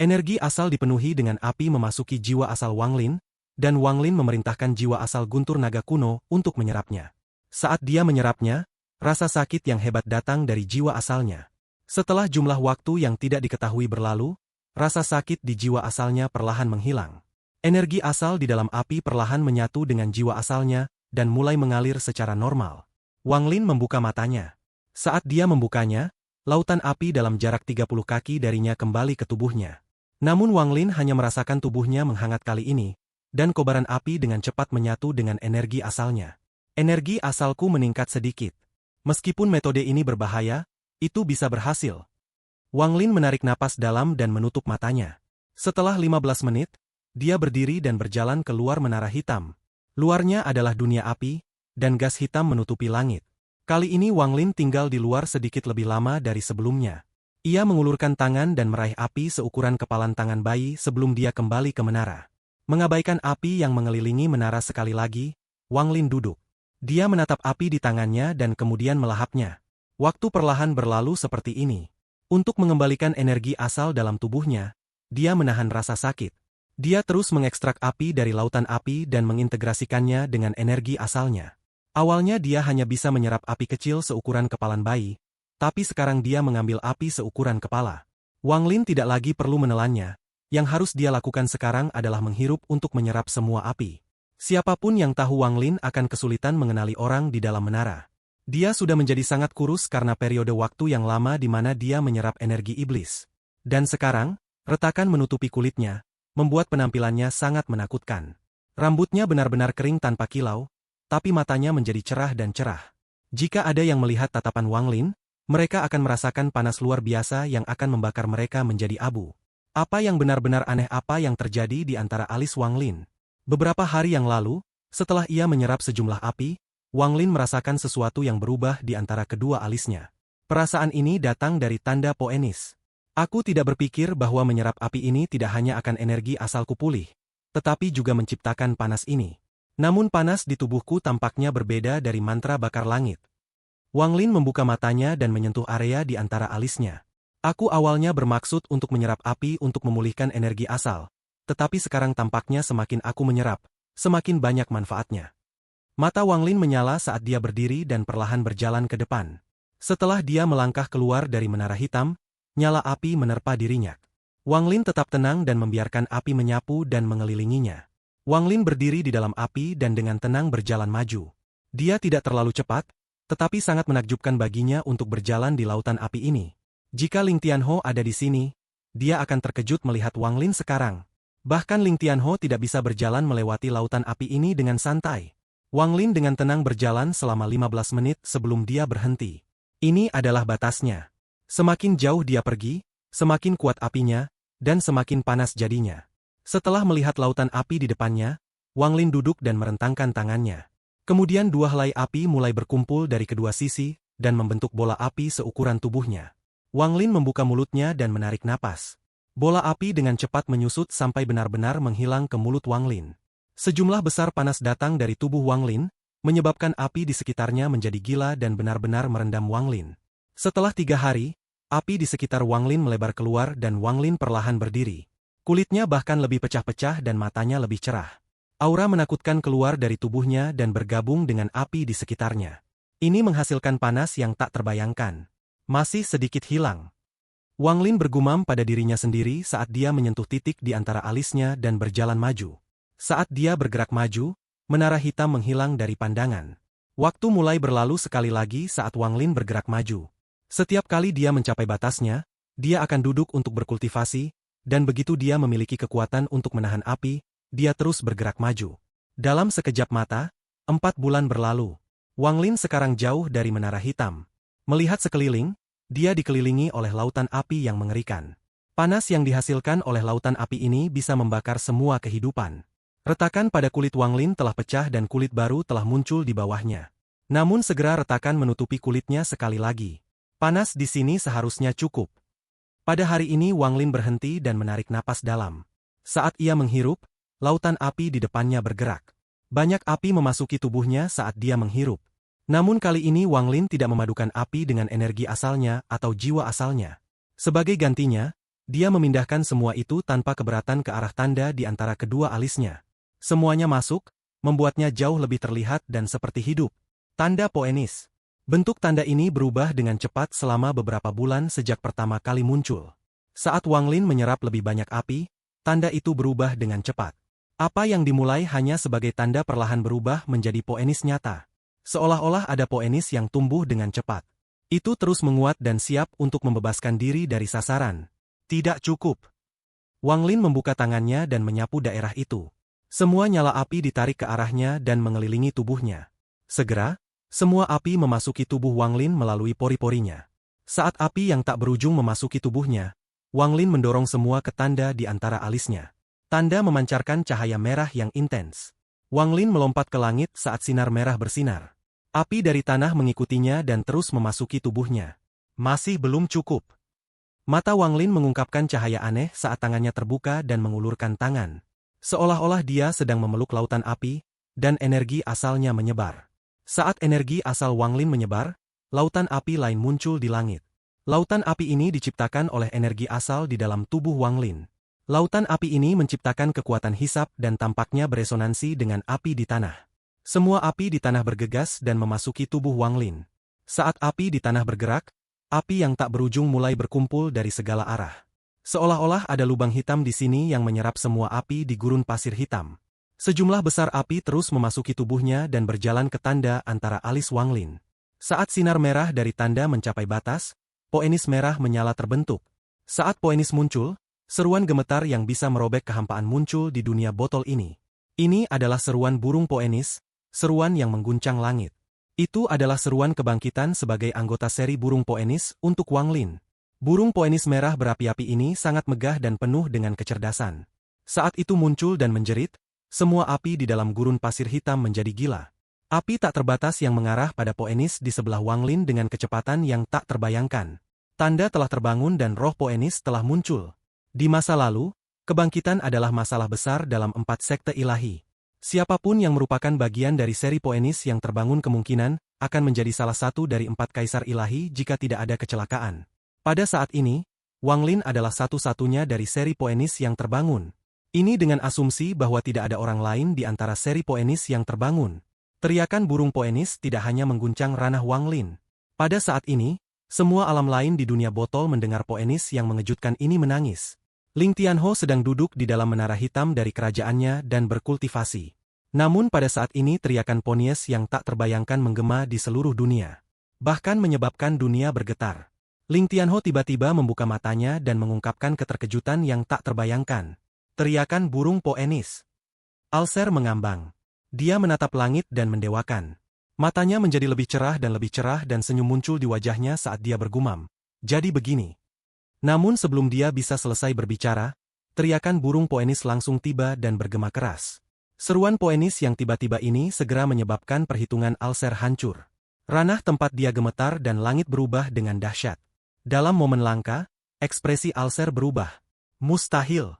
Energi asal dipenuhi dengan api memasuki jiwa asal Wang Lin, dan Wang Lin memerintahkan jiwa asal guntur naga kuno untuk menyerapnya. Saat dia menyerapnya, rasa sakit yang hebat datang dari jiwa asalnya. Setelah jumlah waktu yang tidak diketahui berlalu, rasa sakit di jiwa asalnya perlahan menghilang. Energi asal di dalam api perlahan menyatu dengan jiwa asalnya, dan mulai mengalir secara normal. Wang Lin membuka matanya. Saat dia membukanya, lautan api dalam jarak 30 kaki darinya kembali ke tubuhnya. Namun Wang Lin hanya merasakan tubuhnya menghangat kali ini, dan kobaran api dengan cepat menyatu dengan energi asalnya. Energi asalku meningkat sedikit. Meskipun metode ini berbahaya, itu bisa berhasil. Wang Lin menarik napas dalam dan menutup matanya. Setelah 15 menit, dia berdiri dan berjalan keluar menara hitam. Luarnya adalah dunia api, dan gas hitam menutupi langit. Kali ini Wang Lin tinggal di luar sedikit lebih lama dari sebelumnya. Ia mengulurkan tangan dan meraih api seukuran kepalan tangan bayi sebelum dia kembali ke menara. Mengabaikan api yang mengelilingi menara sekali lagi, Wang Lin duduk. Dia menatap api di tangannya dan kemudian melahapnya. Waktu perlahan berlalu seperti ini. Untuk mengembalikan energi asal dalam tubuhnya, dia menahan rasa sakit. Dia terus mengekstrak api dari lautan api dan mengintegrasikannya dengan energi asalnya. Awalnya dia hanya bisa menyerap api kecil seukuran kepalan bayi, tapi sekarang dia mengambil api seukuran kepala. Wang Lin tidak lagi perlu menelannya, yang harus dia lakukan sekarang adalah menghirup untuk menyerap semua api. Siapapun yang tahu Wang Lin akan kesulitan mengenali orang di dalam menara. Dia sudah menjadi sangat kurus karena periode waktu yang lama di mana dia menyerap energi iblis. Dan sekarang, retakan menutupi kulitnya, membuat penampilannya sangat menakutkan. Rambutnya benar-benar kering tanpa kilau, tapi matanya menjadi cerah dan cerah. Jika ada yang melihat tatapan Wang Lin, mereka akan merasakan panas luar biasa yang akan membakar mereka menjadi abu. Apa yang benar-benar aneh apa yang terjadi di antara alis Wang Lin? Beberapa hari yang lalu, setelah ia menyerap sejumlah api, Wang Lin merasakan sesuatu yang berubah di antara kedua alisnya. Perasaan ini datang dari tanda Poenis. Aku tidak berpikir bahwa menyerap api ini tidak hanya akan energi asalku pulih, tetapi juga menciptakan panas ini. Namun panas di tubuhku tampaknya berbeda dari mantra bakar langit. Wang Lin membuka matanya dan menyentuh area di antara alisnya. Aku awalnya bermaksud untuk menyerap api untuk memulihkan energi asal. Tetapi sekarang tampaknya semakin aku menyerap, semakin banyak manfaatnya. Mata Wang Lin menyala saat dia berdiri dan perlahan berjalan ke depan. Setelah dia melangkah keluar dari menara hitam, nyala api menerpa dirinya. Wang Lin tetap tenang dan membiarkan api menyapu dan mengelilinginya. Wang Lin berdiri di dalam api dan dengan tenang berjalan maju. Dia tidak terlalu cepat, tetapi sangat menakjubkan baginya untuk berjalan di lautan api ini. Jika Ling Tianho ada di sini, dia akan terkejut melihat Wang Lin sekarang. Bahkan Ling Tianho tidak bisa berjalan melewati lautan api ini dengan santai. Wang Lin dengan tenang berjalan selama 15 menit sebelum dia berhenti. Ini adalah batasnya. Semakin jauh dia pergi, semakin kuat apinya, dan semakin panas jadinya. Setelah melihat lautan api di depannya, Wang Lin duduk dan merentangkan tangannya. Kemudian dua helai api mulai berkumpul dari kedua sisi, dan membentuk bola api seukuran tubuhnya. Wang Lin membuka mulutnya dan menarik napas. Bola api dengan cepat menyusut sampai benar-benar menghilang ke mulut Wang Lin. Sejumlah besar panas datang dari tubuh Wang Lin, menyebabkan api di sekitarnya menjadi gila dan benar-benar merendam Wang Lin. Setelah 3 hari, api di sekitar Wang Lin melebar keluar dan Wang Lin perlahan berdiri. Kulitnya bahkan lebih pecah-pecah dan matanya lebih cerah. Aura menakutkan keluar dari tubuhnya dan bergabung dengan api di sekitarnya. Ini menghasilkan panas yang tak terbayangkan. Masih sedikit hilang. Wang Lin bergumam pada dirinya sendiri saat dia menyentuh titik di antara alisnya dan berjalan maju. Saat dia bergerak maju, menara hitam menghilang dari pandangan. Waktu mulai berlalu sekali lagi saat Wang Lin bergerak maju. Setiap kali dia mencapai batasnya, dia akan duduk untuk berkultivasi, dan begitu dia memiliki kekuatan untuk menahan api, dia terus bergerak maju. Dalam sekejap mata, 4 bulan berlalu. Wang Lin sekarang jauh dari menara hitam. Melihat sekeliling, dia dikelilingi oleh lautan api yang mengerikan. Panas yang dihasilkan oleh lautan api ini bisa membakar semua kehidupan. Retakan pada kulit Wang Lin telah pecah dan kulit baru telah muncul di bawahnya. Namun segera retakan menutupi kulitnya sekali lagi. Panas di sini seharusnya cukup. Pada hari ini Wang Lin berhenti dan menarik napas dalam. Saat ia menghirup, lautan api di depannya bergerak. Banyak api memasuki tubuhnya saat dia menghirup. Namun kali ini Wang Lin tidak memadukan api dengan energi asalnya atau jiwa asalnya. Sebagai gantinya, Dia memindahkan semua itu tanpa keberatan ke arah tanda di antara kedua alisnya. Semuanya masuk, membuatnya jauh lebih terlihat dan seperti hidup. Tanda Poenis. Bentuk tanda ini berubah dengan cepat selama beberapa bulan sejak pertama kali muncul. Saat Wang Lin menyerap lebih banyak api, tanda itu berubah dengan cepat. Apa yang dimulai hanya sebagai tanda perlahan berubah menjadi Poenis nyata. Seolah-olah ada Poenis yang tumbuh dengan cepat. Itu terus menguat dan siap untuk membebaskan diri dari sasaran. Tidak cukup. Wang Lin membuka tangannya dan menyapu daerah itu. Semua nyala api ditarik ke arahnya dan mengelilingi tubuhnya. Segera, semua api memasuki tubuh Wang Lin melalui pori-porinya. Saat api yang tak berujung memasuki tubuhnya, Wang Lin mendorong semua ke tanda di antara alisnya. Tanda memancarkan cahaya merah yang intens. Wang Lin melompat ke langit saat sinar merah bersinar. Api dari tanah mengikutinya dan terus memasuki tubuhnya. Masih belum cukup. Mata Wang Lin mengungkapkan cahaya aneh saat tangannya terbuka dan mengulurkan tangan. Seolah-olah dia sedang memeluk lautan api, dan energi asalnya menyebar. Saat energi asal Wang Lin menyebar, lautan api lain muncul di langit. Lautan api ini diciptakan oleh energi asal di dalam tubuh Wang Lin. Lautan api ini menciptakan kekuatan hisap dan tampaknya beresonansi dengan api di tanah. Semua api di tanah bergegas dan memasuki tubuh Wang Lin. Saat api di tanah bergerak, api yang tak berujung mulai berkumpul dari segala arah. Seolah-olah ada lubang hitam di sini yang menyerap semua api di gurun pasir hitam. Sejumlah besar api terus memasuki tubuhnya dan berjalan ke tanda antara alis Wang Lin. Saat sinar merah dari tanda mencapai batas, Poenis merah menyala terbentuk. Saat Poenis muncul, seruan gemetar yang bisa merobek kehampaan muncul di dunia botol ini. Ini adalah seruan burung Poenis, seruan yang mengguncang langit. Itu adalah seruan kebangkitan sebagai anggota seri burung Poenis untuk Wang Lin. Burung Poenis merah berapi-api ini sangat megah dan penuh dengan kecerdasan. Saat itu muncul dan menjerit, semua api di dalam gurun pasir hitam menjadi gila. Api tak terbatas yang mengarah pada Poenis di sebelah Wang Lin dengan kecepatan yang tak terbayangkan. Tanda telah terbangun dan roh Poenis telah muncul. Di masa lalu, kebangkitan adalah masalah besar dalam 4 sekte ilahi. Siapapun yang merupakan bagian dari seri Poenis yang terbangun kemungkinan akan menjadi salah satu dari 4 kaisar ilahi jika tidak ada kecelakaan. Pada saat ini, Wang Lin adalah satu-satunya dari seri Poenis yang terbangun. Ini dengan asumsi bahwa tidak ada orang lain di antara seri Poenis yang terbangun. Teriakan burung Poenis tidak hanya mengguncang ranah Wang Lin. Pada saat ini, semua alam lain di dunia botol mendengar Poenis yang mengejutkan ini menangis. Ling Tianho sedang duduk di dalam menara hitam dari kerajaannya dan berkultivasi. Namun pada saat ini teriakan Poenis yang tak terbayangkan menggema di seluruh dunia. Bahkan menyebabkan dunia bergetar. Ling Tianho tiba-tiba membuka matanya dan mengungkapkan keterkejutan yang tak terbayangkan. Teriakan burung Poenis. Alser mengambang. Dia menatap langit dan mendewakan. Matanya menjadi lebih cerah dan senyum muncul di wajahnya saat dia bergumam. Jadi begini. Namun sebelum dia bisa selesai berbicara, teriakan burung Poenis langsung tiba dan bergema keras. Seruan Poenis yang tiba-tiba ini segera menyebabkan perhitungan Alser hancur. Ranah tempat dia gemetar dan langit berubah dengan dahsyat. Dalam momen langka, ekspresi Alser berubah. Mustahil.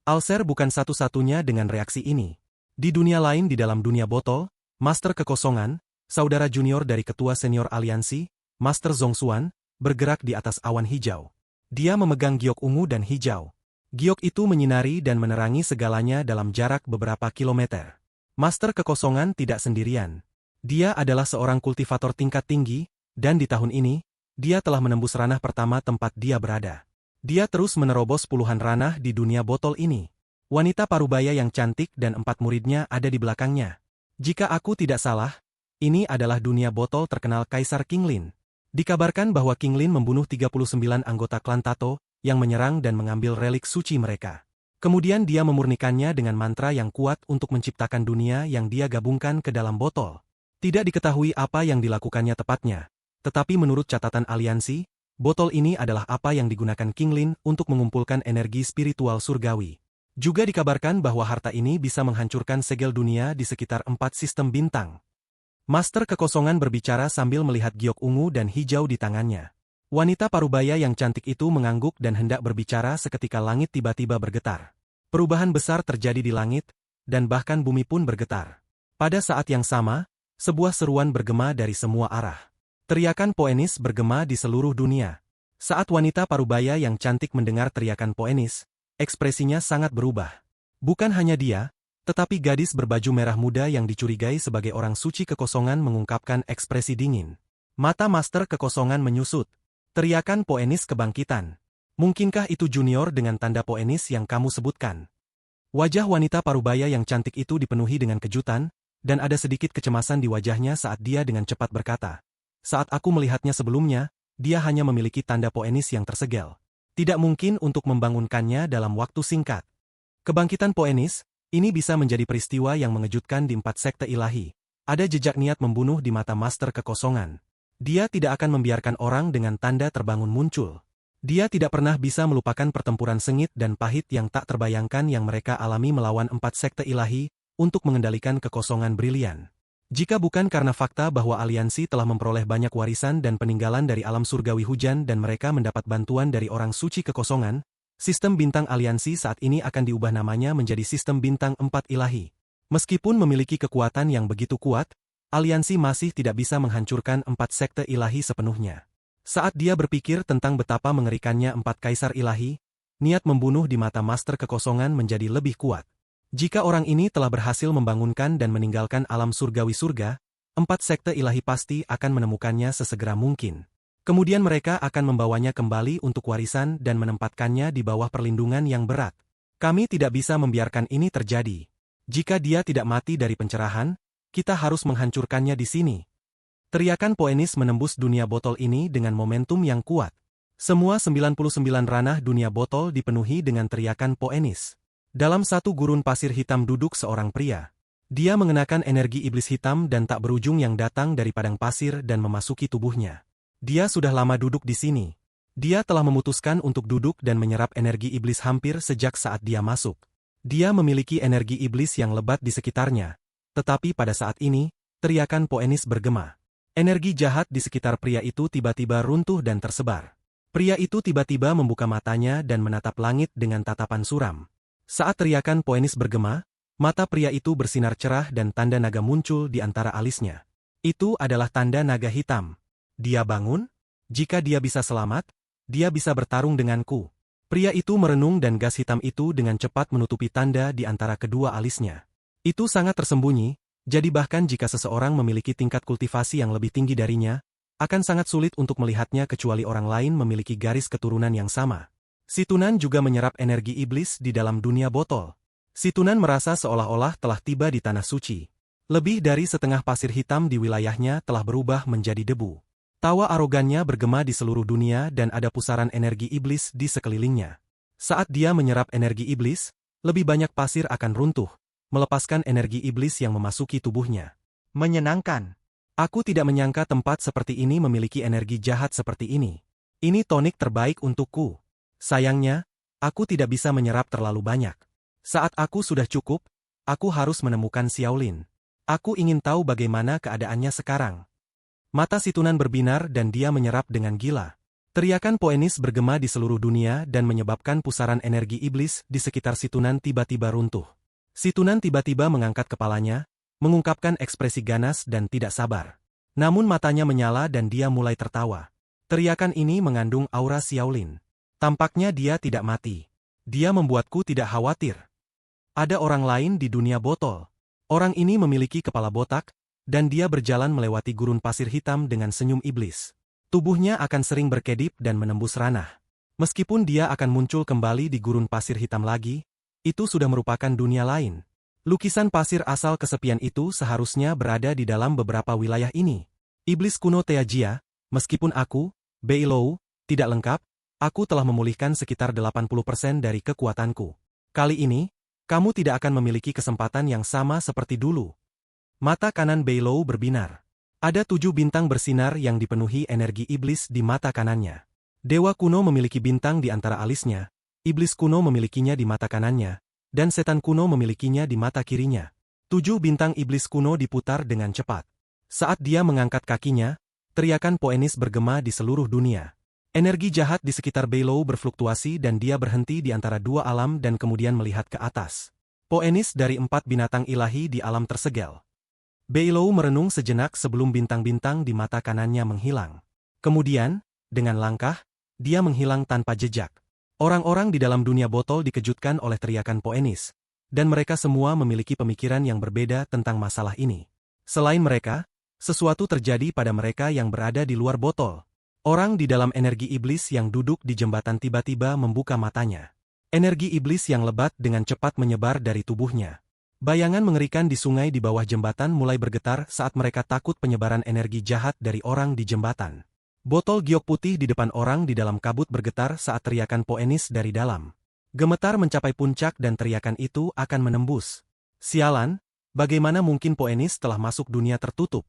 Alser bukan satu-satunya dengan reaksi ini. Di dunia lain di dalam dunia botol, Master Kekosongan, saudara junior dari ketua senior aliansi, Master Zhongxuan, bergerak di atas awan hijau. Dia memegang giok ungu dan hijau. Giok itu menyinari dan menerangi segalanya dalam jarak beberapa kilometer. Master Kekosongan tidak sendirian. Dia adalah seorang kultivator tingkat tinggi, dan di tahun ini, dia telah menembus ranah pertama tempat dia berada. Dia terus menerobos puluhan ranah di dunia botol ini. Wanita parubaya yang cantik dan 4 muridnya ada di belakangnya. Jika aku tidak salah, ini adalah dunia botol terkenal Kaisar King Lin. Dikabarkan bahwa King Lin membunuh 39 anggota klan Tato, yang menyerang dan mengambil relik suci mereka. Kemudian dia memurnikannya dengan mantra yang kuat untuk menciptakan dunia yang dia gabungkan ke dalam botol. Tidak diketahui apa yang dilakukannya tepatnya. Tetapi menurut catatan aliansi, botol ini adalah apa yang digunakan King Lin untuk mengumpulkan energi spiritual surgawi. Juga dikabarkan bahwa harta ini bisa menghancurkan segel dunia di sekitar 4 sistem bintang. Master Kekosongan berbicara sambil melihat giok ungu dan hijau di tangannya. Wanita parubaya yang cantik itu mengangguk dan hendak berbicara seketika langit tiba-tiba bergetar. Perubahan besar terjadi di langit, dan bahkan bumi pun bergetar. Pada saat yang sama, sebuah seruan bergema dari semua arah. Teriakan Poenis bergema di seluruh dunia. Saat wanita parubaya yang cantik mendengar teriakan Poenis, ekspresinya sangat berubah. Bukan hanya dia, tetapi gadis berbaju merah muda yang dicurigai sebagai orang suci kekosongan mengungkapkan ekspresi dingin. Mata Master Kekosongan menyusut. Teriakan Poenis kebangkitan. Mungkinkah itu junior dengan tanda Poenis yang kamu sebutkan? Wajah wanita parubaya yang cantik itu dipenuhi dengan kejutan, dan ada sedikit kecemasan di wajahnya saat dia dengan cepat berkata, "Saat aku melihatnya sebelumnya, dia hanya memiliki tanda Poenis yang tersegel. Tidak mungkin untuk membangunkannya dalam waktu singkat." Kebangkitan Poenis, ini bisa menjadi peristiwa yang mengejutkan di 4 sekte ilahi. Ada jejak niat membunuh di mata Master Kekosongan. Dia tidak akan membiarkan orang dengan tanda terbangun muncul. Dia tidak pernah bisa melupakan pertempuran sengit dan pahit yang tak terbayangkan yang mereka alami melawan 4 sekte ilahi untuk mengendalikan kekosongan brilian. Jika bukan karena fakta bahwa aliansi telah memperoleh banyak warisan dan peninggalan dari alam surgawi hujan dan mereka mendapat bantuan dari orang suci kekosongan, sistem bintang aliansi saat ini akan diubah namanya menjadi sistem bintang 4 ilahi. Meskipun memiliki kekuatan yang begitu kuat, aliansi masih tidak bisa menghancurkan 4 sekte ilahi sepenuhnya. Saat dia berpikir tentang betapa mengerikannya 4 kaisar ilahi, niat membunuh di mata Master Kekosongan menjadi lebih kuat. Jika orang ini telah berhasil membangunkan dan meninggalkan alam surgawi surga, 4 sekte ilahi pasti akan menemukannya sesegera mungkin. Kemudian mereka akan membawanya kembali untuk warisan dan menempatkannya di bawah perlindungan yang berat. Kami tidak bisa membiarkan ini terjadi. Jika dia tidak mati dari pencerahan, kita harus menghancurkannya di sini. Teriakan Poenis menembus dunia botol ini dengan momentum yang kuat. Semua 99 ranah dunia botol dipenuhi dengan teriakan Poenis. Dalam satu gurun pasir hitam duduk seorang pria. Dia mengenakan energi iblis hitam dan tak berujung yang datang dari padang pasir dan memasuki tubuhnya. Dia sudah lama duduk di sini. Dia telah memutuskan untuk duduk dan menyerap energi iblis hampir sejak saat dia masuk. Dia memiliki energi iblis yang lebat di sekitarnya. Tetapi pada saat ini, teriakan Poenis bergema. Energi jahat di sekitar pria itu tiba-tiba runtuh dan tersebar. Pria itu tiba-tiba membuka matanya dan menatap langit dengan tatapan suram. Saat teriakan Poenis bergema, mata pria itu bersinar cerah dan tanda naga muncul di antara alisnya. Itu adalah tanda naga hitam. Dia bangun? Jika dia bisa selamat, dia bisa bertarung denganku. Pria itu merenung dan gas hitam itu dengan cepat menutupi tanda di antara kedua alisnya. Itu sangat tersembunyi. Jadi bahkan jika seseorang memiliki tingkat kultivasi yang lebih tinggi darinya, akan sangat sulit untuk melihatnya kecuali orang lain memiliki garis keturunan yang sama. Si Tunan juga menyerap energi iblis di dalam dunia botol. Si Tunan merasa seolah-olah telah tiba di tanah suci. Lebih dari setengah pasir hitam di wilayahnya telah berubah menjadi debu. Tawa arogannya bergema di seluruh dunia dan ada pusaran energi iblis di sekelilingnya. Saat dia menyerap energi iblis, lebih banyak pasir akan runtuh, melepaskan energi iblis yang memasuki tubuhnya. Menyenangkan. Aku tidak menyangka tempat seperti ini memiliki energi jahat seperti ini. Ini tonik terbaik untukku. Sayangnya, aku tidak bisa menyerap terlalu banyak. Saat aku sudah cukup, aku harus menemukan Xiaolin. Aku ingin tahu bagaimana keadaannya sekarang. Mata si Tunan berbinar dan dia menyerap dengan gila. Teriakan Poenis bergema di seluruh dunia dan menyebabkan pusaran energi iblis di sekitar si Tunan tiba-tiba runtuh. Si Tunan tiba-tiba mengangkat kepalanya, mengungkapkan ekspresi ganas dan tidak sabar. Namun matanya menyala dan dia mulai tertawa. Teriakan ini mengandung aura Xiaolin. Tampaknya dia tidak mati. Dia membuatku tidak khawatir. Ada orang lain di dunia botol. Orang ini memiliki kepala botak, dan dia berjalan melewati gurun pasir hitam dengan senyum iblis. Tubuhnya akan sering berkedip dan menembus ranah. Meskipun dia akan muncul kembali di gurun pasir hitam lagi, itu sudah merupakan dunia lain. Lukisan pasir asal kesepian itu seharusnya berada di dalam beberapa wilayah ini. Iblis kuno Teajia, meskipun aku, Beilou, tidak lengkap, aku telah memulihkan sekitar 80% dari kekuatanku. Kali ini, kamu tidak akan memiliki kesempatan yang sama seperti dulu. Mata kanan Beilou berbinar. Ada 7 bintang bersinar yang dipenuhi energi iblis di mata kanannya. Dewa kuno memiliki bintang di antara alisnya. Iblis kuno memilikinya di mata kanannya, dan setan kuno memilikinya di mata kirinya. 7 bintang iblis kuno diputar dengan cepat. Saat dia mengangkat kakinya, teriakan Poenis bergema di seluruh dunia. Energi jahat di sekitar Beilou berfluktuasi dan dia berhenti di antara 2 alam dan kemudian melihat ke atas. Poenis dari 4 binatang ilahi di alam tersegel. Beilou merenung sejenak sebelum bintang-bintang di mata kanannya menghilang. Kemudian, dengan langkah, dia menghilang tanpa jejak. Orang-orang di dalam dunia botol dikejutkan oleh teriakan Poenis, dan mereka semua memiliki pemikiran yang berbeda tentang masalah ini. Selain mereka, sesuatu terjadi pada mereka yang berada di luar botol. Orang di dalam energi iblis yang duduk di jembatan tiba-tiba membuka matanya. Energi iblis yang lebat dengan cepat menyebar dari tubuhnya. Bayangan mengerikan di sungai di bawah jembatan mulai bergetar saat mereka takut penyebaran energi jahat dari orang di jembatan. Botol giok putih di depan orang di dalam kabut bergetar saat teriakan Poenis dari dalam. Gemetar mencapai puncak dan teriakan itu akan menembus. Sialan, bagaimana mungkin Poenis telah masuk dunia tertutup?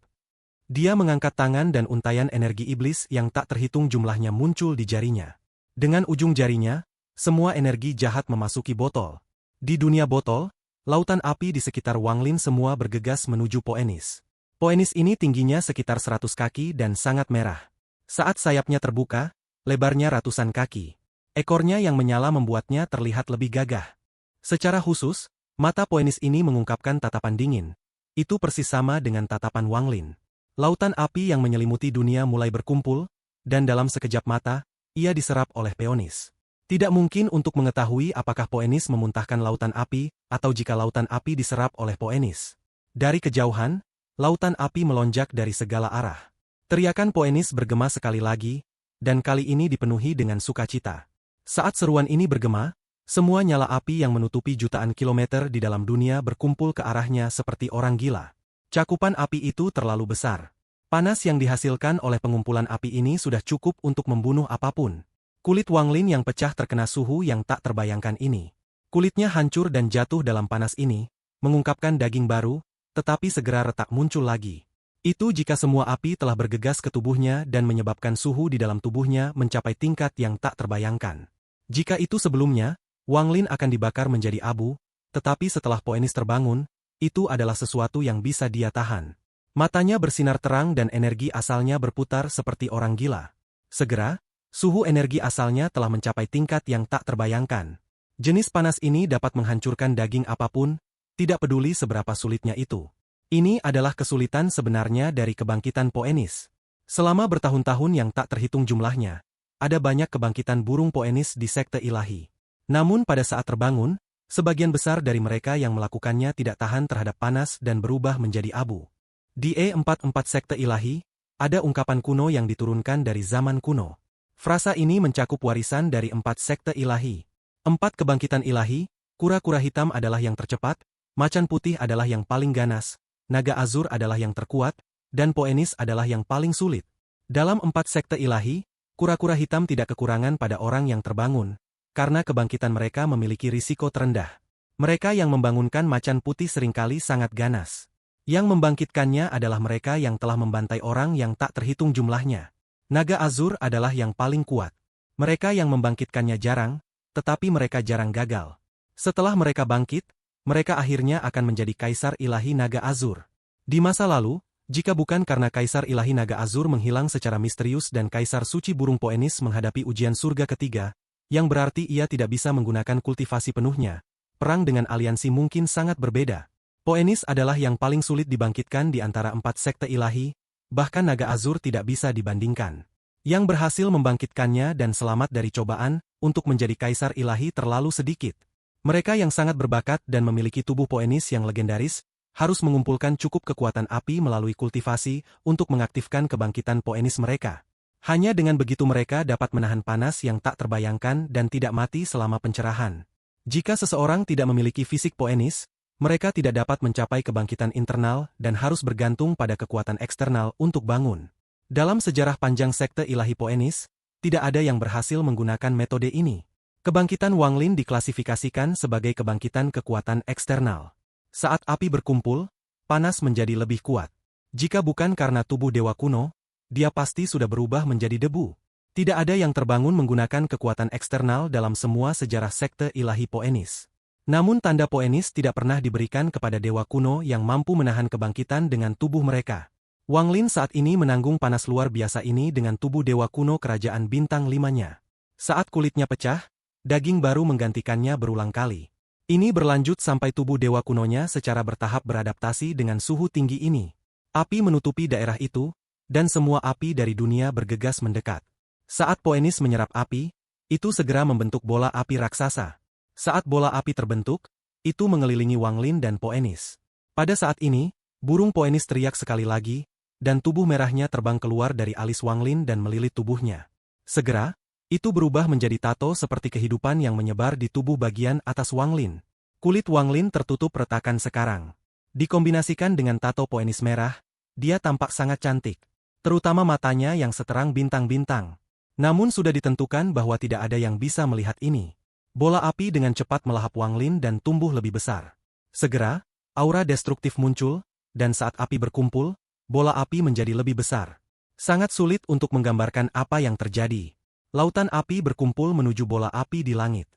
Dia mengangkat tangan dan untayan energi iblis yang tak terhitung jumlahnya muncul di jarinya. Dengan ujung jarinya, semua energi jahat memasuki botol. Di dunia botol, lautan api di sekitar Wanglin semua bergegas menuju Poenis. Poenis ini tingginya sekitar 100 kaki dan sangat merah. Saat sayapnya terbuka, lebarnya ratusan kaki. Ekornya yang menyala membuatnya terlihat lebih gagah. Secara khusus, mata Poenis ini mengungkapkan tatapan dingin. Itu persis sama dengan tatapan Wanglin. Lautan api yang menyelimuti dunia mulai berkumpul, dan dalam sekejap mata, ia diserap oleh Poenis. Tidak mungkin untuk mengetahui apakah Poenis memuntahkan lautan api, atau jika lautan api diserap oleh Poenis. Dari kejauhan, lautan api melonjak dari segala arah. Teriakan Poenis bergema sekali lagi, dan kali ini dipenuhi dengan sukacita. Saat seruan ini bergema, semua nyala api yang menutupi jutaan kilometer di dalam dunia berkumpul ke arahnya seperti orang gila. Cakupan api itu terlalu besar. Panas yang dihasilkan oleh pengumpulan api ini sudah cukup untuk membunuh apapun. Kulit Wanglin yang pecah terkena suhu yang tak terbayangkan ini. Kulitnya hancur dan jatuh dalam panas ini, mengungkapkan daging baru, tetapi segera retak muncul lagi. Itu jika semua api telah bergegas ke tubuhnya dan menyebabkan suhu di dalam tubuhnya mencapai tingkat yang tak terbayangkan. Jika itu sebelumnya, Wanglin akan dibakar menjadi abu, tetapi setelah Poenis terbangun, itu adalah sesuatu yang bisa dia tahan. Matanya bersinar terang dan energi asalnya berputar seperti orang gila. Segera, suhu energi asalnya telah mencapai tingkat yang tak terbayangkan. Jenis panas ini dapat menghancurkan daging apapun, tidak peduli seberapa sulitnya itu. Ini adalah kesulitan sebenarnya dari kebangkitan Poenis. Selama bertahun-tahun yang tak terhitung jumlahnya, ada banyak kebangkitan burung Poenis di sekte ilahi. Namun pada saat terbangun, sebagian besar dari mereka yang melakukannya tidak tahan terhadap panas dan berubah menjadi abu. Di E44 sekte ilahi, ada ungkapan kuno yang diturunkan dari zaman kuno. Frasa ini mencakup warisan dari 4 sekte ilahi. 4 kebangkitan ilahi, kura-kura hitam adalah yang tercepat, macan putih adalah yang paling ganas, naga azur adalah yang terkuat, dan Poenis adalah yang paling sulit. Dalam 4 sekte ilahi, kura-kura hitam tidak kekurangan pada orang yang terbangun, karena kebangkitan mereka memiliki risiko terendah. Mereka yang membangunkan macan putih seringkali sangat ganas. Yang membangkitkannya adalah mereka yang telah membantai orang yang tak terhitung jumlahnya. Naga azur adalah yang paling kuat. Mereka yang membangkitkannya jarang, tetapi mereka jarang gagal. Setelah mereka bangkit, mereka akhirnya akan menjadi kaisar ilahi naga azur. Di masa lalu, jika bukan karena kaisar ilahi naga azur menghilang secara misterius dan kaisar suci burung Poenis menghadapi ujian surga ketiga, yang berarti ia tidak bisa menggunakan kultivasi penuhnya, perang dengan aliansi mungkin sangat berbeda. Poenis adalah yang paling sulit dibangkitkan di antara 4 sekte ilahi, bahkan naga azur tidak bisa dibandingkan. Yang berhasil membangkitkannya dan selamat dari cobaan untuk menjadi kaisar ilahi terlalu sedikit. Mereka yang sangat berbakat dan memiliki tubuh Poenis yang legendaris, harus mengumpulkan cukup kekuatan api melalui kultivasi untuk mengaktifkan kebangkitan Poenis mereka. Hanya dengan begitu mereka dapat menahan panas yang tak terbayangkan dan tidak mati selama pencerahan. Jika seseorang tidak memiliki fisik Poenis, mereka tidak dapat mencapai kebangkitan internal dan harus bergantung pada kekuatan eksternal untuk bangun. Dalam sejarah panjang sekte ilahi Poenis, tidak ada yang berhasil menggunakan metode ini. Kebangkitan Wanglin diklasifikasikan sebagai kebangkitan kekuatan eksternal. Saat api berkumpul, panas menjadi lebih kuat. Jika bukan karena tubuh dewa kuno, dia pasti sudah berubah menjadi debu. Tidak ada yang terbangun menggunakan kekuatan eksternal dalam semua sejarah sekte ilahi Poenis. Namun tanda Poenis tidak pernah diberikan kepada dewa kuno yang mampu menahan kebangkitan dengan tubuh mereka. Wanglin saat ini menanggung panas luar biasa ini dengan tubuh dewa kuno kerajaan bintang 5-nya. Saat kulitnya pecah, daging baru menggantikannya berulang kali. Ini berlanjut sampai tubuh dewa kunonya secara bertahap beradaptasi dengan suhu tinggi ini. Api menutupi daerah itu, dan semua api dari dunia bergegas mendekat. Saat Poenis menyerap api, itu segera membentuk bola api raksasa. Saat bola api terbentuk, itu mengelilingi Wang Lin dan Poenis. Pada saat ini, burung Poenis teriak sekali lagi, dan tubuh merahnya terbang keluar dari alis Wang Lin dan melilit tubuhnya. Segera, itu berubah menjadi tato seperti kehidupan yang menyebar di tubuh bagian atas Wang Lin. Kulit Wang Lin tertutup retakan sekarang. Dikombinasikan dengan tato Poenis merah, dia tampak sangat cantik. Terutama matanya yang seterang bintang-bintang. Namun sudah ditentukan bahwa tidak ada yang bisa melihat ini. Bola api dengan cepat melahap Wang Lin dan tumbuh lebih besar. Segera, aura destruktif muncul, dan saat api berkumpul, bola api menjadi lebih besar. Sangat sulit untuk menggambarkan apa yang terjadi. Lautan api berkumpul menuju bola api di langit.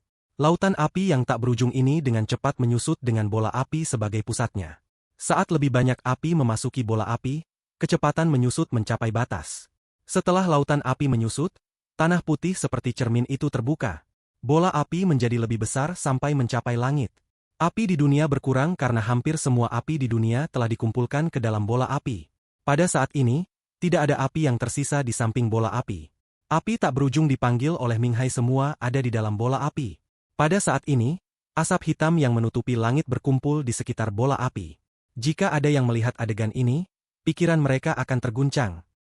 Lautan api yang tak berujung ini dengan cepat menyusut dengan bola api sebagai pusatnya. Saat lebih banyak api memasuki bola api, kecepatan menyusut mencapai batas. Setelah lautan api menyusut, tanah putih seperti cermin itu terbuka. Bola api menjadi lebih besar sampai mencapai langit. Api di dunia berkurang karena hampir semua api di dunia telah dikumpulkan ke dalam bola api. Pada saat ini, tidak ada api yang tersisa di samping bola api. Api tak berujung dipanggil oleh Minghai semua ada di dalam bola api. Pada saat ini, asap hitam yang menutupi langit berkumpul di sekitar bola api. Jika ada yang melihat adegan ini, pikiran mereka akan terguncang.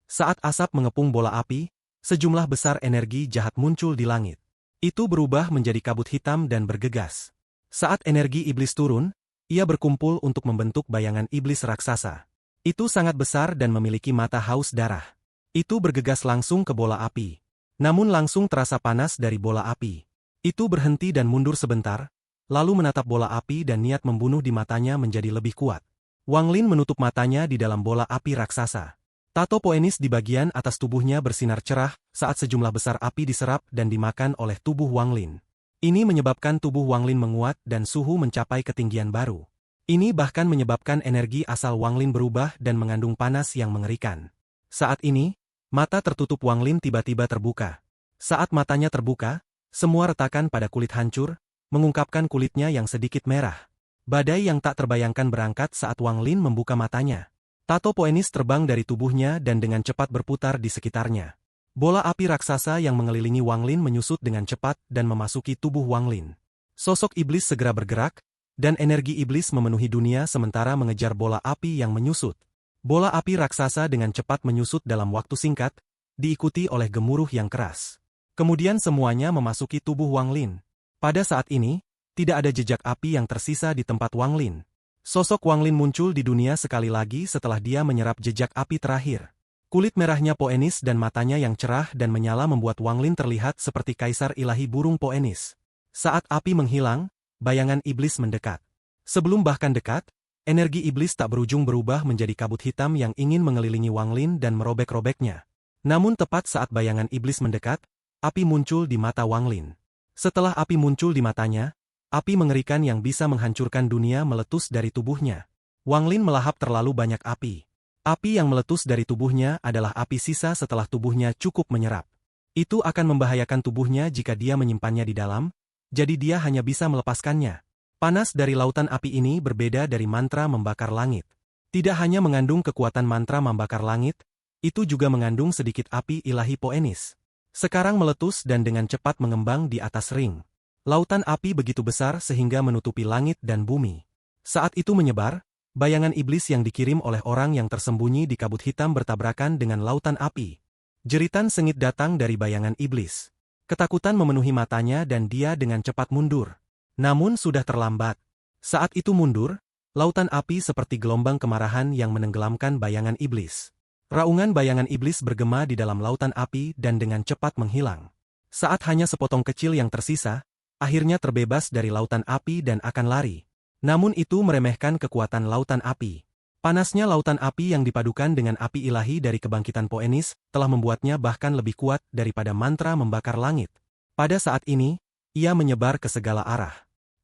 Saat asap mengepung bola api, sejumlah besar energi jahat muncul di langit. Itu berubah menjadi kabut hitam dan bergegas. Saat energi iblis turun, ia berkumpul untuk membentuk bayangan iblis raksasa. Itu sangat besar dan memiliki mata haus darah. Itu bergegas langsung ke bola api. Namun langsung terasa panas dari bola api. Itu berhenti dan mundur sebentar, lalu menatap bola api dan niat membunuh di matanya menjadi lebih kuat. Wang Lin menutup matanya di dalam bola api raksasa. Tato Poenis di bagian atas tubuhnya bersinar cerah saat sejumlah besar api diserap dan dimakan oleh tubuh Wang Lin. Ini menyebabkan tubuh Wang Lin menguat dan suhu mencapai ketinggian baru. Ini bahkan menyebabkan energi asal Wang Lin berubah dan mengandung panas yang mengerikan. Saat ini, mata tertutup Wang Lin tiba-tiba terbuka. Saat matanya terbuka, semua retakan pada kulit hancur, mengungkapkan kulitnya yang sedikit merah. Badai yang tak terbayangkan berangkat saat Wang Lin membuka matanya. Tato Poenis terbang dari tubuhnya dan dengan cepat berputar di sekitarnya. Bola api raksasa yang mengelilingi Wang Lin menyusut dengan cepat dan memasuki tubuh Wang Lin. Sosok iblis segera bergerak, dan energi iblis memenuhi dunia sementara mengejar bola api yang menyusut. Bola api raksasa dengan cepat menyusut dalam waktu singkat, diikuti oleh gemuruh yang keras. Kemudian semuanya memasuki tubuh Wang Lin. Pada saat ini, tidak ada jejak api yang tersisa di tempat Wang Lin. Sosok Wang Lin muncul di dunia sekali lagi setelah dia menyerap jejak api terakhir. Kulit merahnya Poenis dan matanya yang cerah dan menyala membuat Wang Lin terlihat seperti kaisar ilahi burung Poenis. Saat api menghilang, bayangan iblis mendekat. Sebelum bahkan dekat, energi iblis tak berujung berubah menjadi kabut hitam yang ingin mengelilingi Wang Lin dan merobek-robeknya. Namun tepat saat bayangan iblis mendekat, api muncul di mata Wang Lin. Setelah api muncul di matanya, api mengerikan yang bisa menghancurkan dunia meletus dari tubuhnya. Wang Lin melahap terlalu banyak api. Api yang meletus dari tubuhnya adalah api sisa setelah tubuhnya cukup menyerap. Itu akan membahayakan tubuhnya jika dia menyimpannya di dalam, jadi dia hanya bisa melepaskannya. Panas dari lautan api ini berbeda dari mantra membakar langit. Tidak hanya mengandung kekuatan mantra membakar langit, itu juga mengandung sedikit api ilahi Poenis. Sekarang meletus dan dengan cepat mengembang di atas ring. Lautan api begitu besar sehingga menutupi langit dan bumi. Saat itu menyebar, bayangan iblis yang dikirim oleh orang yang tersembunyi di kabut hitam bertabrakan dengan lautan api. Jeritan sengit datang dari bayangan iblis. Ketakutan memenuhi matanya dan dia dengan cepat mundur. Namun sudah terlambat. Saat itu mundur, lautan api seperti gelombang kemarahan yang menenggelamkan bayangan iblis. Raungan bayangan iblis bergema di dalam lautan api dan dengan cepat menghilang. Saat hanya sepotong kecil yang tersisa, akhirnya terbebas dari lautan api dan akan lari. Namun itu meremehkan kekuatan lautan api. Panasnya lautan api yang dipadukan dengan api ilahi dari kebangkitan Poenis telah membuatnya bahkan lebih kuat daripada mantra membakar langit. Pada saat ini, ia menyebar ke segala arah.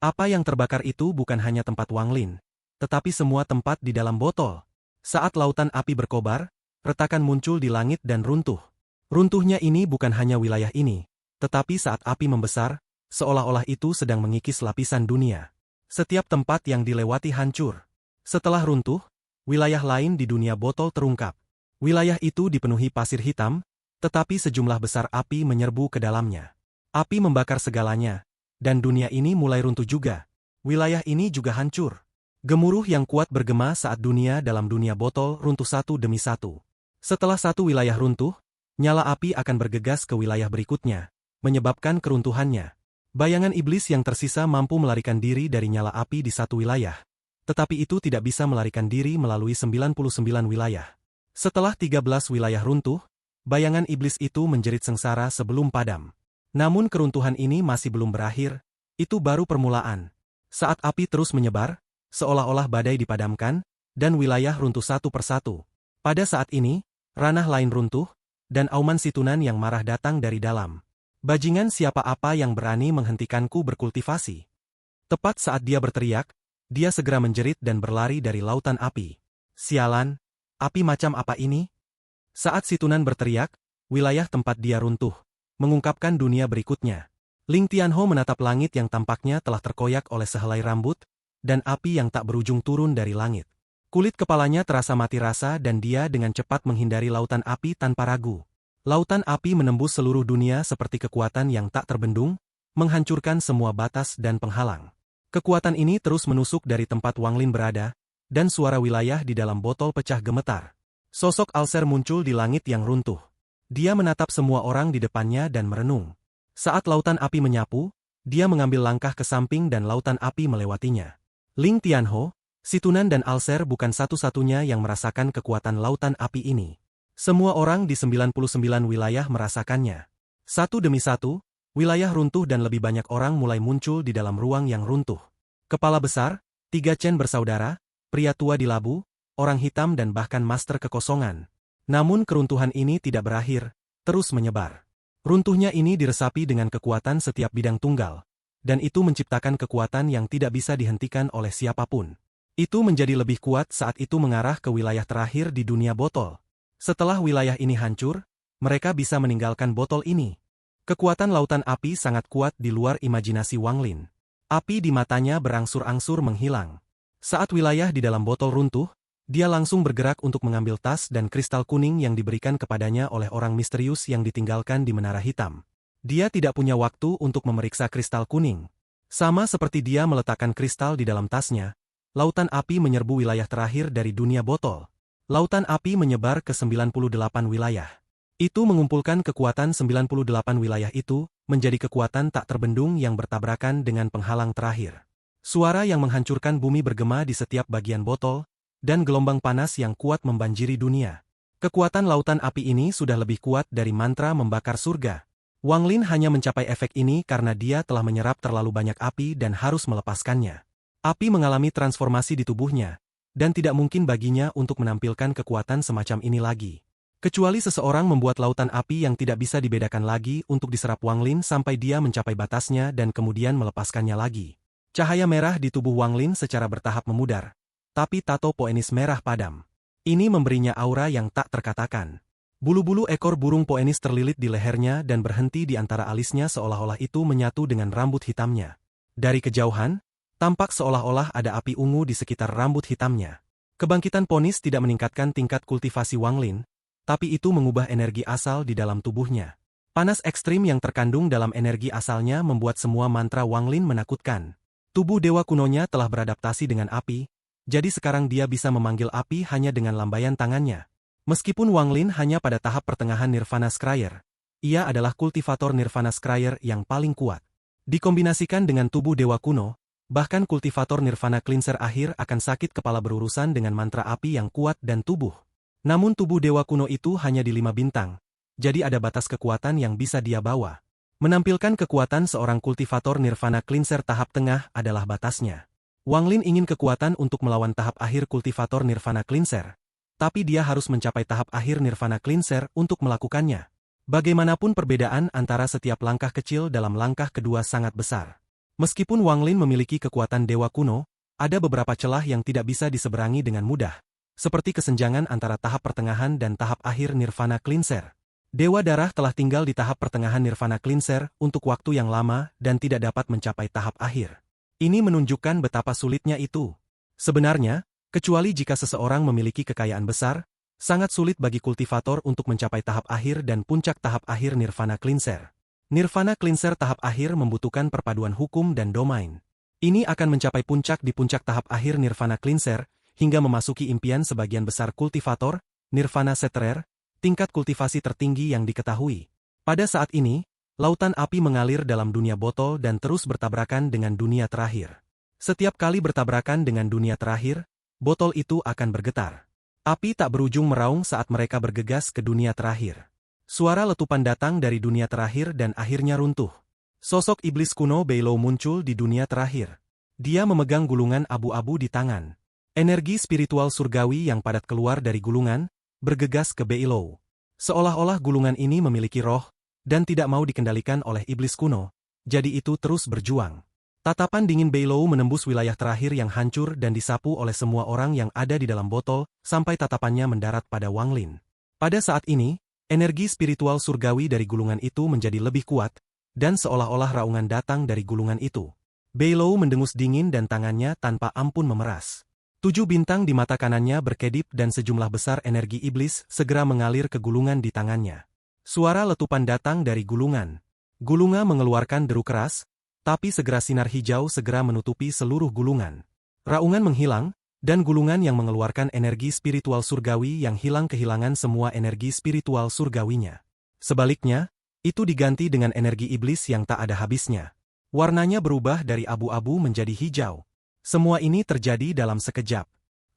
Apa yang terbakar itu bukan hanya tempat Wang Lin, tetapi semua tempat di dalam botol. Saat lautan api berkobar, retakan muncul di langit dan runtuh. Runtuhnya ini bukan hanya wilayah ini, tetapi saat api membesar, seolah-olah itu sedang mengikis lapisan dunia. Setiap tempat yang dilewati hancur. Setelah runtuh, wilayah lain di dunia botol terungkap. Wilayah itu dipenuhi pasir hitam, Tetapi sejumlah besar api menyerbu ke dalamnya. Api membakar segalanya, dan dunia ini mulai runtuh juga. Wilayah ini juga hancur. Gemuruh yang kuat bergema saat dunia dalam dunia botol runtuh satu demi satu. Setelah satu wilayah runtuh, nyala api akan bergegas ke wilayah berikutnya, menyebabkan keruntuhannya. Bayangan iblis yang tersisa mampu melarikan diri dari nyala api di satu wilayah. Tetapi itu tidak bisa melarikan diri melalui 99 wilayah. Setelah 13 wilayah runtuh, bayangan iblis itu menjerit sengsara sebelum padam. Namun keruntuhan ini masih belum berakhir, itu baru permulaan. Saat api terus menyebar, seolah-olah badai dipadamkan, dan wilayah runtuh satu persatu. Pada saat ini, ranah lain runtuh, dan auman situnan yang marah datang dari dalam. Bajingan siapa apa yang berani menghentikanku berkultivasi? Tepat saat dia berteriak, dia segera menjerit dan berlari dari lautan api. Sialan, api macam apa ini? Saat situnan berteriak, wilayah tempat dia runtuh, mengungkapkan dunia berikutnya. Ling Tianho menatap langit yang tampaknya telah terkoyak oleh sehelai rambut, dan api yang tak berujung turun dari langit. Kulit kepalanya terasa mati rasa dan dia dengan cepat menghindari lautan api tanpa ragu. Lautan api menembus seluruh dunia seperti kekuatan yang tak terbendung, menghancurkan semua batas dan penghalang. Kekuatan ini terus menusuk dari tempat Wang Lin berada, dan suara wilayah di dalam botol pecah gemetar. Sosok Alser muncul di langit yang runtuh. Dia menatap semua orang di depannya dan merenung. Saat lautan api menyapu, dia mengambil langkah ke samping dan lautan api melewatinya. Ling Tianho, Situnan dan Alser bukan satu-satunya yang merasakan kekuatan lautan api ini. Semua orang di 99 wilayah merasakannya. Satu demi satu, wilayah runtuh dan lebih banyak orang mulai muncul di dalam ruang yang runtuh. Kepala besar, 3 Chen bersaudara, pria tua di labu, orang hitam dan bahkan master kekosongan. Namun keruntuhan ini tidak berakhir, terus menyebar. Runtuhnya ini diresapi dengan kekuatan setiap bidang tunggal, dan itu menciptakan kekuatan yang tidak bisa dihentikan oleh siapapun. Itu menjadi lebih kuat saat itu mengarah ke wilayah terakhir di dunia botol. Setelah wilayah ini hancur, mereka bisa meninggalkan botol ini. Kekuatan lautan api sangat kuat di luar imajinasi Wang Lin. Api di matanya berangsur-angsur menghilang. Saat wilayah di dalam botol runtuh, dia langsung bergerak untuk mengambil tas dan kristal kuning yang diberikan kepadanya oleh orang misterius yang ditinggalkan di menara hitam. Dia tidak punya waktu untuk memeriksa kristal kuning. Sama seperti dia meletakkan kristal di dalam tasnya, lautan api menyerbu wilayah terakhir dari dunia botol. Lautan api menyebar ke 98 wilayah. Itu mengumpulkan kekuatan 98 wilayah itu, menjadi kekuatan tak terbendung yang bertabrakan dengan penghalang terakhir. Suara yang menghancurkan bumi bergema di setiap bagian botol, dan gelombang panas yang kuat membanjiri dunia. Kekuatan lautan api ini sudah lebih kuat dari mantra membakar surga. Wang Lin hanya mencapai efek ini karena dia telah menyerap terlalu banyak api dan harus melepaskannya. Api mengalami transformasi di tubuhnya, dan tidak mungkin baginya untuk menampilkan kekuatan semacam ini lagi. Kecuali seseorang membuat lautan api yang tidak bisa dibedakan lagi untuk diserap Wang Lin sampai dia mencapai batasnya dan kemudian melepaskannya lagi. Cahaya merah di tubuh Wang Lin secara bertahap memudar. Tapi tato Poenis merah padam. Ini memberinya aura yang tak terkatakan. Bulu-bulu ekor burung Poenis terlilit di lehernya dan berhenti di antara alisnya seolah-olah itu menyatu dengan rambut hitamnya. Dari kejauhan, tampak seolah-olah ada api ungu di sekitar rambut hitamnya. Kebangkitan Poenis tidak meningkatkan tingkat kultivasi Wang Lin, tapi itu mengubah energi asal di dalam tubuhnya. Panas ekstrim yang terkandung dalam energi asalnya membuat semua mantra Wang Lin menakutkan. Tubuh dewa kunonya telah beradaptasi dengan api, jadi sekarang dia bisa memanggil api hanya dengan lambaian tangannya. Meskipun Wang Lin hanya pada tahap pertengahan Nirvana Scryer, ia adalah kultivator Nirvana Scryer yang paling kuat. Dikombinasikan dengan tubuh dewa kuno, bahkan kultivator Nirvana Cleanser akhir akan sakit kepala berurusan dengan mantra api yang kuat dan tubuh. Namun tubuh dewa kuno itu hanya di 5 bintang, jadi ada batas kekuatan yang bisa dia bawa. Menampilkan kekuatan seorang kultivator Nirvana Cleanser tahap tengah adalah batasnya. Wang Lin ingin kekuatan untuk melawan tahap akhir kultivator Nirvana Cleanser, tapi dia harus mencapai tahap akhir Nirvana Cleanser untuk melakukannya. Bagaimanapun perbedaan antara setiap langkah kecil dalam langkah kedua sangat besar. Meskipun Wang Lin memiliki kekuatan dewa kuno, ada beberapa celah yang tidak bisa diseberangi dengan mudah, seperti kesenjangan antara tahap pertengahan dan tahap akhir Nirvana Cleanser. Dewa darah telah tinggal di tahap pertengahan Nirvana Cleanser untuk waktu yang lama dan tidak dapat mencapai tahap akhir. Ini menunjukkan betapa sulitnya itu. Sebenarnya, kecuali jika seseorang memiliki kekayaan besar, Sangat sulit bagi kultivator untuk mencapai tahap akhir dan puncak tahap akhir Nirvana Cleanser. Nirvana Cleanser tahap akhir membutuhkan perpaduan hukum dan domain. Ini akan mencapai puncak di puncak tahap akhir Nirvana Cleanser, hingga memasuki impian sebagian besar kultivator, Nirvana Setrer, tingkat kultivasi tertinggi yang diketahui. Pada saat ini, lautan api mengalir dalam dunia botol dan terus bertabrakan dengan dunia terakhir. Setiap kali bertabrakan dengan dunia terakhir, botol itu akan bergetar. Api tak berujung meraung saat mereka bergegas ke dunia terakhir. Suara letupan datang dari dunia terakhir dan akhirnya runtuh. Sosok iblis kuno Beilo muncul di dunia terakhir. Dia memegang gulungan abu-abu di tangan. Energi spiritual surgawi yang padat keluar dari gulungan, bergegas ke Beilo. Seolah-olah gulungan ini memiliki roh, dan tidak mau dikendalikan oleh iblis kuno, jadi itu terus berjuang. Tatapan dingin Beilo menembus wilayah terakhir yang hancur dan disapu oleh semua orang yang ada di dalam botol, sampai tatapannya mendarat pada Wang Lin. Pada saat ini, energi spiritual surgawi dari gulungan itu menjadi lebih kuat, dan seolah-olah raungan datang dari gulungan itu. Beilo mendengus dingin dan tangannya tanpa ampun memeras. 7 bintang di mata kanannya berkedip dan sejumlah besar energi iblis segera mengalir ke gulungan di tangannya. Suara letupan datang dari gulungan. Gulungan mengeluarkan deru keras, tapi segera sinar hijau segera menutupi seluruh gulungan. Raungan menghilang, dan gulungan yang mengeluarkan energi spiritual surgawi yang hilang kehilangan semua energi spiritual surgawinya. Sebaliknya, itu diganti dengan energi iblis yang tak ada habisnya. Warnanya berubah dari abu-abu menjadi hijau. Semua ini terjadi dalam sekejap.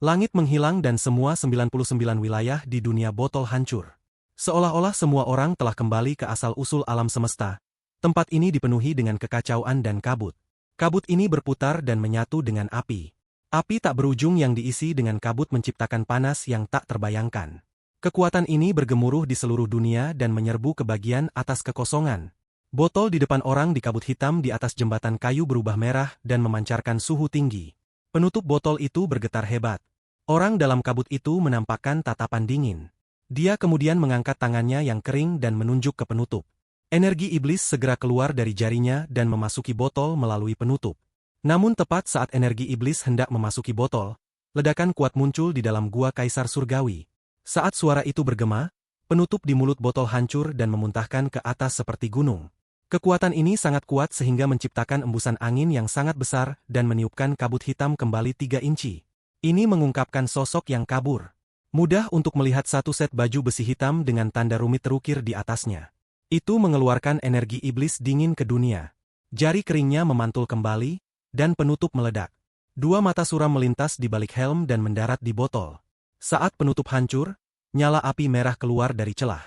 Langit menghilang dan semua 99 wilayah di dunia botol hancur. Seolah-olah semua orang telah kembali ke asal-usul alam semesta. Tempat ini dipenuhi dengan kekacauan dan kabut. Kabut ini berputar dan menyatu dengan api. Api tak berujung yang diisi dengan kabut menciptakan panas yang tak terbayangkan. Kekuatan ini bergemuruh di seluruh dunia dan menyerbu ke bagian atas kekosongan. Botol di depan orang di kabut hitam di atas jembatan kayu berubah merah dan memancarkan suhu tinggi. Penutup botol itu bergetar hebat. Orang dalam kabut itu menampakkan tatapan dingin. Dia kemudian mengangkat tangannya yang kering dan menunjuk ke penutup. Energi iblis segera keluar dari jarinya dan memasuki botol melalui penutup. Namun tepat saat energi iblis hendak memasuki botol, ledakan kuat muncul di dalam gua kaisar surgawi. Saat suara itu bergema, penutup di mulut botol hancur dan memuntahkan ke atas seperti gunung. Kekuatan ini sangat kuat sehingga menciptakan embusan angin yang sangat besar dan meniupkan kabut hitam kembali 3 inci. Ini mengungkapkan sosok yang kabur. Mudah untuk melihat satu set baju besi hitam dengan tanda rumit terukir di atasnya. Itu mengeluarkan energi iblis dingin ke dunia. Jari keringnya memantul kembali, dan penutup meledak. 2 mata suram melintas di balik helm dan mendarat di botol. Saat penutup hancur, nyala api merah keluar dari celah.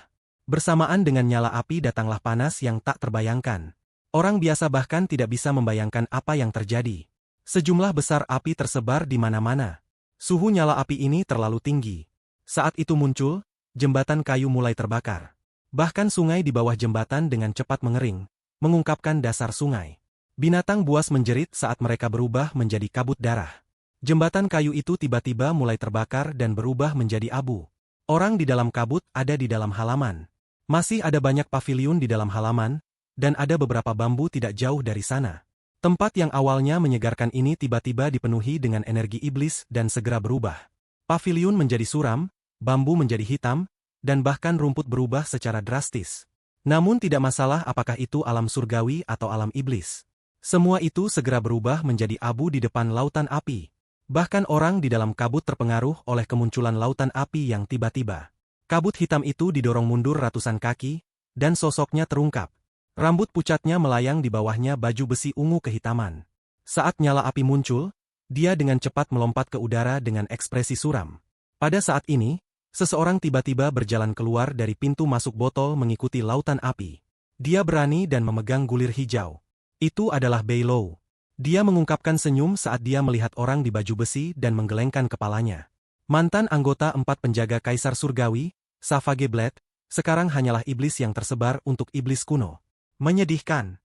Bersamaan dengan nyala api datanglah panas yang tak terbayangkan. Orang biasa bahkan tidak bisa membayangkan apa yang terjadi. Sejumlah besar api tersebar di mana-mana. Suhu nyala api ini terlalu tinggi. Saat itu muncul, jembatan kayu mulai terbakar. Bahkan sungai di bawah jembatan dengan cepat mengering, mengungkapkan dasar sungai. Binatang buas menjerit saat mereka berubah menjadi kabut darah. Jembatan kayu itu tiba-tiba mulai terbakar dan berubah menjadi abu. Orang di dalam kabut ada di dalam halaman. Masih ada banyak paviliun di dalam halaman, dan ada beberapa bambu tidak jauh dari sana. Tempat yang awalnya menyegarkan ini tiba-tiba dipenuhi dengan energi iblis dan segera berubah. Paviliun menjadi suram, bambu menjadi hitam, dan bahkan rumput berubah secara drastis. Namun tidak masalah apakah itu alam surgawi atau alam iblis. Semua itu segera berubah menjadi abu di depan lautan api. Bahkan orang di dalam kabut terpengaruh oleh kemunculan lautan api yang tiba-tiba. Kabut hitam itu didorong mundur ratusan kaki, dan sosoknya terungkap. Rambut pucatnya melayang di bawahnya baju besi ungu kehitaman. Saat nyala api muncul, dia dengan cepat melompat ke udara dengan ekspresi suram. Pada saat ini, seseorang tiba-tiba berjalan keluar dari pintu masuk botol mengikuti lautan api. Dia berani dan memegang gulir hijau. Itu adalah Beilo. Dia mengungkapkan senyum saat dia melihat orang di baju besi dan menggelengkan kepalanya. Mantan anggota 4 penjaga kaisar surgawi, Savage Blade, sekarang hanyalah iblis yang tersebar untuk iblis kuno. Menyedihkan.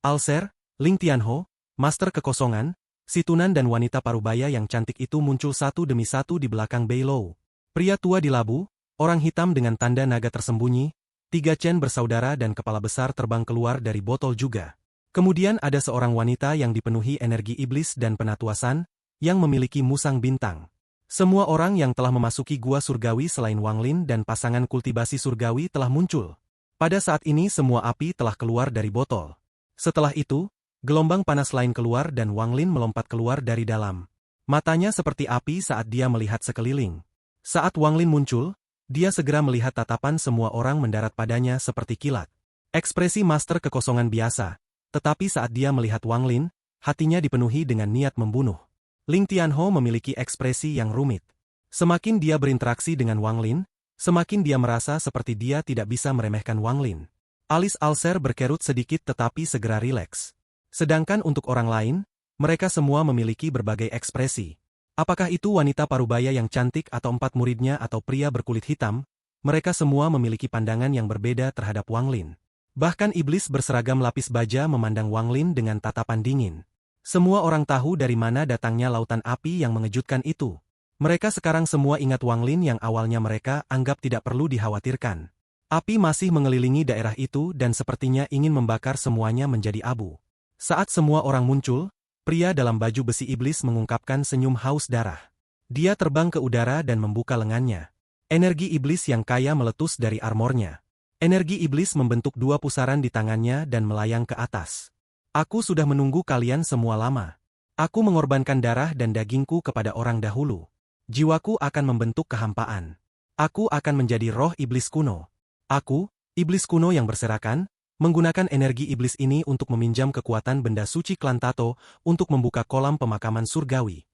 Alser, Ling Tianho, Master Kekosongan, Situnan dan wanita parubaya yang cantik itu muncul satu demi satu di belakang Beilo. Pria tua di labu, orang hitam dengan tanda naga tersembunyi, 3 Chen bersaudara dan kepala besar terbang keluar dari botol juga. Kemudian ada seorang wanita yang dipenuhi energi iblis dan penatuasan, yang memiliki musang bintang. Semua orang yang telah memasuki gua surgawi selain Wang Lin dan pasangan kultivasi surgawi telah muncul. Pada saat ini semua api telah keluar dari botol. Setelah itu, gelombang panas lain keluar dan Wang Lin melompat keluar dari dalam. Matanya seperti api saat dia melihat sekeliling. Saat Wang Lin muncul, dia segera melihat tatapan semua orang mendarat padanya seperti kilat. Ekspresi master kekosongan biasa, tetapi saat dia melihat Wang Lin, hatinya dipenuhi dengan niat membunuh. Ling Tianho memiliki ekspresi yang rumit. Semakin dia berinteraksi dengan Wang Lin, semakin dia merasa seperti dia tidak bisa meremehkan Wang Lin. Alis Alser berkerut sedikit tetapi segera rileks. Sedangkan untuk orang lain, mereka semua memiliki berbagai ekspresi. Apakah itu wanita parubaya yang cantik atau 4 muridnya atau pria berkulit hitam, mereka semua memiliki pandangan yang berbeda terhadap Wang Lin. Bahkan iblis berseragam lapis baja memandang Wang Lin dengan tatapan dingin. Semua orang tahu dari mana datangnya lautan api yang mengejutkan itu. Mereka sekarang semua ingat Wang Lin yang awalnya mereka anggap tidak perlu dikhawatirkan. Api masih mengelilingi daerah itu dan sepertinya ingin membakar semuanya menjadi abu. Saat semua orang muncul, pria dalam baju besi iblis mengungkapkan senyum haus darah. Dia terbang ke udara dan membuka lengannya. Energi iblis yang kaya meletus dari armornya. Energi iblis membentuk 2 pusaran di tangannya dan melayang ke atas. Aku sudah menunggu kalian semua lama. Aku mengorbankan darah dan dagingku kepada orang dahulu. Jiwaku akan membentuk kehampaan. Aku akan menjadi roh iblis kuno. Aku, iblis kuno yang berserakan, menggunakan energi iblis ini untuk meminjam kekuatan benda suci klan Tato untuk membuka kolam pemakaman surgawi.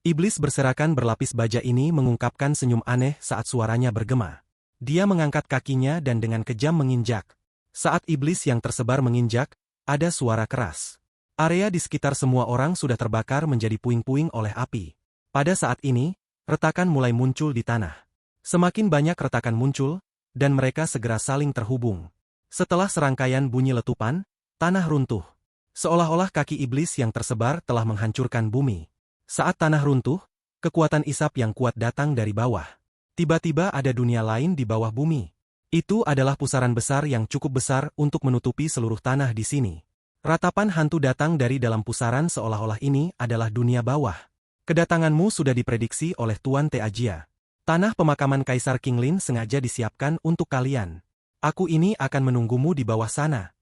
Iblis berserakan berlapis baja ini mengungkapkan senyum aneh saat suaranya bergema. Dia mengangkat kakinya dan dengan kejam menginjak. Saat iblis yang tersebar menginjak, ada suara keras. Area di sekitar semua orang sudah terbakar menjadi puing-puing oleh api. Pada saat ini, retakan mulai muncul di tanah. Semakin banyak retakan muncul, dan mereka segera saling terhubung. Setelah serangkaian bunyi letupan, tanah runtuh. Seolah-olah kaki iblis yang tersebar telah menghancurkan bumi. Saat tanah runtuh, kekuatan isap yang kuat datang dari bawah. Tiba-tiba ada dunia lain di bawah bumi. Itu adalah pusaran besar yang cukup besar untuk menutupi seluruh tanah di sini. Ratapan hantu datang dari dalam pusaran seolah-olah ini adalah dunia bawah. Kedatanganmu sudah diprediksi oleh Tuan Teajia. Tanah pemakaman Kaisar Qinglin sengaja disiapkan untuk kalian. Aku ini akan menunggumu di bawah sana.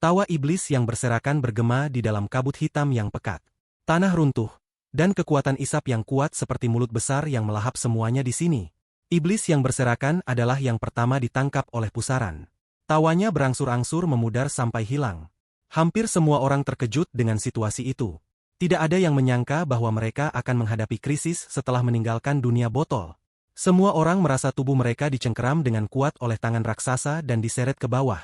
Tawa iblis yang berserakan bergema di dalam kabut hitam yang pekat. Tanah runtuh, dan kekuatan isap yang kuat seperti mulut besar yang melahap semuanya di sini. Iblis yang berserakan adalah yang pertama ditangkap oleh pusaran. Tawanya berangsur-angsur memudar sampai hilang. Hampir semua orang terkejut dengan situasi itu. Tidak ada yang menyangka bahwa mereka akan menghadapi krisis setelah meninggalkan dunia botol. Semua orang merasa tubuh mereka dicengkeram dengan kuat oleh tangan raksasa dan diseret ke bawah.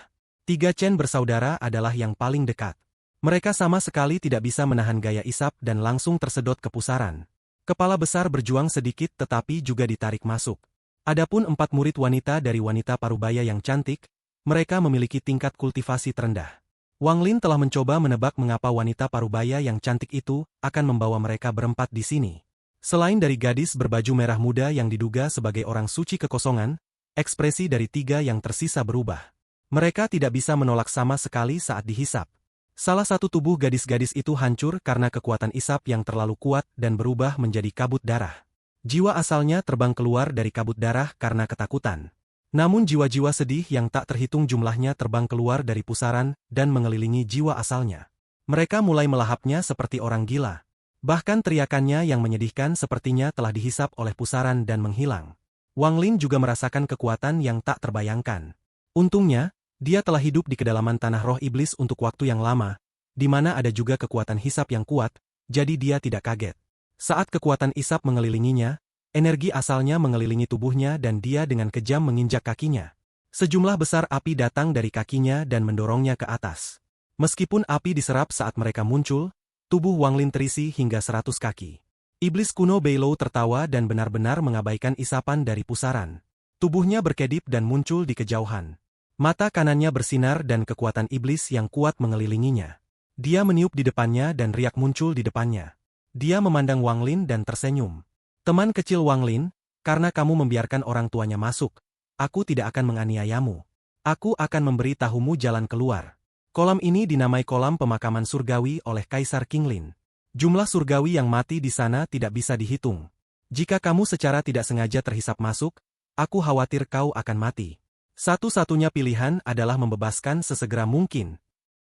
3 Chen bersaudara adalah yang paling dekat. Mereka sama sekali tidak bisa menahan gaya isap dan langsung tersedot ke pusaran. Kepala besar berjuang sedikit tetapi juga ditarik masuk. Adapun 4 murid wanita dari wanita parubaya yang cantik, mereka memiliki tingkat kultivasi terendah. Wang Lin telah mencoba menebak mengapa wanita parubaya yang cantik itu akan membawa mereka berempat di sini. Selain dari gadis berbaju merah muda yang diduga sebagai orang suci kekosongan, ekspresi dari 3 yang tersisa berubah. Mereka tidak bisa menolak sama sekali saat dihisap. Salah satu tubuh gadis-gadis itu hancur karena kekuatan isap yang terlalu kuat dan berubah menjadi kabut darah. Jiwa asalnya terbang keluar dari kabut darah karena ketakutan. Namun jiwa-jiwa sedih yang tak terhitung jumlahnya terbang keluar dari pusaran dan mengelilingi jiwa asalnya. Mereka mulai melahapnya seperti orang gila. Bahkan teriakannya yang menyedihkan sepertinya telah dihisap oleh pusaran dan menghilang. Wang Lin juga merasakan kekuatan yang tak terbayangkan. Untungnya, dia telah hidup di kedalaman tanah roh iblis untuk waktu yang lama, di mana ada juga kekuatan hisap yang kuat, jadi dia tidak kaget. Saat kekuatan isap mengelilinginya, energi asalnya mengelilingi tubuhnya dan dia dengan kejam menginjak kakinya. Sejumlah besar api datang dari kakinya dan mendorongnya ke atas. Meskipun api diserap saat mereka muncul, tubuh Wang Lin terisi hingga 100 kaki. Iblis kuno Beilou tertawa dan benar-benar mengabaikan isapan dari pusaran. Tubuhnya berkedip dan muncul di kejauhan. Mata kanannya bersinar dan kekuatan iblis yang kuat mengelilinginya. Dia meniup di depannya dan riak muncul di depannya. Dia memandang Wang Lin dan tersenyum. Teman kecil Wang Lin, karena kamu membiarkan orang tuanya masuk, aku tidak akan menganiayamu. Aku akan memberi tahumu jalan keluar. Kolam ini dinamai kolam pemakaman surgawi oleh Kaisar Qinglin. Jumlah surgawi yang mati di sana tidak bisa dihitung. Jika kamu secara tidak sengaja terhisap masuk, aku khawatir kau akan mati. Satu-satunya pilihan adalah membebaskan sesegera mungkin.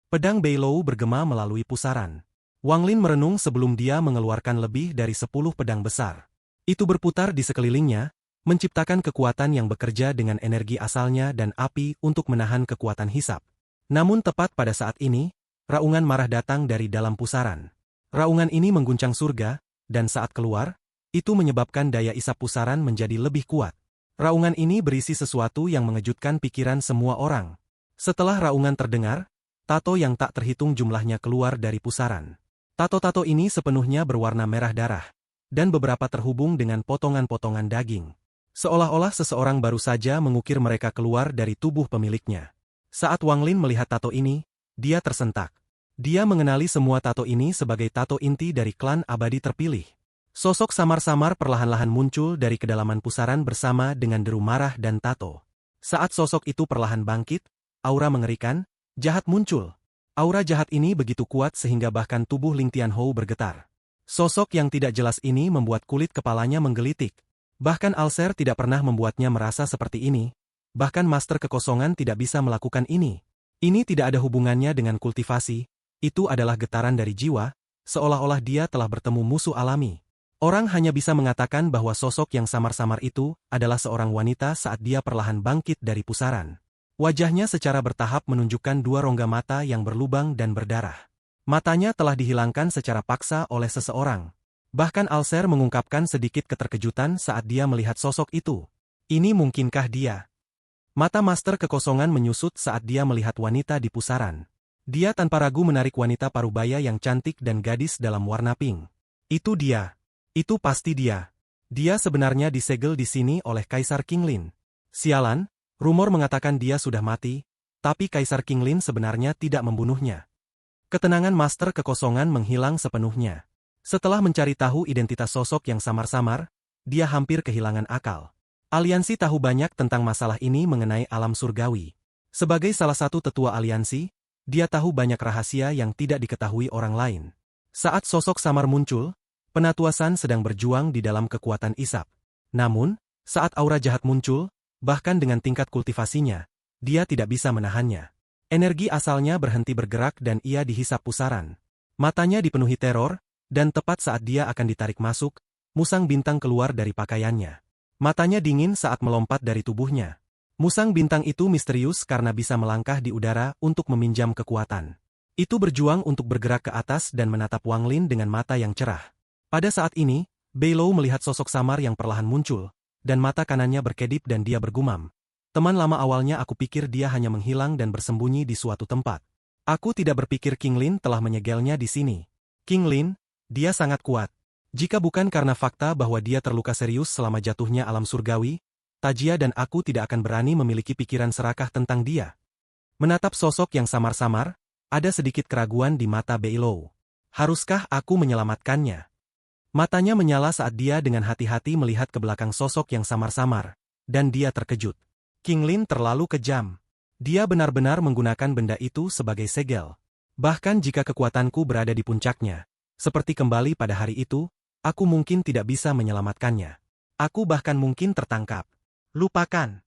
Pedang Beilou bergema melalui pusaran. Wang Lin merenung sebelum dia mengeluarkan lebih dari 10 pedang besar. Itu berputar di sekelilingnya, menciptakan kekuatan yang bekerja dengan energi asalnya dan api untuk menahan kekuatan hisap. Namun tepat pada saat ini, raungan marah datang dari dalam pusaran. Raungan ini mengguncang surga, dan saat keluar, itu menyebabkan daya isap pusaran menjadi lebih kuat. Raungan ini berisi sesuatu yang mengejutkan pikiran semua orang. Setelah raungan terdengar, tato yang tak terhitung jumlahnya keluar dari pusaran. Tato-tato ini sepenuhnya berwarna merah darah, dan beberapa terhubung dengan potongan-potongan daging. Seolah-olah seseorang baru saja mengukir mereka keluar dari tubuh pemiliknya. Saat Wang Lin melihat tato ini, dia tersentak. Dia mengenali semua tato ini sebagai tato inti dari klan abadi terpilih. Sosok samar-samar perlahan-lahan muncul dari kedalaman pusaran bersama dengan deru marah dan tato. Saat sosok itu perlahan bangkit, aura mengerikan, jahat muncul. Aura jahat ini begitu kuat sehingga bahkan tubuh Ling Tianhou bergetar. Sosok yang tidak jelas ini membuat kulit kepalanya menggelitik. Bahkan Alser tidak pernah membuatnya merasa seperti ini. Bahkan Master Kekosongan tidak bisa melakukan ini. Ini tidak ada hubungannya dengan kultivasi. Itu adalah getaran dari jiwa, seolah-olah dia telah bertemu musuh alami. Orang hanya bisa mengatakan bahwa sosok yang samar-samar itu adalah seorang wanita saat dia perlahan bangkit dari pusaran. Wajahnya secara bertahap menunjukkan 2 rongga mata yang berlubang dan berdarah. Matanya telah dihilangkan secara paksa oleh seseorang. Bahkan Alser mengungkapkan sedikit keterkejutan saat dia melihat sosok itu. Ini mungkinkah dia? Mata Master Kekosongan menyusut saat dia melihat wanita di pusaran. Dia tanpa ragu menarik wanita parubaya yang cantik dan gadis dalam warna pink. Itu dia. Itu pasti dia. Dia sebenarnya disegel di sini oleh Kaisar Qinglin. Sialan. Rumor mengatakan dia sudah mati, tapi Kaisar Qinglin sebenarnya tidak membunuhnya. Ketenangan Master Kekosongan menghilang sepenuhnya. Setelah mencari tahu identitas sosok yang samar-samar, dia hampir kehilangan akal. Aliansi tahu banyak tentang masalah ini mengenai alam surgawi. Sebagai salah satu tetua aliansi, dia tahu banyak rahasia yang tidak diketahui orang lain. Saat sosok samar muncul, Penatua San sedang berjuang di dalam kekuatan isap. Namun, saat aura jahat muncul, bahkan dengan tingkat kultivasinya, dia tidak bisa menahannya. Energi asalnya berhenti bergerak dan ia dihisap pusaran. Matanya dipenuhi teror, dan tepat saat dia akan ditarik masuk, musang bintang keluar dari pakaiannya. Matanya dingin saat melompat dari tubuhnya. Musang bintang itu misterius karena bisa melangkah di udara untuk meminjam kekuatan. Itu berjuang untuk bergerak ke atas dan menatap Wang Lin dengan mata yang cerah. Pada saat ini, Beilou melihat sosok samar yang perlahan muncul, dan mata kanannya berkedip dan dia bergumam. Teman lama awalnya aku pikir dia hanya menghilang dan bersembunyi di suatu tempat. Aku tidak berpikir Qinglin telah menyegelnya di sini. Qinglin, dia sangat kuat. Jika bukan karena fakta bahwa dia terluka serius selama jatuhnya alam surgawi, Tajia dan aku tidak akan berani memiliki pikiran serakah tentang dia. Menatap sosok yang samar-samar, ada sedikit keraguan di mata Beilou. Haruskah aku menyelamatkannya? Matanya menyala saat dia dengan hati-hati melihat ke belakang sosok yang samar-samar, dan dia terkejut. Qinglin terlalu kejam. Dia benar-benar menggunakan benda itu sebagai segel. Bahkan jika kekuatanku berada di puncaknya, seperti kembali pada hari itu, aku mungkin tidak bisa menyelamatkannya. Aku bahkan mungkin tertangkap. Lupakan.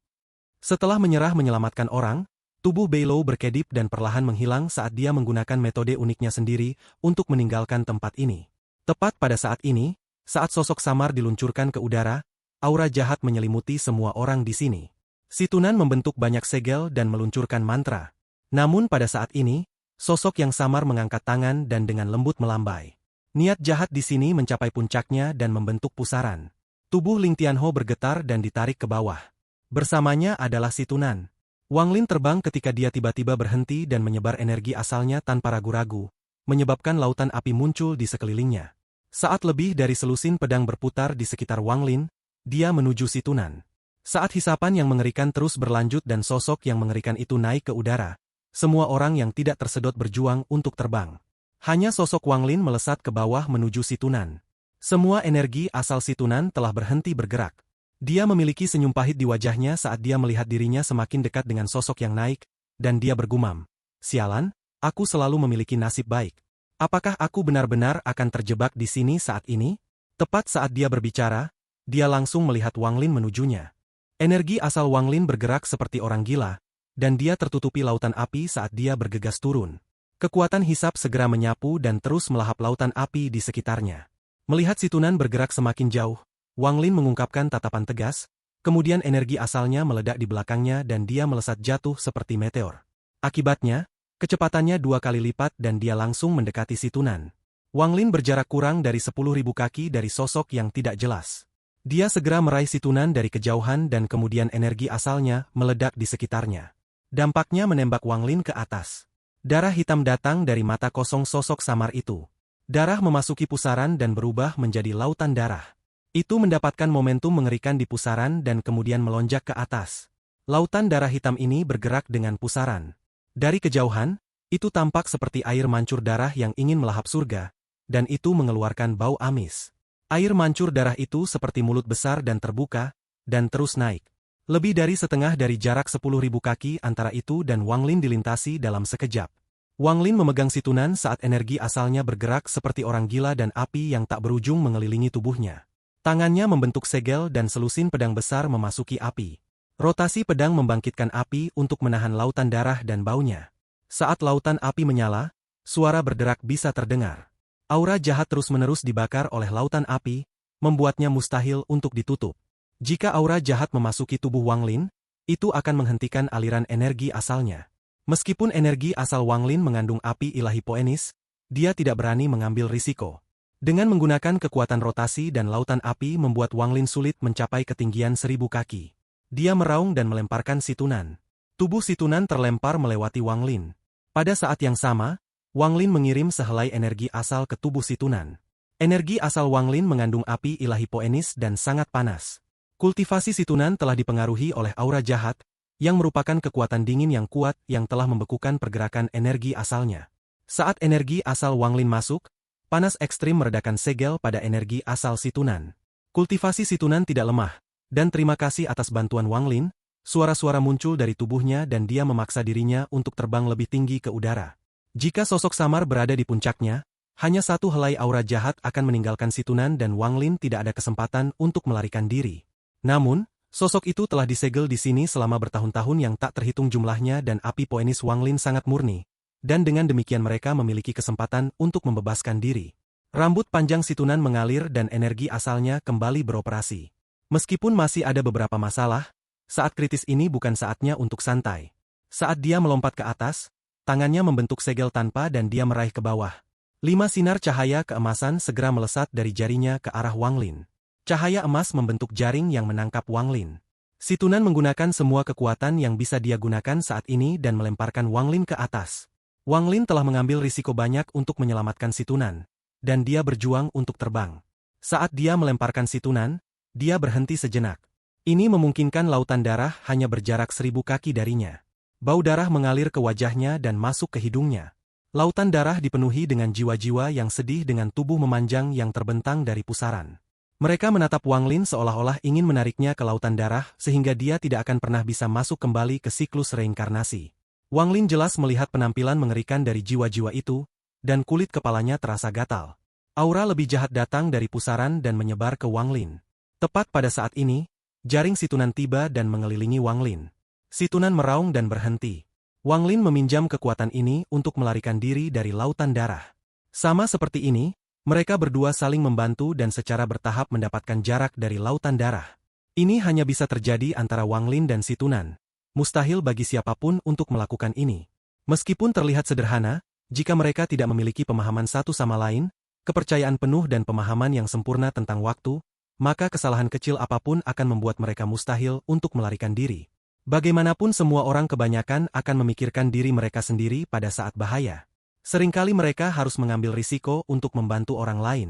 Setelah menyerah menyelamatkan orang, tubuh Beilou berkedip dan perlahan menghilang saat dia menggunakan metode uniknya sendiri untuk meninggalkan tempat ini. Tepat pada saat ini, saat sosok samar diluncurkan ke udara, aura jahat menyelimuti semua orang di sini. Si Tunan membentuk banyak segel dan meluncurkan mantra. Namun pada saat ini, sosok yang samar mengangkat tangan dan dengan lembut melambai. Niat jahat di sini mencapai puncaknya dan membentuk pusaran. Tubuh Ling Tianhou bergetar dan ditarik ke bawah. Bersamanya adalah si Tunan. Wang Lin terbang ketika dia tiba-tiba berhenti dan menyebar energi asalnya tanpa ragu-ragu, menyebabkan lautan api muncul di sekelilingnya. Saat lebih dari selusin pedang berputar di sekitar Wang Lin, dia menuju si Tunan. Saat hisapan yang mengerikan terus berlanjut dan sosok yang mengerikan itu naik ke udara, semua orang yang tidak tersedot berjuang untuk terbang. Hanya sosok Wang Lin melesat ke bawah menuju si Tunan. Semua energi asal si Tunan telah berhenti bergerak. Dia memiliki senyum pahit di wajahnya saat dia melihat dirinya semakin dekat dengan sosok yang naik, dan dia bergumam. Sialan, aku selalu memiliki nasib baik. Apakah aku benar-benar akan terjebak di sini saat ini? Tepat saat dia berbicara, dia langsung melihat Wang Lin menujunya. Energi asal Wang Lin bergerak seperti orang gila, dan dia tertutupi lautan api saat dia bergegas turun. Kekuatan hisap segera menyapu dan terus melahap lautan api di sekitarnya. Melihat situnan bergerak semakin jauh, Wang Lin mengungkapkan tatapan tegas, kemudian energi asalnya meledak di belakangnya dan dia melesat jatuh seperti meteor. Akibatnya, kecepatannya 2 kali lipat dan dia langsung mendekati situnan. Wang Lin berjarak kurang dari 10.000 kaki dari sosok yang tidak jelas. Dia segera meraih situnan dari kejauhan dan kemudian energi asalnya meledak di sekitarnya. Dampaknya menembak Wang Lin ke atas. Darah hitam datang dari mata kosong sosok samar itu. Darah memasuki pusaran dan berubah menjadi lautan darah. Itu mendapatkan momentum mengerikan di pusaran dan kemudian melonjak ke atas. Lautan darah hitam ini bergerak dengan pusaran. Dari kejauhan, itu tampak seperti air mancur darah yang ingin melahap surga, dan itu mengeluarkan bau amis. Air mancur darah itu seperti mulut besar dan terbuka, dan terus naik. Lebih dari setengah dari jarak 10.000 kaki antara itu dan Wang Lin dilintasi dalam sekejap. Wang Lin memegang situnan saat energi asalnya bergerak seperti orang gila dan api yang tak berujung mengelilingi tubuhnya. Tangannya membentuk segel dan selusin pedang besar memasuki api. Rotasi pedang membangkitkan api untuk menahan lautan darah dan baunya. Saat lautan api menyala, suara berderak bisa terdengar. Aura jahat terus-menerus dibakar oleh lautan api, membuatnya mustahil untuk ditutup. Jika aura jahat memasuki tubuh Wang Lin, itu akan menghentikan aliran energi asalnya. Meskipun energi asal Wang Lin mengandung api ilahi Poenis, dia tidak berani mengambil risiko. Dengan menggunakan kekuatan rotasi dan lautan api membuat Wang Lin sulit mencapai ketinggian 1.000 kaki. Dia meraung dan melemparkan situnan. Tubuh situnan terlempar melewati Wang Lin. Pada saat yang sama, Wang Lin mengirim sehelai energi asal ke tubuh situnan. Energi asal Wang Lin mengandung api ilahi Poenis dan sangat panas. Kultivasi situnan telah dipengaruhi oleh aura jahat, yang merupakan kekuatan dingin yang kuat yang telah membekukan pergerakan energi asalnya. Saat energi asal Wang Lin masuk, panas ekstrim meredakan segel pada energi asal situnan. Kultivasi situnan tidak lemah, dan terima kasih atas bantuan Wang Lin, suara-suara muncul dari tubuhnya dan dia memaksa dirinya untuk terbang lebih tinggi ke udara. Jika sosok samar berada di puncaknya, hanya satu helai aura jahat akan meninggalkan situnan dan Wang Lin tidak ada kesempatan untuk melarikan diri. Namun, sosok itu telah disegel di sini selama bertahun-tahun yang tak terhitung jumlahnya dan api Poenis Wang Lin sangat murni, dan dengan demikian mereka memiliki kesempatan untuk membebaskan diri. Rambut panjang situnan mengalir dan energi asalnya kembali beroperasi. Meskipun masih ada beberapa masalah, saat kritis ini bukan saatnya untuk santai. Saat dia melompat ke atas, tangannya membentuk segel tanpa dan dia meraih ke bawah. 5 sinar cahaya keemasan segera melesat dari jarinya ke arah Wang Lin. Cahaya emas membentuk jaring yang menangkap Wang Lin. Situnan menggunakan semua kekuatan yang bisa dia gunakan saat ini dan melemparkan Wang Lin ke atas. Wang Lin telah mengambil risiko banyak untuk menyelamatkan situnan, dan dia berjuang untuk terbang. Saat dia melemparkan situnan, dia berhenti sejenak. Ini memungkinkan lautan darah hanya berjarak 1.000 kaki darinya. Bau darah mengalir ke wajahnya dan masuk ke hidungnya. Lautan darah dipenuhi dengan jiwa-jiwa yang sedih dengan tubuh memanjang yang terbentang dari pusaran. Mereka menatap Wang Lin seolah-olah ingin menariknya ke lautan darah sehingga dia tidak akan pernah bisa masuk kembali ke siklus reinkarnasi. Wang Lin jelas melihat penampilan mengerikan dari jiwa-jiwa itu, dan kulit kepalanya terasa gatal. Aura lebih jahat datang dari pusaran dan menyebar ke Wang Lin. Tepat pada saat ini, jaring situnan tiba dan mengelilingi Wang Lin. Situnan meraung dan berhenti. Wang Lin meminjam kekuatan ini untuk melarikan diri dari lautan darah. Sama seperti ini, mereka berdua saling membantu dan secara bertahap mendapatkan jarak dari lautan darah. Ini hanya bisa terjadi antara Wang Lin dan situnan. Mustahil bagi siapapun untuk melakukan ini. Meskipun terlihat sederhana, jika mereka tidak memiliki pemahaman satu sama lain, kepercayaan penuh dan pemahaman yang sempurna tentang waktu, maka kesalahan kecil apapun akan membuat mereka mustahil untuk melarikan diri. Bagaimanapun semua orang kebanyakan akan memikirkan diri mereka sendiri pada saat bahaya. Seringkali mereka harus mengambil risiko untuk membantu orang lain.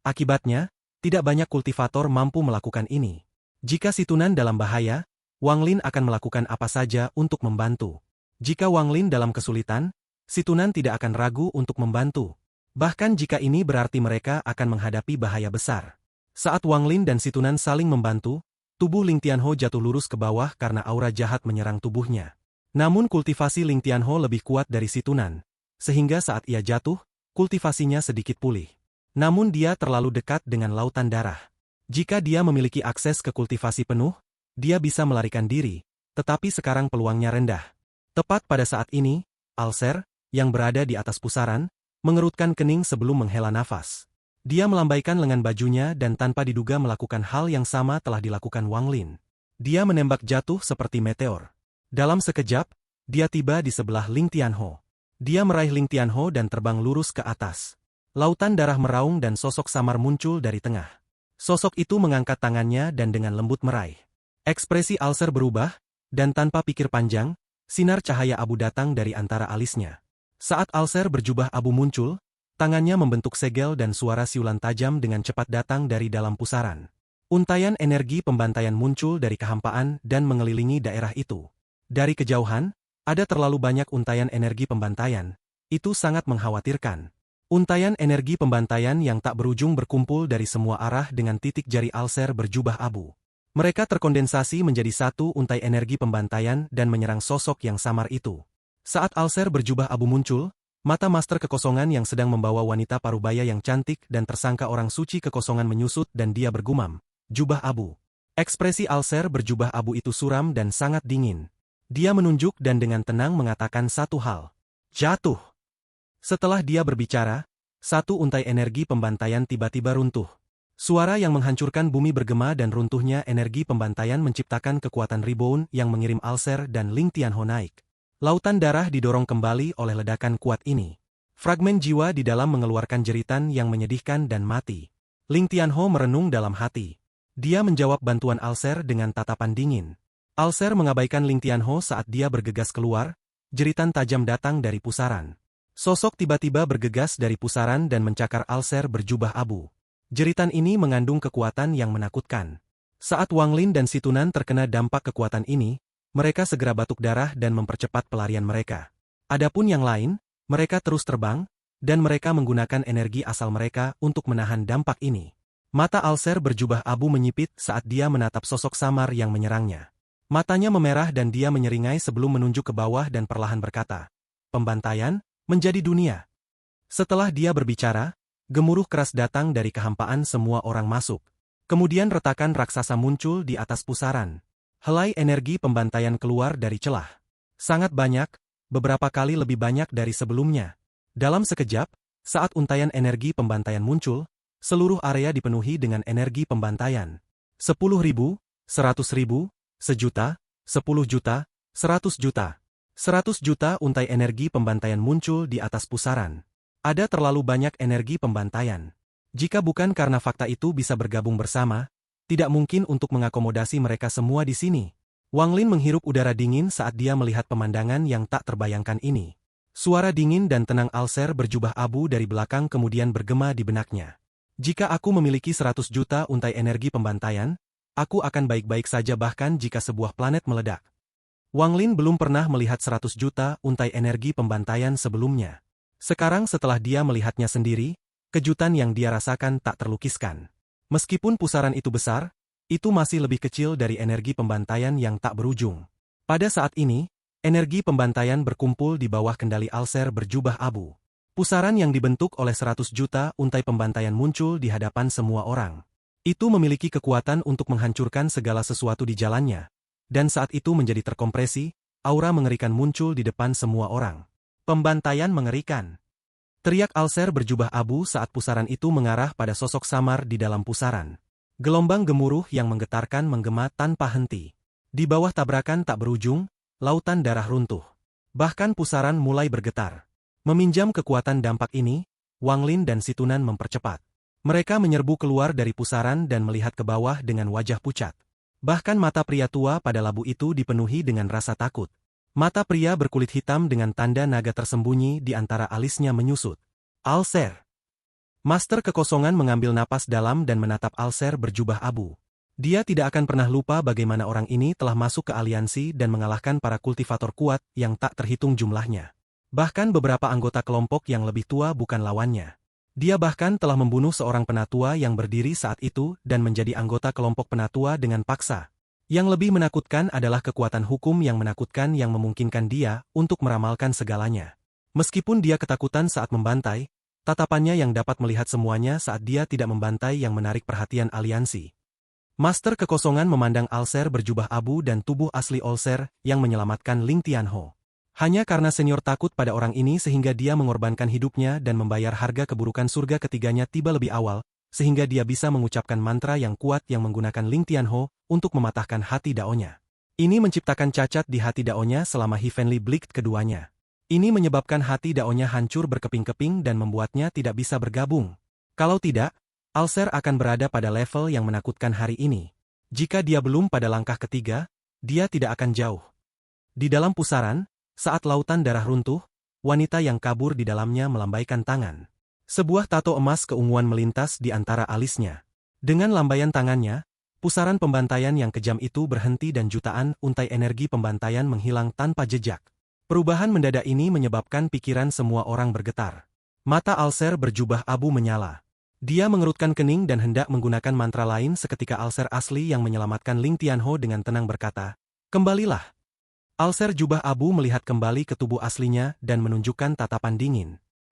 Akibatnya, tidak banyak kultivator mampu melakukan ini. Jika situnan dalam bahaya, Wang Lin akan melakukan apa saja untuk membantu. Jika Wang Lin dalam kesulitan, situnan tidak akan ragu untuk membantu. Bahkan jika ini berarti mereka akan menghadapi bahaya besar. Saat Wang Lin dan situnan saling membantu, tubuh Ling Tianho jatuh lurus ke bawah karena aura jahat menyerang tubuhnya. Namun kultivasi Ling Tianho lebih kuat dari situnan, sehingga saat ia jatuh, kultivasinya sedikit pulih. Namun dia terlalu dekat dengan lautan darah. Jika dia memiliki akses ke kultivasi penuh, dia bisa melarikan diri, tetapi sekarang peluangnya rendah. Tepat pada saat ini, Alser, yang berada di atas pusaran, mengerutkan kening sebelum menghela nafas. Dia melambaikan lengan bajunya dan tanpa diduga melakukan hal yang sama telah dilakukan Wang Lin. Dia menembak jatuh seperti meteor. Dalam sekejap, dia tiba di sebelah Ling Tianho. Dia meraih Ling Tianho dan terbang lurus ke atas. Lautan darah meraung dan sosok samar muncul dari tengah. Sosok itu mengangkat tangannya dan dengan lembut meraih. Ekspresi Alser berubah, dan tanpa pikir panjang, sinar cahaya abu datang dari antara alisnya. Saat Alser berjubah abu muncul, tangannya membentuk segel dan suara siulan tajam dengan cepat datang dari dalam pusaran. Untaian energi pembantaian muncul dari kehampaan dan mengelilingi daerah itu. Dari kejauhan, ada terlalu banyak untaian energi pembantaian. Itu sangat mengkhawatirkan. Untaian energi pembantaian yang tak berujung berkumpul dari semua arah dengan titik jari Alser berjubah abu. Mereka terkondensasi menjadi satu untai energi pembantaian dan menyerang sosok yang samar itu. Saat Alser berjubah abu muncul, mata master kekosongan yang sedang membawa wanita parubaya yang cantik dan tersangka orang suci kekosongan menyusut dan dia bergumam, "Jubah abu." Ekspresi Alser berjubah abu itu suram dan sangat dingin. Dia menunjuk dan dengan tenang mengatakan satu hal. "Jatuh." Setelah dia berbicara, satu untai energi pembantaian tiba-tiba runtuh. Suara yang menghancurkan bumi bergema dan runtuhnya energi pembantaian menciptakan kekuatan rebound yang mengirim Alser dan Ling Tianho naik. Lautan darah didorong kembali oleh ledakan kuat ini. Fragmen jiwa di dalam mengeluarkan jeritan yang menyedihkan dan mati. Ling Tianho merenung dalam hati. Dia menjawab bantuan Alser dengan tatapan dingin. Alser mengabaikan Ling Tianho saat dia bergegas keluar, jeritan tajam datang dari pusaran. Sosok tiba-tiba bergegas dari pusaran dan mencakar Alser berjubah abu. Jeritan ini mengandung kekuatan yang menakutkan. Saat Wang Lin dan Situnan terkena dampak kekuatan ini, mereka segera batuk darah dan mempercepat pelarian mereka. Adapun yang lain, mereka terus terbang, dan mereka menggunakan energi asal mereka untuk menahan dampak ini. Mata Alser berjubah abu menyipit saat dia menatap sosok samar yang menyerangnya. Matanya memerah dan dia menyeringai sebelum menunjuk ke bawah dan perlahan berkata, "Pembantaian menjadi dunia." Setelah dia berbicara, gemuruh keras datang dari kehampaan semua orang masuk. Kemudian retakan raksasa muncul di atas pusaran. Helai energi pembantaian keluar dari celah. Sangat banyak, beberapa kali lebih banyak dari sebelumnya. Dalam sekejap, saat untaian energi pembantaian muncul, seluruh area dipenuhi dengan energi pembantaian. 10.000, 100.000, 1 juta, 10 juta, 100 juta. 100 juta untai energi pembantaian muncul di atas pusaran. Ada terlalu banyak energi pembantaian. Jika bukan karena fakta itu bisa bergabung bersama, tidak mungkin untuk mengakomodasi mereka semua di sini. Wang Lin menghirup udara dingin saat dia melihat pemandangan yang tak terbayangkan ini. Suara dingin dan tenang Alser berjubah abu dari belakang kemudian bergema di benaknya. Jika aku memiliki 100 juta untai energi pembantaian, aku akan baik-baik saja bahkan jika sebuah planet meledak. Wang Lin belum pernah melihat 100 juta untai energi pembantaian sebelumnya. Sekarang setelah dia melihatnya sendiri, kejutan yang dia rasakan tak terlukiskan. Meskipun pusaran itu besar, itu masih lebih kecil dari energi pembantaian yang tak berujung. Pada saat ini, energi pembantaian berkumpul di bawah kendali Alser berjubah abu. Pusaran yang dibentuk oleh 100 juta untai pembantaian muncul di hadapan semua orang. Itu memiliki kekuatan untuk menghancurkan segala sesuatu di jalannya. Dan saat itu menjadi terkompresi, aura mengerikan muncul di depan semua orang. Pembantaian mengerikan. Teriak Alser berjubah abu saat pusaran itu mengarah pada sosok samar di dalam pusaran. Gelombang gemuruh yang menggetarkan menggema tanpa henti. Di bawah tabrakan tak berujung, lautan darah runtuh. Bahkan pusaran mulai bergetar. Meminjam kekuatan dampak ini, Wang Lin dan Situnan mempercepat. Mereka menyerbu keluar dari pusaran dan melihat ke bawah dengan wajah pucat. Bahkan mata pria tua pada labu itu dipenuhi dengan rasa takut. Mata pria berkulit hitam dengan tanda naga tersembunyi di antara alisnya menyusut. Alser. Master kekosongan mengambil napas dalam dan menatap Alser berjubah abu. Dia tidak akan pernah lupa bagaimana orang ini telah masuk ke aliansi dan mengalahkan para kultivator kuat yang tak terhitung jumlahnya. Bahkan beberapa anggota kelompok yang lebih tua bukan lawannya. Dia bahkan telah membunuh seorang penatua yang berdiri saat itu dan menjadi anggota kelompok penatua dengan paksa. Yang lebih menakutkan adalah kekuatan hukum yang menakutkan yang memungkinkan dia untuk meramalkan segalanya. Meskipun dia ketakutan saat membantai, tatapannya yang dapat melihat semuanya saat dia tidak membantai yang menarik perhatian aliansi. Master Kekosongan memandang Alser berjubah abu dan tubuh asli Alser yang menyelamatkan Ling Tianho. Hanya karena senior takut pada orang ini sehingga dia mengorbankan hidupnya dan membayar harga keburukan surga ketiganya tiba lebih awal, sehingga dia bisa mengucapkan mantra yang kuat yang menggunakan Ling Tianho untuk mematahkan hati Daonya. Ini menciptakan cacat di hati Daonya selama Heavenly Blight keduanya. Ini menyebabkan hati Daonya hancur berkeping-keping dan membuatnya tidak bisa bergabung. Kalau tidak, Alser akan berada pada level yang menakutkan hari ini. Jika dia belum pada langkah ketiga, dia tidak akan jauh. Di dalam pusaran, saat lautan darah runtuh, wanita yang kabur di dalamnya melambaikan tangan. Sebuah tato emas keunguan melintas di antara alisnya. Dengan lambaian tangannya, pusaran pembantaian yang kejam itu berhenti dan jutaan untai energi pembantaian menghilang tanpa jejak. Perubahan mendadak ini menyebabkan pikiran semua orang bergetar. Mata Alser berjubah abu menyala. Dia mengerutkan kening dan hendak menggunakan mantra lain seketika Alser asli yang menyelamatkan Ling Tianho dengan tenang berkata, "Kembalilah." Alser jubah abu melihat kembali ke tubuh aslinya dan menunjukkan tatapan dingin.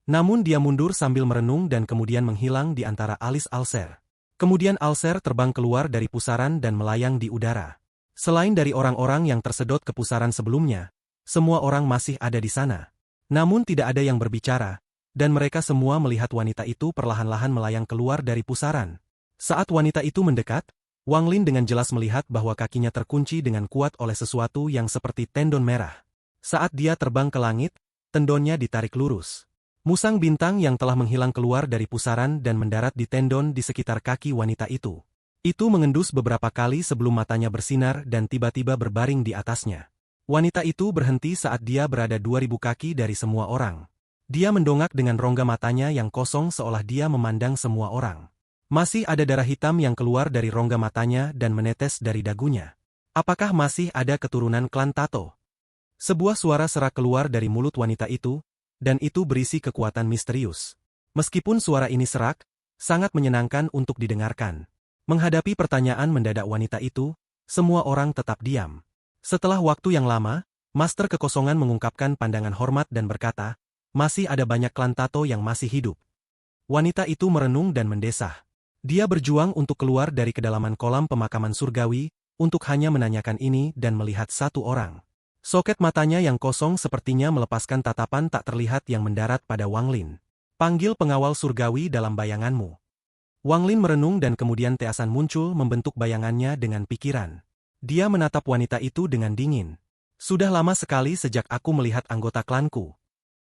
Namun dia mundur sambil merenung dan kemudian menghilang di antara alis Alser. Kemudian Alser terbang keluar dari pusaran dan melayang di udara. Selain dari orang-orang yang tersedot ke pusaran sebelumnya, semua orang masih ada di sana. Namun tidak ada yang berbicara. Dan mereka semua melihat wanita itu perlahan-lahan melayang keluar dari pusaran. Saat wanita itu mendekat, Wang Lin dengan jelas melihat bahwa kakinya terkunci dengan kuat oleh sesuatu yang seperti tendon merah. Saat dia terbang ke langit, tendonnya ditarik lurus. Musang bintang yang telah menghilang keluar dari pusaran dan mendarat di tendon di sekitar kaki wanita itu. Itu mengendus beberapa kali sebelum matanya bersinar dan tiba-tiba berbaring di atasnya. Wanita itu berhenti saat dia berada 2000 kaki dari semua orang. Dia mendongak dengan rongga matanya yang kosong seolah dia memandang semua orang. Masih ada darah hitam yang keluar dari rongga matanya dan menetes dari dagunya. Apakah masih ada keturunan klan Tato? Sebuah suara serak keluar dari mulut wanita itu, dan itu berisi kekuatan misterius. Meskipun suara ini serak, sangat menyenangkan untuk didengarkan. Menghadapi pertanyaan mendadak wanita itu, semua orang tetap diam. Setelah waktu yang lama, Master Kekosongan mengungkapkan pandangan hormat dan berkata, "Masih ada banyak klan Tato yang masih hidup." Wanita itu merenung dan mendesah. Dia berjuang untuk keluar dari kedalaman kolam pemakaman surgawi, untuk hanya menanyakan ini dan melihat satu orang. Soket matanya yang kosong sepertinya melepaskan tatapan tak terlihat yang mendarat pada Wang Lin. "Panggil pengawal surgawi dalam bayanganmu." Wang Lin merenung dan kemudian Teasan muncul membentuk bayangannya dengan pikiran. Dia menatap wanita itu dengan dingin. "Sudah lama sekali sejak aku melihat anggota klanku."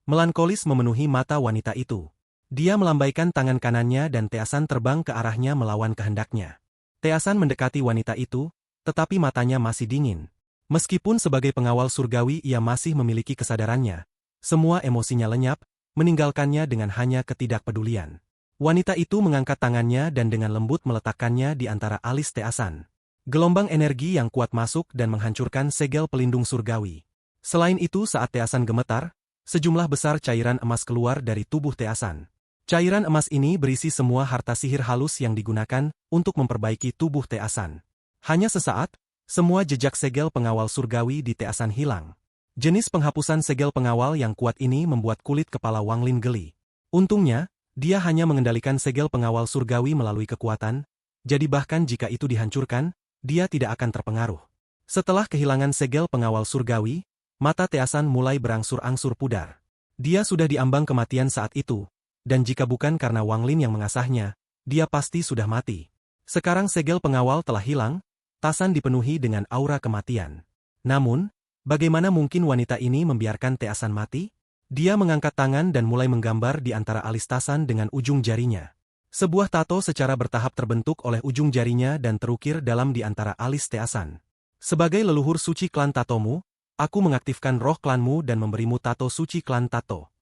Melankolis memenuhi mata wanita itu. Dia melambaikan tangan kanannya dan Teasan terbang ke arahnya melawan kehendaknya. Teasan mendekati wanita itu, tetapi matanya masih dingin. Meskipun sebagai pengawal surgawi ia masih memiliki kesadarannya, semua emosinya lenyap, meninggalkannya dengan hanya ketidakpedulian. Wanita itu mengangkat tangannya dan dengan lembut meletakkannya di antara alis Teasan. Gelombang energi yang kuat masuk dan menghancurkan segel pelindung surgawi. Selain itu saat Teasan gemetar, sejumlah besar cairan emas keluar dari tubuh Teasan. Cairan emas ini berisi semua harta sihir halus yang digunakan untuk memperbaiki tubuh Teasan. Hanya sesaat, semua jejak segel pengawal surgawi di Teasan hilang. Jenis penghapusan segel pengawal yang kuat ini membuat kulit kepala Wang Lin geli. Untungnya, dia hanya mengendalikan segel pengawal surgawi melalui kekuatan, jadi bahkan jika itu dihancurkan, dia tidak akan terpengaruh. Setelah kehilangan segel pengawal surgawi, mata Teasan mulai berangsur-angsur pudar. Dia sudah diambang kematian saat itu, dan jika bukan karena Wang Lin yang mengasahnya, dia pasti sudah mati. Sekarang segel pengawal telah hilang, Tasan dipenuhi dengan aura kematian. Namun, bagaimana mungkin wanita ini membiarkan Teasan mati? Dia mengangkat tangan dan mulai menggambar di antara alis Tasan dengan ujung jarinya. Sebuah tato secara bertahap terbentuk oleh ujung jarinya dan terukir dalam di antara alis Teasan. "Sebagai leluhur suci klan Tatomu, aku mengaktifkan roh klanmu dan memberimu tato suci klan Tato."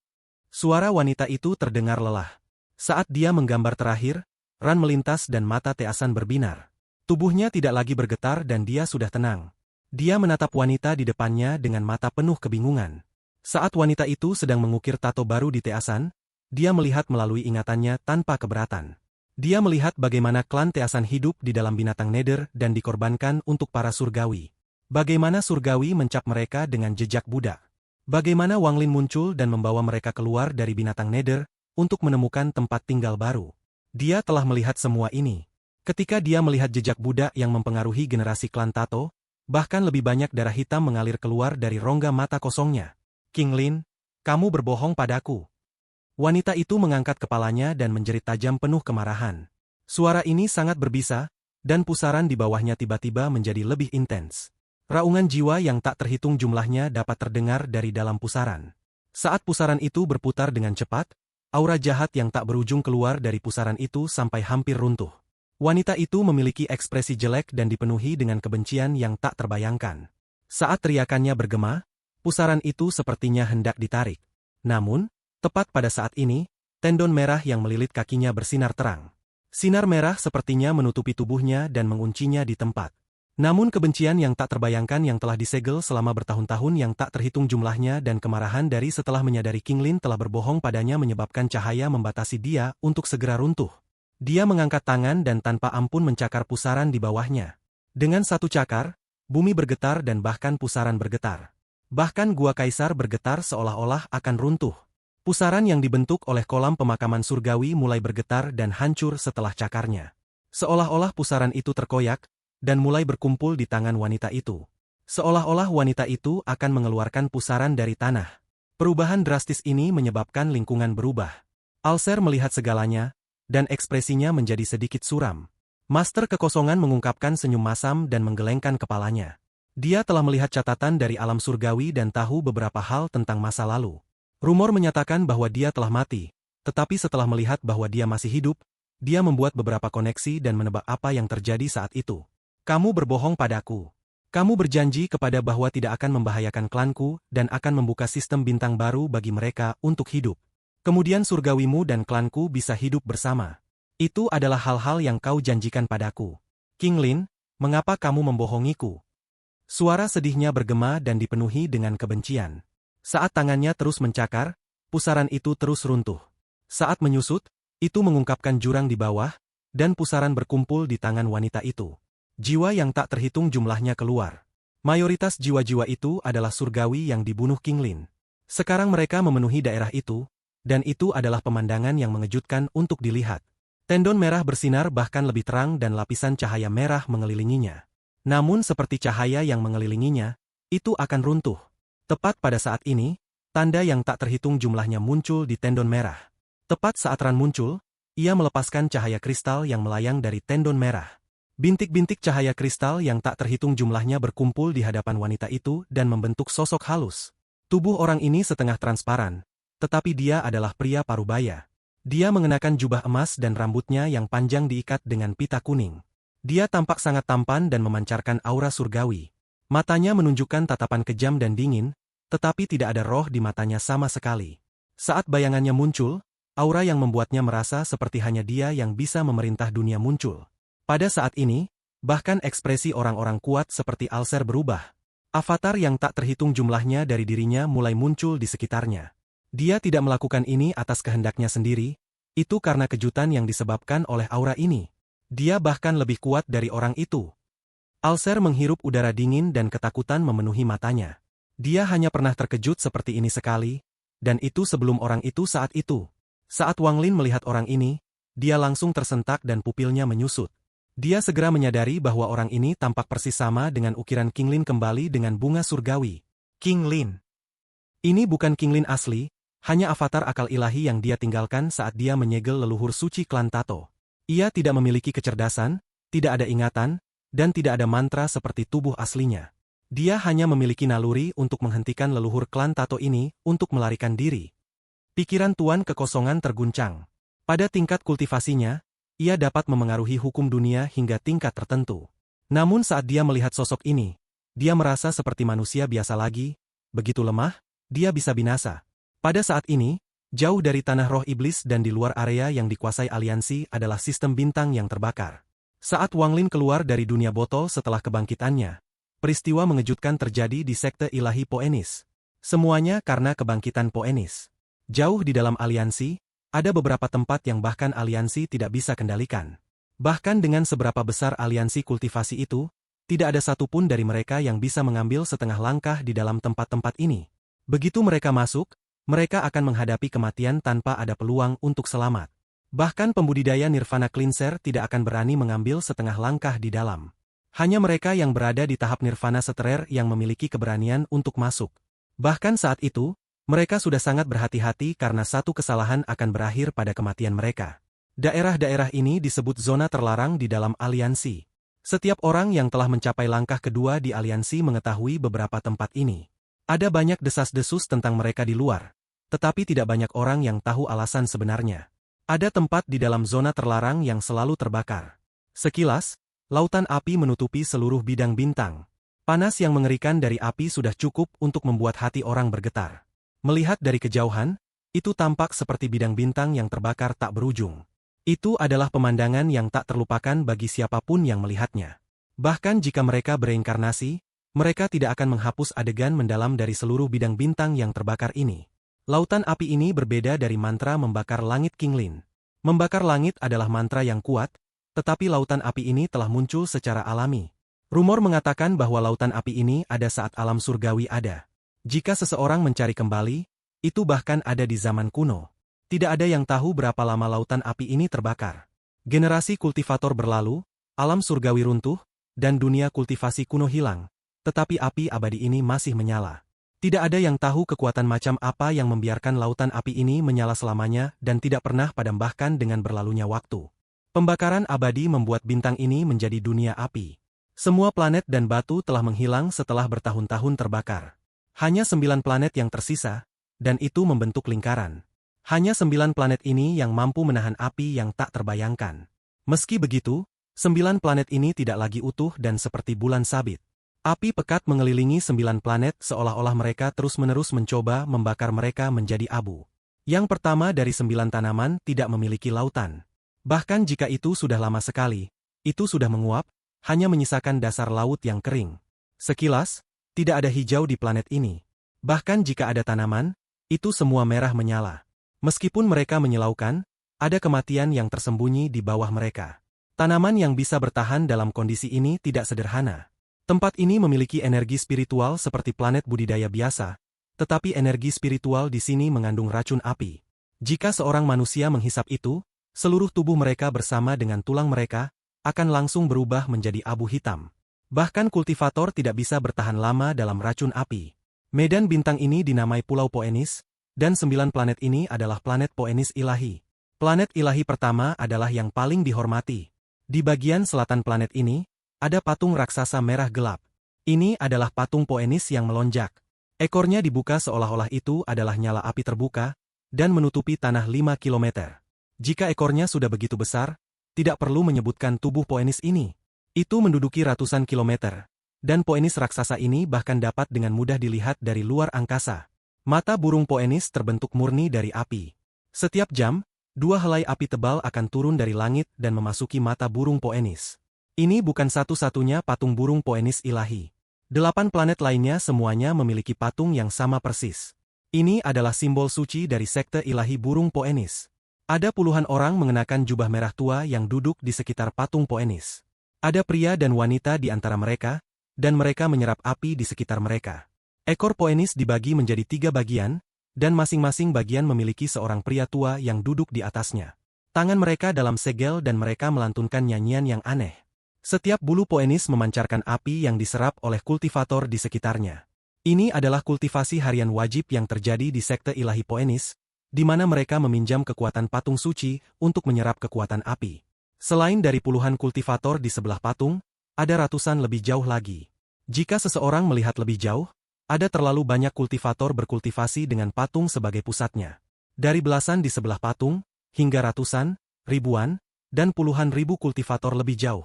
Suara wanita itu terdengar lelah. Saat dia menggambar terakhir, ran melintas dan mata Teasan berbinar. Tubuhnya tidak lagi bergetar dan dia sudah tenang. Dia menatap wanita di depannya dengan mata penuh kebingungan. Saat wanita itu sedang mengukir tato baru di Teasan, dia melihat melalui ingatannya tanpa keberatan. Dia melihat bagaimana klan Teasan hidup di dalam binatang Nether dan dikorbankan untuk para surgawi. Bagaimana surgawi mencap mereka dengan jejak budak. Bagaimana Wang Lin muncul dan membawa mereka keluar dari binatang Nether, untuk menemukan tempat tinggal baru. Dia telah melihat semua ini. Ketika dia melihat jejak budak yang mempengaruhi generasi klan Tato, bahkan lebih banyak darah hitam mengalir keluar dari rongga mata kosongnya. Qinglin, kamu berbohong padaku. Wanita itu mengangkat kepalanya dan menjerit tajam penuh kemarahan. Suara ini sangat berbisa, dan pusaran di bawahnya tiba-tiba menjadi lebih intens. Raungan jiwa yang tak terhitung jumlahnya dapat terdengar dari dalam pusaran. Saat pusaran itu berputar dengan cepat, aura jahat yang tak berujung keluar dari pusaran itu sampai hampir runtuh. Wanita itu memiliki ekspresi jelek dan dipenuhi dengan kebencian yang tak terbayangkan. Saat teriakannya bergema, pusaran itu sepertinya hendak ditarik. Namun, tepat pada saat ini, tendon merah yang melilit kakinya bersinar terang. Sinar merah sepertinya menutupi tubuhnya dan menguncinya di tempat. Namun kebencian yang tak terbayangkan yang telah disegel selama bertahun-tahun yang tak terhitung jumlahnya dan kemarahan dari setelah menyadari Qinglin telah berbohong padanya menyebabkan cahaya membatasi dia untuk segera runtuh. Dia mengangkat tangan dan tanpa ampun mencakar pusaran di bawahnya. Dengan satu cakar, bumi bergetar dan bahkan pusaran bergetar. Bahkan gua kaisar bergetar seolah-olah akan runtuh. Pusaran yang dibentuk oleh kolam pemakaman surgawi mulai bergetar dan hancur setelah cakarnya. Seolah-olah pusaran itu terkoyak, dan mulai berkumpul di tangan wanita itu. Seolah-olah wanita itu akan mengeluarkan pusaran dari tanah. Perubahan drastis ini menyebabkan lingkungan berubah. Alser melihat segalanya, dan ekspresinya menjadi sedikit suram. Master Kekosongan mengungkapkan senyum masam dan menggelengkan kepalanya. Dia telah melihat catatan dari alam surgawi dan tahu beberapa hal tentang masa lalu. Rumor menyatakan bahwa dia telah mati, tetapi setelah melihat bahwa dia masih hidup, dia membuat beberapa koneksi dan menebak apa yang terjadi saat itu. Kamu berbohong padaku. Kamu berjanji kepada bahwa tidak akan membahayakan klanku dan akan membuka sistem bintang baru bagi mereka untuk hidup. Kemudian surgawimu dan klanku bisa hidup bersama. Itu adalah hal-hal yang kau janjikan padaku. Qinglin, mengapa kamu membohongiku? Suara sedihnya bergema dan dipenuhi dengan kebencian. Saat tangannya terus mencakar, pusaran itu terus runtuh. Saat menyusut, itu mengungkapkan jurang di bawah, dan pusaran berkumpul di tangan wanita itu. Jiwa yang tak terhitung jumlahnya keluar. Mayoritas jiwa-jiwa itu adalah surgawi yang dibunuh Qinglin. Sekarang mereka memenuhi daerah itu, dan itu adalah pemandangan yang mengejutkan untuk dilihat. Tendon merah bersinar bahkan lebih terang dan lapisan cahaya merah mengelilinginya. Namun seperti cahaya yang mengelilinginya, itu akan runtuh. Tepat pada saat ini, tanda yang tak terhitung jumlahnya muncul di tendon merah. Tepat saat Ran muncul, ia melepaskan cahaya kristal yang melayang dari tendon merah. Bintik-bintik cahaya kristal yang tak terhitung jumlahnya berkumpul di hadapan wanita itu dan membentuk sosok halus. Tubuh orang ini setengah transparan, tetapi dia adalah pria parubaya. Dia mengenakan jubah emas dan rambutnya yang panjang diikat dengan pita kuning. Dia tampak sangat tampan dan memancarkan aura surgawi. Matanya menunjukkan tatapan kejam dan dingin, tetapi tidak ada roh di matanya sama sekali. Saat bayangannya muncul, aura yang membuatnya merasa seperti hanya dia yang bisa memerintah dunia muncul. Pada saat ini, bahkan ekspresi orang-orang kuat seperti Alser berubah. Avatar yang tak terhitung jumlahnya dari dirinya mulai muncul di sekitarnya. Dia tidak melakukan ini atas kehendaknya sendiri, itu karena kejutan yang disebabkan oleh aura ini. Dia bahkan lebih kuat dari orang itu. Alser menghirup udara dingin dan ketakutan memenuhi matanya. Dia hanya pernah terkejut seperti ini sekali, dan itu sebelum orang itu saat itu. Saat Wang Lin melihat orang ini, dia langsung tersentak dan pupilnya menyusut. Dia segera menyadari bahwa orang ini tampak persis sama dengan ukiran Qinglin kembali dengan bunga surgawi. Qinglin. Ini bukan Qinglin asli, hanya avatar akal ilahi yang dia tinggalkan saat dia menyegel leluhur suci klan Tato. Ia tidak memiliki kecerdasan, tidak ada ingatan, dan tidak ada mantra seperti tubuh aslinya. Dia hanya memiliki naluri untuk menghentikan leluhur klan Tato ini untuk melarikan diri. Pikiran Tuan Kekosongan terguncang. Pada tingkat kultivasinya, ia dapat memengaruhi hukum dunia hingga tingkat tertentu. Namun saat dia melihat sosok ini, dia merasa seperti manusia biasa lagi, begitu lemah, dia bisa binasa. Pada saat ini, jauh dari tanah roh iblis dan di luar area yang dikuasai aliansi adalah sistem bintang yang terbakar. Saat Wang Lin keluar dari dunia botol setelah kebangkitannya, peristiwa mengejutkan terjadi di sekte ilahi Poenis. Semuanya karena kebangkitan Poenis. Jauh di dalam aliansi, ada beberapa tempat yang bahkan aliansi tidak bisa kendalikan. Bahkan dengan seberapa besar aliansi kultivasi itu, tidak ada satupun dari mereka yang bisa mengambil setengah langkah di dalam tempat-tempat ini. Begitu mereka masuk, mereka akan menghadapi kematian tanpa ada peluang untuk selamat. Bahkan pembudidaya Nirvana Cleanser tidak akan berani mengambil setengah langkah di dalam. Hanya mereka yang berada di tahap Nirvana Seterer yang memiliki keberanian untuk masuk. Bahkan saat itu, mereka sudah sangat berhati-hati karena satu kesalahan akan berakhir pada kematian mereka. Daerah-daerah ini disebut zona terlarang di dalam aliansi. Setiap orang yang telah mencapai langkah kedua di aliansi mengetahui beberapa tempat ini. Ada banyak desas-desus tentang mereka di luar, tetapi tidak banyak orang yang tahu alasan sebenarnya. Ada tempat di dalam zona terlarang yang selalu terbakar. Sekilas, lautan api menutupi seluruh bidang bintang. Panas yang mengerikan dari api sudah cukup untuk membuat hati orang bergetar. Melihat dari kejauhan, itu tampak seperti bidang bintang yang terbakar tak berujung. Itu adalah pemandangan yang tak terlupakan bagi siapapun yang melihatnya. Bahkan jika mereka bereinkarnasi, mereka tidak akan menghapus adegan mendalam dari seluruh bidang bintang yang terbakar ini. Lautan api ini berbeda dari mantra membakar langit King Lin. Membakar langit adalah mantra yang kuat, tetapi lautan api ini telah muncul secara alami. Rumor mengatakan bahwa lautan api ini ada saat alam surgawi ada. Jika seseorang mencari kembali, itu bahkan ada di zaman kuno. Tidak ada yang tahu berapa lama lautan api ini terbakar. Generasi kultivator berlalu, alam surgawi runtuh, dan dunia kultivasi kuno hilang. Tetapi api abadi ini masih menyala. Tidak ada yang tahu kekuatan macam apa yang membiarkan lautan api ini menyala selamanya dan tidak pernah padam bahkan dengan berlalunya waktu. Pembakaran abadi membuat bintang ini menjadi dunia api. Semua planet dan batu telah menghilang setelah bertahun-tahun terbakar. Hanya 9 planet yang tersisa, dan itu membentuk lingkaran. Hanya 9 planet ini yang mampu menahan api yang tak terbayangkan. Meski begitu, 9 planet ini tidak lagi utuh dan seperti bulan sabit. Api pekat mengelilingi 9 planet seolah-olah mereka terus-menerus mencoba membakar mereka menjadi abu. Yang pertama dari 9 tanaman tidak memiliki lautan. Bahkan jika itu sudah lama sekali, itu sudah menguap, hanya menyisakan dasar laut yang kering. Sekilas, tidak ada hijau di planet ini. Bahkan jika ada tanaman, itu semua merah menyala. Meskipun mereka menyilaukan, ada kematian yang tersembunyi di bawah mereka. Tanaman yang bisa bertahan dalam kondisi ini tidak sederhana. Tempat ini memiliki energi spiritual seperti planet budidaya biasa, tetapi energi spiritual di sini mengandung racun api. Jika seorang manusia menghisap itu, seluruh tubuh mereka bersama dengan tulang mereka akan langsung berubah menjadi abu hitam. Bahkan kultivator tidak bisa bertahan lama dalam racun api. Medan bintang ini dinamai Pulau Poenis, dan 9 planet ini adalah planet Poenis ilahi. Planet ilahi pertama adalah yang paling dihormati. Di bagian selatan planet ini, ada patung raksasa merah gelap. Ini adalah patung Poenis yang melonjak. Ekornya dibuka seolah-olah itu adalah nyala api terbuka, dan menutupi tanah 5 kilometer. Jika ekornya sudah begitu besar, tidak perlu menyebutkan tubuh Poenis ini. Itu menduduki ratusan kilometer. Dan Poenis raksasa ini bahkan dapat dengan mudah dilihat dari luar angkasa. Mata burung Poenis terbentuk murni dari api. Setiap jam, 2 helai api tebal akan turun dari langit dan memasuki mata burung Poenis. Ini bukan satu-satunya patung burung Poenis ilahi. 8 planet lainnya semuanya memiliki patung yang sama persis. Ini adalah simbol suci dari sekte ilahi burung Poenis. Ada puluhan orang mengenakan jubah merah tua yang duduk di sekitar patung Poenis. Ada pria dan wanita di antara mereka, dan mereka menyerap api di sekitar mereka. Ekor Poenis dibagi menjadi 3 bagian, dan masing-masing bagian memiliki seorang pria tua yang duduk di atasnya. Tangan mereka dalam segel dan mereka melantunkan nyanyian yang aneh. Setiap bulu Poenis memancarkan api yang diserap oleh kultivator di sekitarnya. Ini adalah kultivasi harian wajib yang terjadi di sekte ilahi Poenis, di mana mereka meminjam kekuatan patung suci untuk menyerap kekuatan api. Selain dari puluhan kultivator di sebelah patung, ada ratusan lebih jauh lagi. Jika seseorang melihat lebih jauh, ada terlalu banyak kultivator berkultivasi dengan patung sebagai pusatnya. Dari belasan di sebelah patung, hingga ratusan, ribuan, dan puluhan ribu kultivator lebih jauh.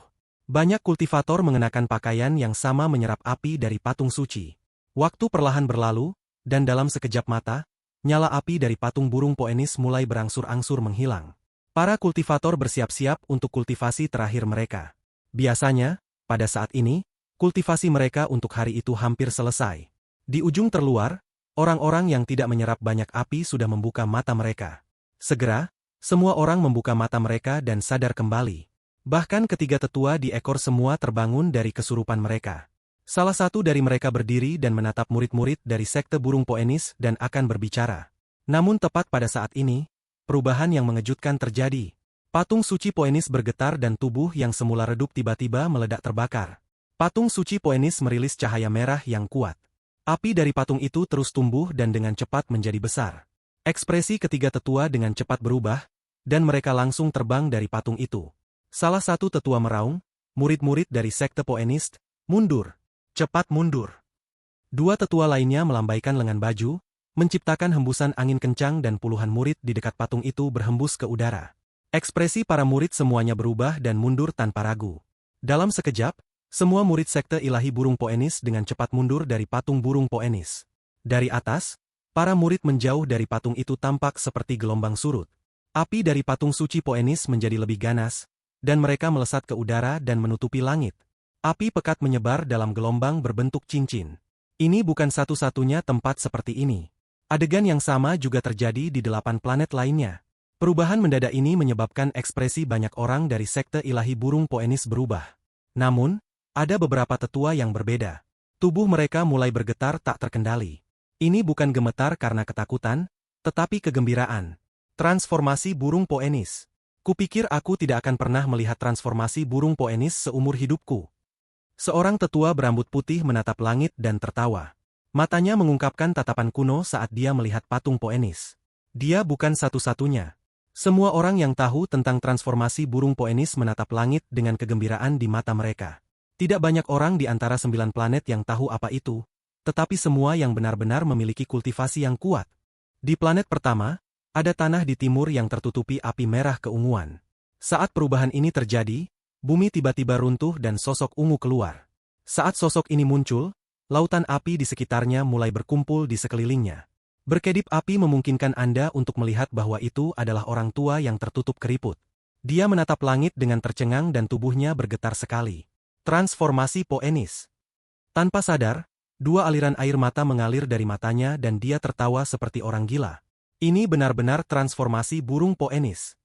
Banyak kultivator mengenakan pakaian yang sama menyerap api dari patung suci. Waktu perlahan berlalu, dan dalam sekejap mata, nyala api dari patung burung Poenis mulai berangsur-angsur menghilang. Para kultivator bersiap-siap untuk kultivasi terakhir mereka. Biasanya, pada saat ini, kultivasi mereka untuk hari itu hampir selesai. Di ujung terluar, orang-orang yang tidak menyerap banyak api sudah membuka mata mereka. Segera, semua orang membuka mata mereka dan sadar kembali. Bahkan ketiga tetua di ekor semua terbangun dari kesurupan mereka. Salah satu dari mereka berdiri dan menatap murid-murid dari sekte burung Poenis dan akan berbicara. Namun tepat pada saat ini, perubahan yang mengejutkan terjadi. Patung suci Poenis bergetar dan tubuh yang semula redup tiba-tiba meledak terbakar. Patung suci Poenis merilis cahaya merah yang kuat. Api dari patung itu terus tumbuh dan dengan cepat menjadi besar. Ekspresi ketiga tetua dengan cepat berubah, dan mereka langsung terbang dari patung itu. Salah satu tetua meraung, murid-murid dari sekte Poenist, mundur. Cepat mundur. Dua tetua lainnya melambaikan lengan baju, menciptakan hembusan angin kencang dan puluhan murid di dekat patung itu berhembus ke udara. Ekspresi para murid semuanya berubah dan mundur tanpa ragu. Dalam sekejap, semua murid sekte ilahi burung Poenis dengan cepat mundur dari patung burung Poenis. Dari atas, para murid menjauh dari patung itu tampak seperti gelombang surut. Api dari patung suci Poenis menjadi lebih ganas, dan mereka melesat ke udara dan menutupi langit. Api pekat menyebar dalam gelombang berbentuk cincin. Ini bukan satu-satunya tempat seperti ini. Adegan yang sama juga terjadi di 8 planet lainnya. Perubahan mendadak ini menyebabkan ekspresi banyak orang dari sekte ilahi burung Poenis berubah. Namun, ada beberapa tetua yang berbeda. Tubuh mereka mulai bergetar tak terkendali. Ini bukan gemetar karena ketakutan, tetapi kegembiraan. Transformasi burung Poenis. Kupikir aku tidak akan pernah melihat transformasi burung Poenis seumur hidupku. Seorang tetua berambut putih menatap langit dan tertawa. Matanya mengungkapkan tatapan kuno saat dia melihat patung Poenis. Dia bukan satu-satunya. Semua orang yang tahu tentang transformasi burung Poenis menatap langit dengan kegembiraan di mata mereka. Tidak banyak orang di antara 9 planet yang tahu apa itu, tetapi semua yang benar-benar memiliki kultivasi yang kuat. Di planet pertama, ada tanah di timur yang tertutupi api merah keunguan. Saat perubahan ini terjadi, bumi tiba-tiba runtuh dan sosok ungu keluar. Saat sosok ini muncul, lautan api di sekitarnya mulai berkumpul di sekelilingnya. Berkedip api memungkinkan Anda untuk melihat bahwa itu adalah orang tua yang tertutup keriput. Dia menatap langit dengan tercengang dan tubuhnya bergetar sekali. Transformasi Poenis. Tanpa sadar, 2 aliran air mata mengalir dari matanya dan dia tertawa seperti orang gila. Ini benar-benar transformasi burung Poenis.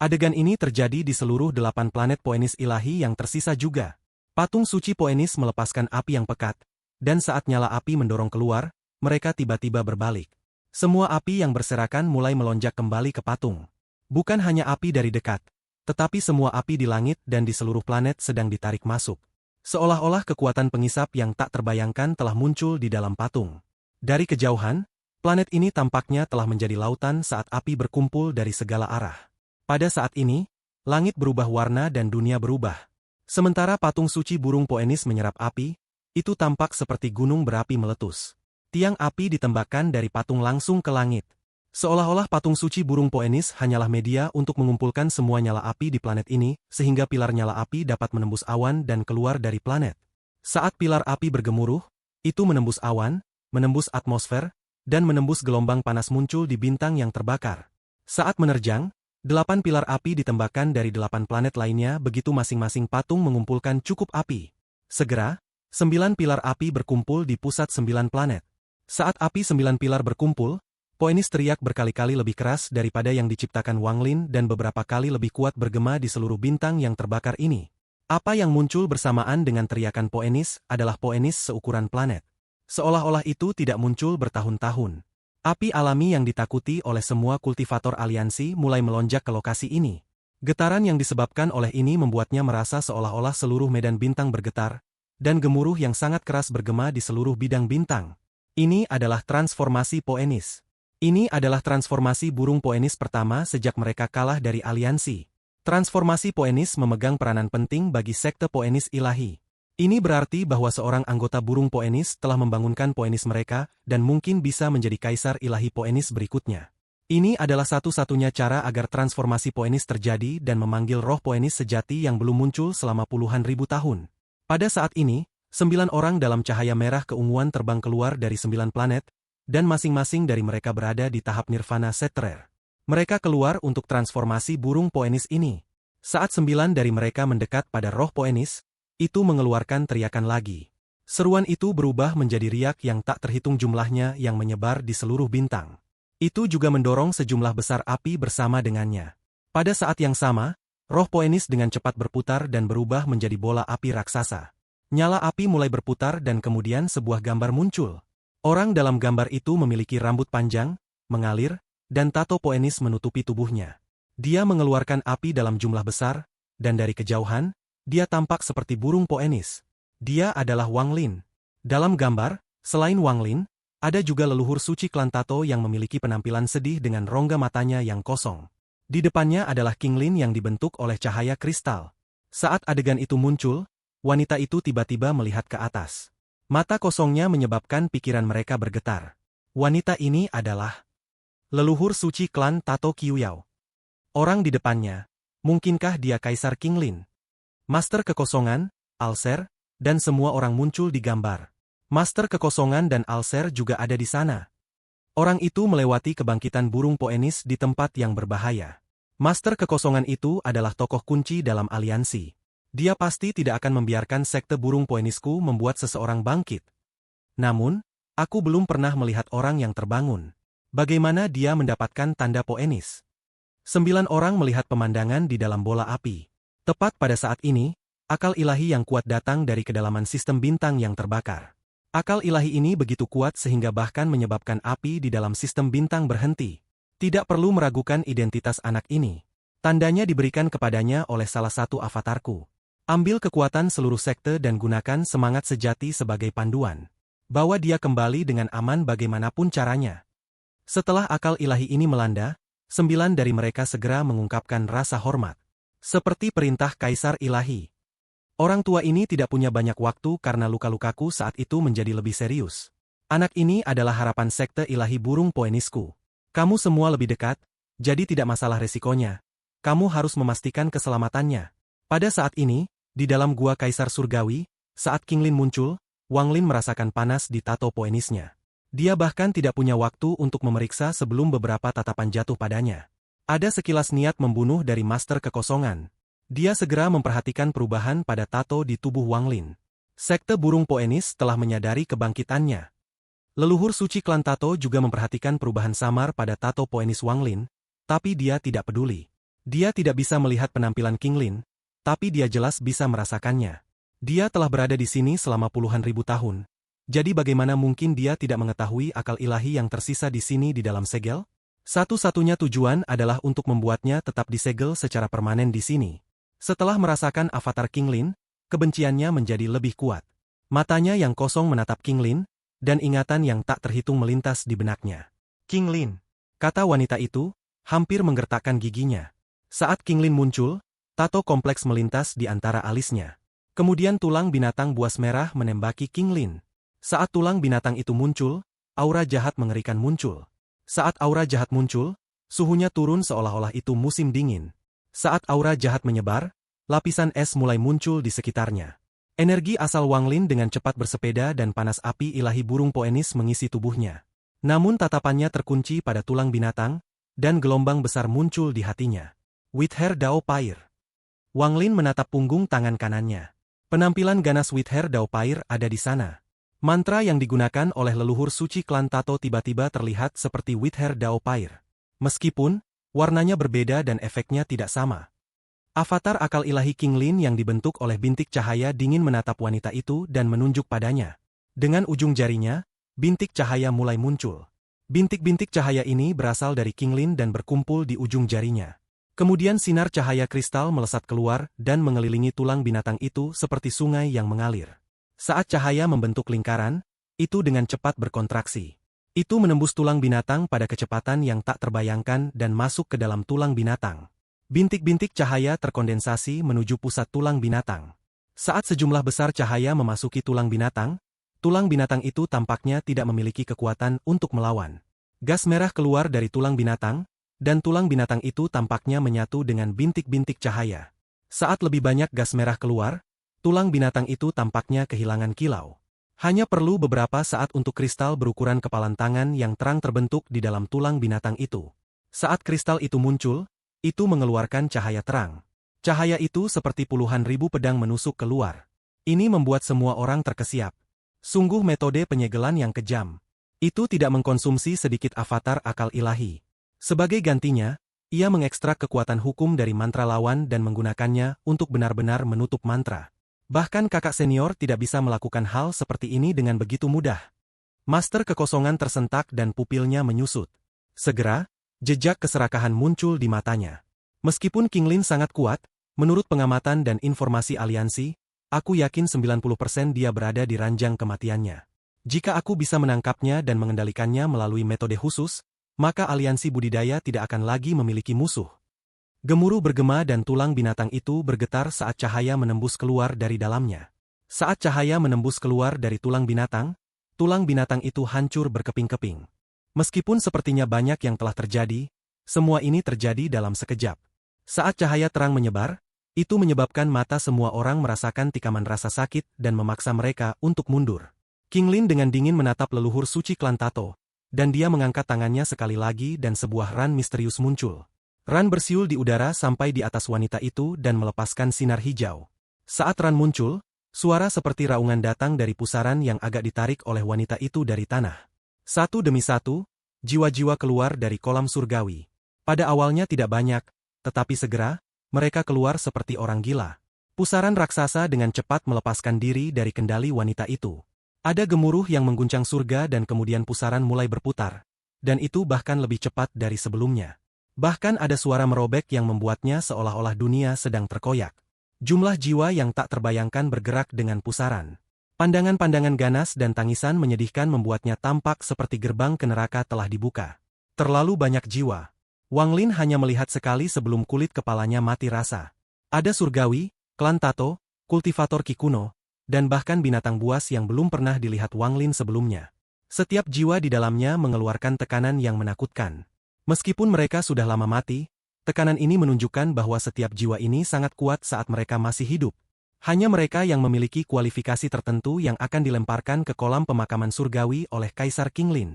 Adegan ini terjadi di seluruh 8 planet Poenis ilahi yang tersisa juga. Patung suci Poenis melepaskan api yang pekat, dan saat nyala api mendorong keluar, mereka tiba-tiba berbalik. Semua api yang berserakan mulai melonjak kembali ke patung. Bukan hanya api dari dekat, tetapi semua api di langit dan di seluruh planet sedang ditarik masuk. Seolah-olah kekuatan pengisap yang tak terbayangkan telah muncul di dalam patung. Dari kejauhan, planet ini tampaknya telah menjadi lautan saat api berkumpul dari segala arah. Pada saat ini, langit berubah warna dan dunia berubah. Sementara patung suci burung Poenis menyerap api, itu tampak seperti gunung berapi meletus. Tiang api ditembakkan dari patung langsung ke langit. Seolah-olah patung suci burung Poenis hanyalah media untuk mengumpulkan semua nyala api di planet ini, sehingga pilar nyala api dapat menembus awan dan keluar dari planet. Saat pilar api bergemuruh, itu menembus awan, menembus atmosfer, dan menembus gelombang panas muncul di bintang yang terbakar. Saat menerjang, 8 pilar api ditembakkan dari 8 planet lainnya begitu masing-masing patung mengumpulkan cukup api. Segera, 9 pilar api berkumpul di pusat 9 planet. Saat api 9 pilar berkumpul, Poenis teriak berkali-kali lebih keras daripada yang diciptakan Wang Lin dan beberapa kali lebih kuat bergema di seluruh bintang yang terbakar ini. Apa yang muncul bersamaan dengan teriakan Poenis adalah Poenis seukuran planet. Seolah-olah itu tidak muncul bertahun-tahun. Api alami yang ditakuti oleh semua kultivator aliansi mulai melonjak ke lokasi ini. Getaran yang disebabkan oleh ini membuatnya merasa seolah-olah seluruh medan bintang bergetar, dan gemuruh yang sangat keras bergema di seluruh bidang bintang. Ini adalah transformasi Poenis. Ini adalah transformasi burung Poenis pertama sejak mereka kalah dari aliansi. Transformasi Poenis memegang peranan penting bagi sekte Poenis ilahi. Ini berarti bahwa seorang anggota burung Poenis telah membangunkan Poenis mereka dan mungkin bisa menjadi kaisar ilahi Poenis berikutnya. Ini adalah satu-satunya cara agar transformasi Poenis terjadi dan memanggil roh Poenis sejati yang belum muncul selama puluhan ribu tahun. Pada saat ini, 9 orang dalam cahaya merah keunguan terbang keluar dari 9 planet, dan masing-masing dari mereka berada di tahap nirvana setrer. Mereka keluar untuk transformasi burung Poenis ini. Saat 9 dari mereka mendekat pada roh Poenis, itu mengeluarkan teriakan lagi. Seruan itu berubah menjadi riak yang tak terhitung jumlahnya yang menyebar di seluruh bintang. Itu juga mendorong sejumlah besar api bersama dengannya. Pada saat yang sama, roh Poenis dengan cepat berputar dan berubah menjadi bola api raksasa. Nyala api mulai berputar dan kemudian sebuah gambar muncul. Orang dalam gambar itu memiliki rambut panjang, mengalir, dan tato Poenis menutupi tubuhnya. Dia mengeluarkan api dalam jumlah besar, dan dari kejauhan, dia tampak seperti burung Poenis. Dia adalah Wang Lin. Dalam gambar, selain Wang Lin, ada juga leluhur suci klan Tato yang memiliki penampilan sedih dengan rongga matanya yang kosong. Di depannya adalah King Lin yang dibentuk oleh cahaya kristal. Saat adegan itu muncul, wanita itu tiba-tiba melihat ke atas. Mata kosongnya menyebabkan pikiran mereka bergetar. Wanita ini adalah leluhur suci klan Tato Qiuyao. Orang di depannya, mungkinkah dia Kaisar King Lin? Master Kekosongan, Alser, dan semua orang muncul di gambar. Master Kekosongan dan Alser juga ada di sana. Orang itu melewati kebangkitan burung Poenis di tempat yang berbahaya. Master Kekosongan itu adalah tokoh kunci dalam aliansi. Dia pasti tidak akan membiarkan sekte burung Poenisku membuat seseorang bangkit. Namun, aku belum pernah melihat orang yang terbangun. Bagaimana dia mendapatkan tanda Poenis? 9 orang melihat pemandangan di dalam bola api. Tepat pada saat ini, akal ilahi yang kuat datang dari kedalaman sistem bintang yang terbakar. Akal ilahi ini begitu kuat sehingga bahkan menyebabkan api di dalam sistem bintang berhenti. Tidak perlu meragukan identitas anak ini. Tandanya diberikan kepadanya oleh salah satu avatarku. Ambil kekuatan seluruh sekte dan gunakan semangat sejati sebagai panduan. Bawa dia kembali dengan aman bagaimanapun caranya. Setelah akal ilahi ini melanda, 9 dari mereka segera mengungkapkan rasa hormat. Seperti perintah Kaisar Ilahi. Orang tua ini tidak punya banyak waktu karena luka-lukaku saat itu menjadi lebih serius. Anak ini adalah harapan sekte ilahi burung Poenisku. Kamu semua lebih dekat, jadi tidak masalah resikonya. Kamu harus memastikan keselamatannya. Pada saat ini, di dalam gua Kaisar Surgawi, saat King Lin muncul, Wang Lin merasakan panas di tato Poenisnya. Dia bahkan tidak punya waktu untuk memeriksa sebelum beberapa tatapan jatuh padanya. Ada sekilas niat membunuh dari Master Kekosongan. Dia segera memperhatikan perubahan pada tato di tubuh Wang Lin. Sekte burung Poenis telah menyadari kebangkitannya. Leluhur suci klan Tato juga memperhatikan perubahan samar pada tato Poenis Wang Lin, tapi dia tidak peduli. Dia tidak bisa melihat penampilan King Lin, tapi dia jelas bisa merasakannya. Dia telah berada di sini selama puluhan ribu tahun. Jadi bagaimana mungkin dia tidak mengetahui akal ilahi yang tersisa di sini di dalam segel? Satu-satunya tujuan adalah untuk membuatnya tetap disegel secara permanen di sini. Setelah merasakan avatar King Lin, kebenciannya menjadi lebih kuat. Matanya yang kosong menatap King Lin, dan ingatan yang tak terhitung melintas di benaknya. King Lin, kata wanita itu, hampir menggertakkan giginya. Saat King Lin muncul, tato kompleks melintas di antara alisnya. Kemudian tulang binatang buas merah menembaki King Lin. Saat tulang binatang itu muncul, aura jahat mengerikan muncul. Saat aura jahat muncul, suhunya turun seolah-olah itu musim dingin. Saat aura jahat menyebar, lapisan es mulai muncul di sekitarnya. Energi asal Wang Lin dengan cepat bersepeda dan panas api ilahi burung Poenis mengisi tubuhnya. Namun tatapannya terkunci pada tulang binatang, dan gelombang besar muncul di hatinya. Wither Dao Pair. Wang Lin menatap punggung tangan kanannya. Penampilan ganas Wither Dao Pair ada di sana. Mantra yang digunakan oleh leluhur suci klan Tato tiba-tiba terlihat seperti Wither Dao Pair. Meskipun, warnanya berbeda dan efeknya tidak sama. Avatar akal ilahi King Lin yang dibentuk oleh bintik cahaya dingin menatap wanita itu dan menunjuk padanya. Dengan ujung jarinya, bintik cahaya mulai muncul. Bintik-bintik cahaya ini berasal dari King Lin dan berkumpul di ujung jarinya. Kemudian sinar cahaya kristal melesat keluar dan mengelilingi tulang binatang itu seperti sungai yang mengalir. Saat cahaya membentuk lingkaran, itu dengan cepat berkontraksi. Itu menembus tulang binatang pada kecepatan yang tak terbayangkan dan masuk ke dalam tulang binatang. Bintik-bintik cahaya terkondensasi menuju pusat tulang binatang. Saat sejumlah besar cahaya memasuki tulang binatang itu tampaknya tidak memiliki kekuatan untuk melawan. Gas merah keluar dari tulang binatang, dan tulang binatang itu tampaknya menyatu dengan bintik-bintik cahaya. Saat lebih banyak gas merah keluar, tulang binatang itu tampaknya kehilangan kilau. Hanya perlu beberapa saat untuk kristal berukuran kepalan tangan yang terang terbentuk di dalam tulang binatang itu. Saat kristal itu muncul, itu mengeluarkan cahaya terang. Cahaya itu seperti puluhan ribu pedang menusuk keluar. Ini membuat semua orang terkesiap. Sungguh metode penyegelan yang kejam. Itu tidak mengkonsumsi sedikit avatar akal ilahi. Sebagai gantinya, ia mengekstrak kekuatan hukum dari mantra lawan dan menggunakannya untuk benar-benar menutup mantra. Bahkan kakak senior tidak bisa melakukan hal seperti ini dengan begitu mudah. Master Kekosongan tersentak dan pupilnya menyusut. Segera, jejak keserakahan muncul di matanya. Meskipun King Lin sangat kuat, menurut pengamatan dan informasi aliansi, aku yakin 90% dia berada di ranjang kematiannya. Jika aku bisa menangkapnya dan mengendalikannya melalui metode khusus, maka aliansi budidaya tidak akan lagi memiliki musuh. Gemuruh bergema dan tulang binatang itu bergetar saat cahaya menembus keluar dari dalamnya. Saat cahaya menembus keluar dari tulang binatang itu hancur berkeping-keping. Meskipun sepertinya banyak yang telah terjadi, semua ini terjadi dalam sekejap. Saat cahaya terang menyebar, itu menyebabkan mata semua orang merasakan tikaman rasa sakit dan memaksa mereka untuk mundur. King Lin dengan dingin menatap leluhur suci klan Tato, dan dia mengangkat tangannya sekali lagi dan sebuah ran misterius muncul. Ran bersiul di udara sampai di atas wanita itu dan melepaskan sinar hijau. Saat ran muncul, suara seperti raungan datang dari pusaran yang agak ditarik oleh wanita itu dari tanah. Satu demi satu, jiwa-jiwa keluar dari kolam surgawi. Pada awalnya tidak banyak, tetapi segera, mereka keluar seperti orang gila. Pusaran raksasa dengan cepat melepaskan diri dari kendali wanita itu. Ada gemuruh yang mengguncang surga dan kemudian pusaran mulai berputar. Dan itu bahkan lebih cepat dari sebelumnya. Bahkan ada suara merobek yang membuatnya seolah-olah dunia sedang terkoyak. Jumlah jiwa yang tak terbayangkan bergerak dengan pusaran. Pandangan-pandangan ganas dan tangisan menyedihkan membuatnya tampak seperti gerbang ke neraka telah dibuka. Terlalu banyak jiwa. Wang Lin hanya melihat sekali sebelum kulit kepalanya mati rasa. Ada surgawi, klan Tato, kultivator Ki kuno, dan bahkan binatang buas yang belum pernah dilihat Wang Lin sebelumnya. Setiap jiwa di dalamnya mengeluarkan tekanan yang menakutkan. Meskipun mereka sudah lama mati, tekanan ini menunjukkan bahwa setiap jiwa ini sangat kuat saat mereka masih hidup. Hanya mereka yang memiliki kualifikasi tertentu yang akan dilemparkan ke kolam pemakaman surgawi oleh Kaisar King Lin.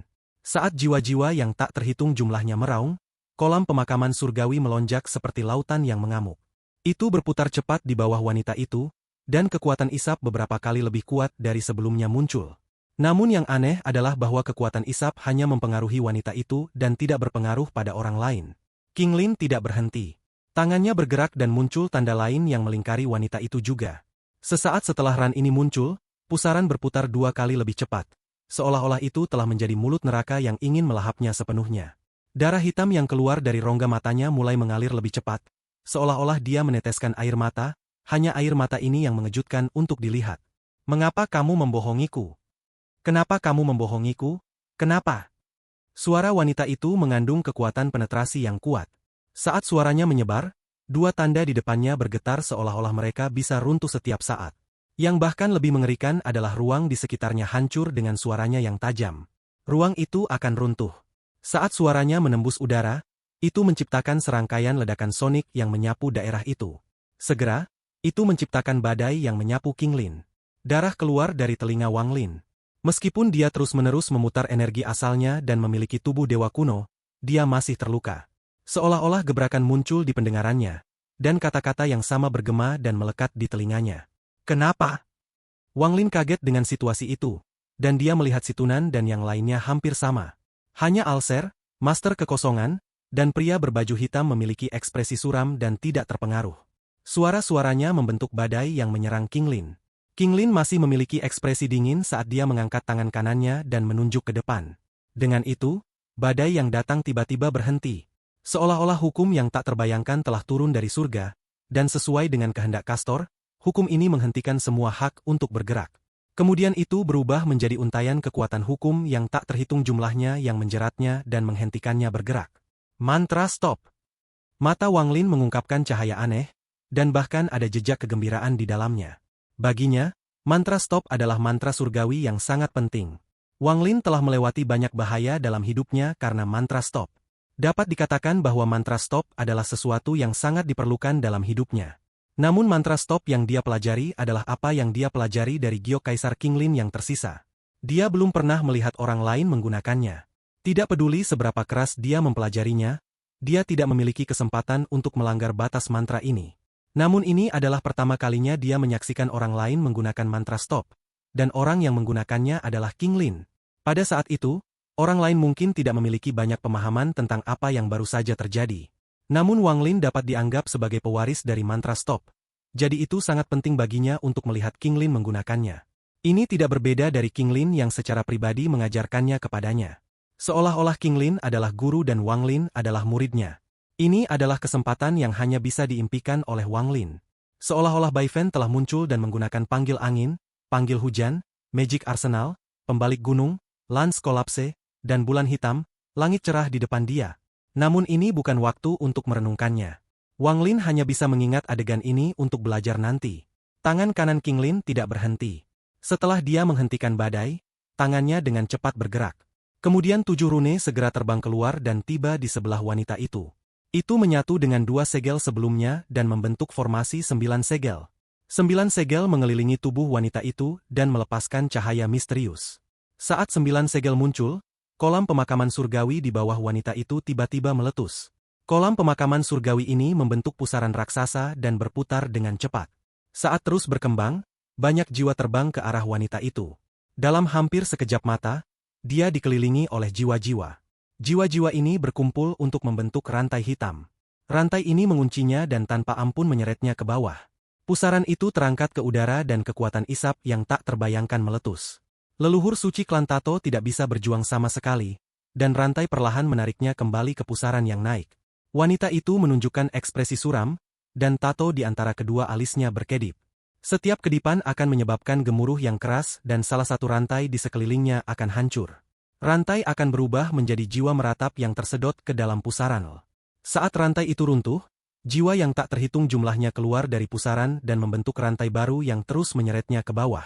Saat jiwa-jiwa yang tak terhitung jumlahnya meraung, kolam pemakaman surgawi melonjak seperti lautan yang mengamuk. Itu berputar cepat di bawah wanita itu, dan kekuatan isap beberapa kali lebih kuat dari sebelumnya muncul. Namun yang aneh adalah bahwa kekuatan isap hanya mempengaruhi wanita itu dan tidak berpengaruh pada orang lain. King Lin tidak berhenti. Tangannya bergerak dan muncul tanda lain yang melingkari wanita itu juga. Sesaat setelah ran ini muncul, pusaran berputar 2 kali lebih cepat. Seolah-olah itu telah menjadi mulut neraka yang ingin melahapnya sepenuhnya. Darah hitam yang keluar dari rongga matanya mulai mengalir lebih cepat. Seolah-olah dia meneteskan air mata, hanya air mata ini yang mengejutkan untuk dilihat. Mengapa kamu membohongiku? Kenapa kamu membohongiku? Kenapa? Suara wanita itu mengandung kekuatan penetrasi yang kuat. Saat suaranya menyebar, 2 tanda di depannya bergetar seolah-olah mereka bisa runtuh setiap saat. Yang bahkan lebih mengerikan adalah ruang di sekitarnya hancur dengan suaranya yang tajam. Ruang itu akan runtuh. Saat suaranya menembus udara, itu menciptakan serangkaian ledakan sonik yang menyapu daerah itu. Segera, itu menciptakan badai yang menyapu King Lin. Darah keluar dari telinga Wang Lin. Meskipun dia terus-menerus memutar energi asalnya dan memiliki tubuh dewa kuno, dia masih terluka. Seolah-olah gebrakan muncul di pendengarannya, dan kata-kata yang sama bergema dan melekat di telinganya. Kenapa? Wang Lin kaget dengan situasi itu, dan dia melihat Situnan dan yang lainnya hampir sama. Hanya Alser, Master Kekosongan, dan pria berbaju hitam memiliki ekspresi suram dan tidak terpengaruh. Suara-suaranya membentuk badai yang menyerang King Lin. King Lin masih memiliki ekspresi dingin saat dia mengangkat tangan kanannya dan menunjuk ke depan. Dengan itu, badai yang datang tiba-tiba berhenti. Seolah-olah hukum yang tak terbayangkan telah turun dari surga, dan sesuai dengan kehendak Kastor, hukum ini menghentikan semua hak untuk bergerak. Kemudian itu berubah menjadi untaian kekuatan hukum yang tak terhitung jumlahnya yang menjeratnya dan menghentikannya bergerak. Mantra stop. Mata Wang Lin mengungkapkan cahaya aneh, dan bahkan ada jejak kegembiraan di dalamnya. Baginya, mantra stop adalah mantra surgawi yang sangat penting. Wang Lin telah melewati banyak bahaya dalam hidupnya karena mantra stop. Dapat dikatakan bahwa mantra stop adalah sesuatu yang sangat diperlukan dalam hidupnya. Namun mantra stop yang dia pelajari adalah apa yang dia pelajari dari Giok Kaisar King Lin yang tersisa. Dia belum pernah melihat orang lain menggunakannya. Tidak peduli seberapa keras dia mempelajarinya, dia tidak memiliki kesempatan untuk melanggar batas mantra ini. Namun ini adalah pertama kalinya dia menyaksikan orang lain menggunakan mantra stop, dan orang yang menggunakannya adalah King Lin. Pada saat itu, orang lain mungkin tidak memiliki banyak pemahaman tentang apa yang baru saja terjadi. Namun Wang Lin dapat dianggap sebagai pewaris dari mantra stop. Jadi itu sangat penting baginya untuk melihat King Lin menggunakannya. Ini tidak berbeda dari King Lin yang secara pribadi mengajarkannya kepadanya. Seolah-olah King Lin adalah guru dan Wang Lin adalah muridnya. Ini adalah kesempatan yang hanya bisa diimpikan oleh Wang Lin. Seolah-olah Bai Fan telah muncul dan menggunakan panggil angin, panggil hujan, Magic Arsenal, pembalik gunung, Lance Kolapse, dan bulan hitam, langit cerah di depan dia. Namun ini bukan waktu untuk merenungkannya. Wang Lin hanya bisa mengingat adegan ini untuk belajar nanti. Tangan kanan King Lin tidak berhenti. Setelah dia menghentikan badai, tangannya dengan cepat bergerak. Kemudian 7 rune segera terbang keluar dan tiba di sebelah wanita itu. Itu menyatu dengan 2 segel sebelumnya dan membentuk formasi 9 segel. 9 segel mengelilingi tubuh wanita itu dan melepaskan cahaya misterius. Saat 9 segel muncul, kolam pemakaman surgawi di bawah wanita itu tiba-tiba meletus. Kolam pemakaman surgawi ini membentuk pusaran raksasa dan berputar dengan cepat. Saat terus berkembang, banyak jiwa terbang ke arah wanita itu. Dalam hampir sekejap mata, dia dikelilingi oleh jiwa-jiwa. Jiwa-jiwa ini berkumpul untuk membentuk rantai hitam. Rantai ini menguncinya dan tanpa ampun menyeretnya ke bawah. Pusaran itu terangkat ke udara dan kekuatan isap yang tak terbayangkan meletus. Leluhur suci klan Tato tidak bisa berjuang sama sekali, dan rantai perlahan menariknya kembali ke pusaran yang naik. Wanita itu menunjukkan ekspresi suram, dan tato di antara kedua alisnya berkedip. Setiap kedipan akan menyebabkan gemuruh yang keras dan salah satu rantai di sekelilingnya akan hancur. Rantai akan berubah menjadi jiwa meratap yang tersedot ke dalam pusaran. Saat rantai itu runtuh, jiwa yang tak terhitung jumlahnya keluar dari pusaran dan membentuk rantai baru yang terus menyeretnya ke bawah.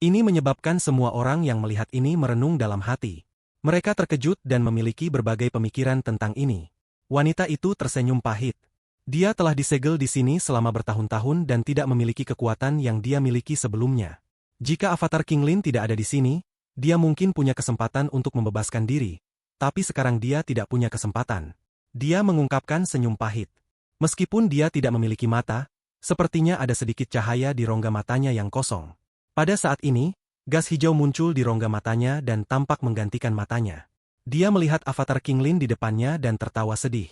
Ini menyebabkan semua orang yang melihat ini merenung dalam hati. Mereka terkejut dan memiliki berbagai pemikiran tentang ini. Wanita itu tersenyum pahit. Dia telah disegel di sini selama bertahun-tahun dan tidak memiliki kekuatan yang dia miliki sebelumnya. Jika avatar King Lin tidak ada di sini, dia mungkin punya kesempatan untuk membebaskan diri, tapi sekarang dia tidak punya kesempatan. Dia mengungkapkan senyum pahit. Meskipun dia tidak memiliki mata, sepertinya ada sedikit cahaya di rongga matanya yang kosong. Pada saat ini, gas hijau muncul di rongga matanya dan tampak menggantikan matanya. Dia melihat avatar King Lin di depannya dan tertawa sedih.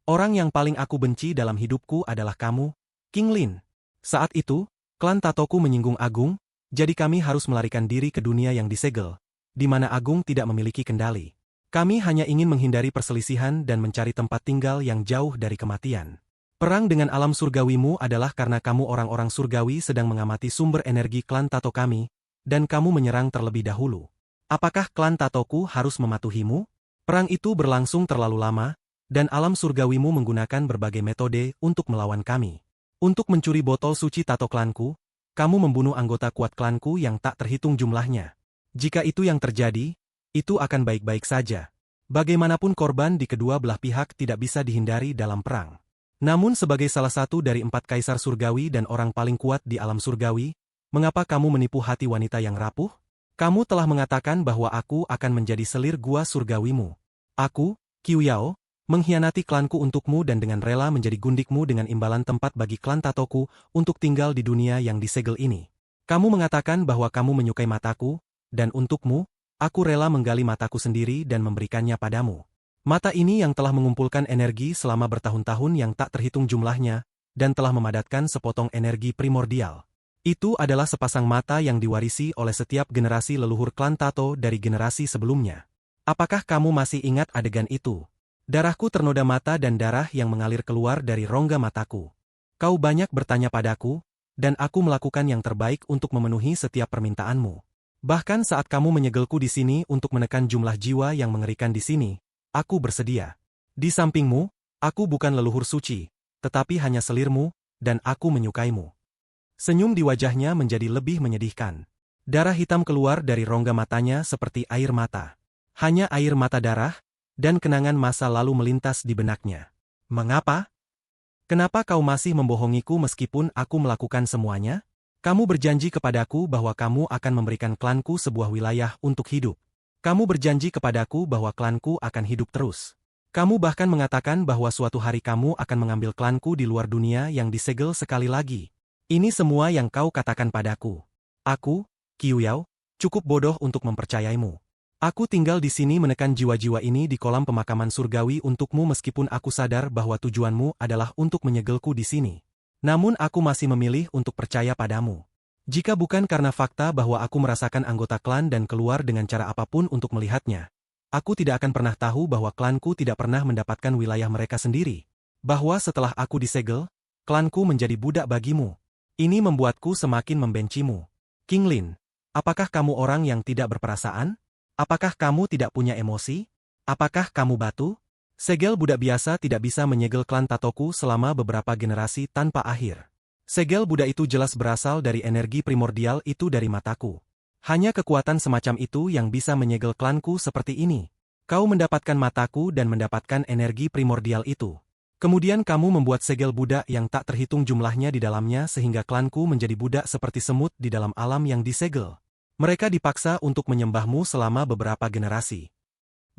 Orang yang paling aku benci dalam hidupku adalah kamu, King Lin. Saat itu, klan Tatoku menyinggung Agung, jadi kami harus melarikan diri ke dunia yang disegel, di mana Agung tidak memiliki kendali. Kami hanya ingin menghindari perselisihan dan mencari tempat tinggal yang jauh dari kematian. Perang dengan alam surgawimu adalah karena kamu orang-orang surgawi sedang mengamati sumber energi klan Tato kami, dan kamu menyerang terlebih dahulu. Apakah klan Tatoku harus mematuhimu? Perang itu berlangsung terlalu lama, dan alam surgawimu menggunakan berbagai metode untuk melawan kami. Untuk mencuri botol suci Tato klanku, kamu membunuh anggota kuat klanku yang tak terhitung jumlahnya. Jika itu yang terjadi, itu akan baik-baik saja. Bagaimanapun korban di kedua belah pihak tidak bisa dihindari dalam perang. Namun sebagai salah satu dari 4 kaisar surgawi dan orang paling kuat di alam surgawi, mengapa kamu menipu hati wanita yang rapuh? Kamu telah mengatakan bahwa aku akan menjadi selir gua surgawimu. Aku, Qiu Yao, mengkhianati klanku untukmu dan dengan rela menjadi gundikmu dengan imbalan tempat bagi klan Tatoku untuk tinggal di dunia yang disegel ini. Kamu mengatakan bahwa kamu menyukai mataku, dan untukmu, aku rela menggali mataku sendiri dan memberikannya padamu. Mata ini yang telah mengumpulkan energi selama bertahun-tahun yang tak terhitung jumlahnya, dan telah memadatkan sepotong energi primordial. Itu adalah sepasang mata yang diwarisi oleh setiap generasi leluhur klan Tato dari generasi sebelumnya. Apakah kamu masih ingat adegan itu? Darahku ternoda mata dan darah yang mengalir keluar dari rongga mataku. Kau banyak bertanya padaku, dan aku melakukan yang terbaik untuk memenuhi setiap permintaanmu. Bahkan saat kamu menyegelku di sini untuk menekan jumlah jiwa yang mengerikan di sini, aku bersedia. Di sampingmu, aku bukan leluhur suci, tetapi hanya selirmu, dan aku menyukaimu. Senyum di wajahnya menjadi lebih menyedihkan. Darah hitam keluar dari rongga matanya seperti air mata. Hanya air mata darah, dan kenangan masa lalu melintas di benaknya. Mengapa? Kenapa kau masih membohongiku meskipun aku melakukan semuanya? Kamu berjanji kepadaku bahwa kamu akan memberikan klanku sebuah wilayah untuk hidup. Kamu berjanji kepadaku bahwa klanku akan hidup terus. Kamu bahkan mengatakan bahwa suatu hari kamu akan mengambil klanku di luar dunia yang disegel sekali lagi. Ini semua yang kau katakan padaku. Aku, Qiu Yao, cukup bodoh untuk mempercayaimu. Aku tinggal di sini menekan jiwa-jiwa ini di kolam pemakaman surgawi untukmu meskipun aku sadar bahwa tujuanmu adalah untuk menyegelku di sini. Namun aku masih memilih untuk percaya padamu. Jika bukan karena fakta bahwa aku merasakan anggota klan dan keluar dengan cara apapun untuk melihatnya, Aku tidak akan pernah tahu bahwa klanku tidak pernah mendapatkan wilayah mereka sendiri. Bahwa setelah aku disegel, klanku menjadi budak bagimu. Ini membuatku semakin membencimu. King Lin, apakah kamu orang yang tidak berperasaan? Apakah kamu tidak punya emosi? Apakah kamu batu? Segel budak biasa tidak bisa menyegel klan Tatoku selama beberapa generasi tanpa akhir. Segel budak itu jelas berasal dari energi primordial itu dari mataku. Hanya kekuatan semacam itu yang bisa menyegel klanku seperti ini. Kau mendapatkan mataku dan mendapatkan energi primordial itu. Kemudian kamu membuat segel budak yang tak terhitung jumlahnya di dalamnya sehingga klanku menjadi budak seperti semut di dalam alam yang disegel. Mereka dipaksa untuk menyembahmu selama beberapa generasi.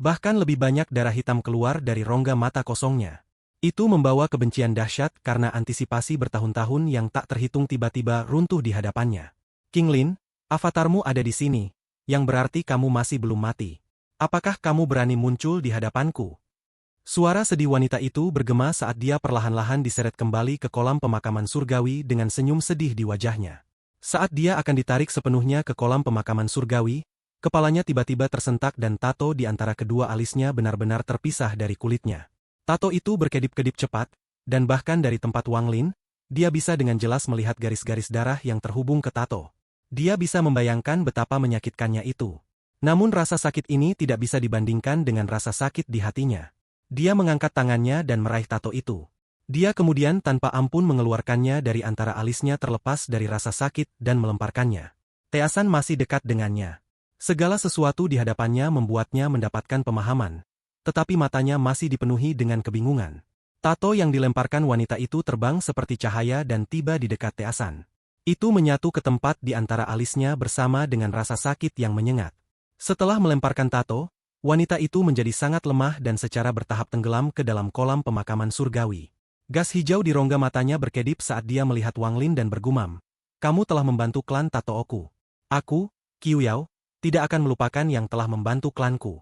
Bahkan lebih banyak darah hitam keluar dari rongga mata kosongnya. Itu membawa kebencian dahsyat karena antisipasi bertahun-tahun yang tak terhitung tiba-tiba runtuh di hadapannya. King Lin, avatarmu ada di sini, yang berarti kamu masih belum mati. Apakah kamu berani muncul di hadapanku? Suara sedih wanita itu bergema saat dia perlahan-lahan diseret kembali ke kolam pemakaman surgawi dengan senyum sedih di wajahnya. Saat dia akan ditarik sepenuhnya ke kolam pemakaman surgawi, kepalanya tiba-tiba tersentak dan tato di antara kedua alisnya benar-benar terpisah dari kulitnya. Tato itu berkedip-kedip cepat, dan bahkan dari tempat Wang Lin, dia bisa dengan jelas melihat garis-garis darah yang terhubung ke tato. Dia bisa membayangkan betapa menyakitkannya itu. Namun rasa sakit ini tidak bisa dibandingkan dengan rasa sakit di hatinya. Dia mengangkat tangannya dan meraih tato itu. Dia kemudian tanpa ampun mengeluarkannya dari antara alisnya terlepas dari rasa sakit dan melemparkannya. Teasan masih dekat dengannya. Segala sesuatu di hadapannya membuatnya mendapatkan pemahaman. Tetapi matanya masih dipenuhi dengan kebingungan. Tato yang dilemparkan wanita itu terbang seperti cahaya dan tiba di dekat Teasan. Itu menyatu ke tempat di antara alisnya bersama dengan rasa sakit yang menyengat. Setelah melemparkan tato, wanita itu menjadi sangat lemah dan secara bertahap tenggelam ke dalam kolam pemakaman surgawi. Gas hijau di rongga matanya berkedip saat dia melihat Wang Lin dan bergumam, "Kamu telah membantu klan Tatooku. Aku, Qiu Yao, tidak akan melupakan yang telah membantu klanku."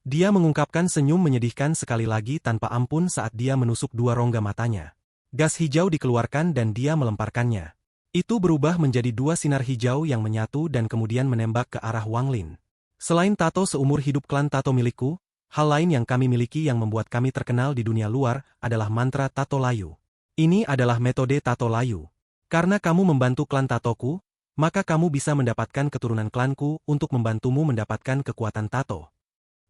Dia mengungkapkan senyum menyedihkan sekali lagi tanpa ampun saat dia menusuk dua rongga matanya. Gas hijau dikeluarkan dan dia melemparkannya. Itu berubah menjadi dua sinar hijau yang menyatu dan kemudian menembak ke arah Wang Lin. Selain tato seumur hidup klan tato milikku, hal lain yang kami miliki yang membuat kami terkenal di dunia luar adalah mantra tato layu. Ini adalah metode tato layu. Karena kamu membantu klan tatoku, maka kamu bisa mendapatkan keturunan klanku untuk membantumu mendapatkan kekuatan tato.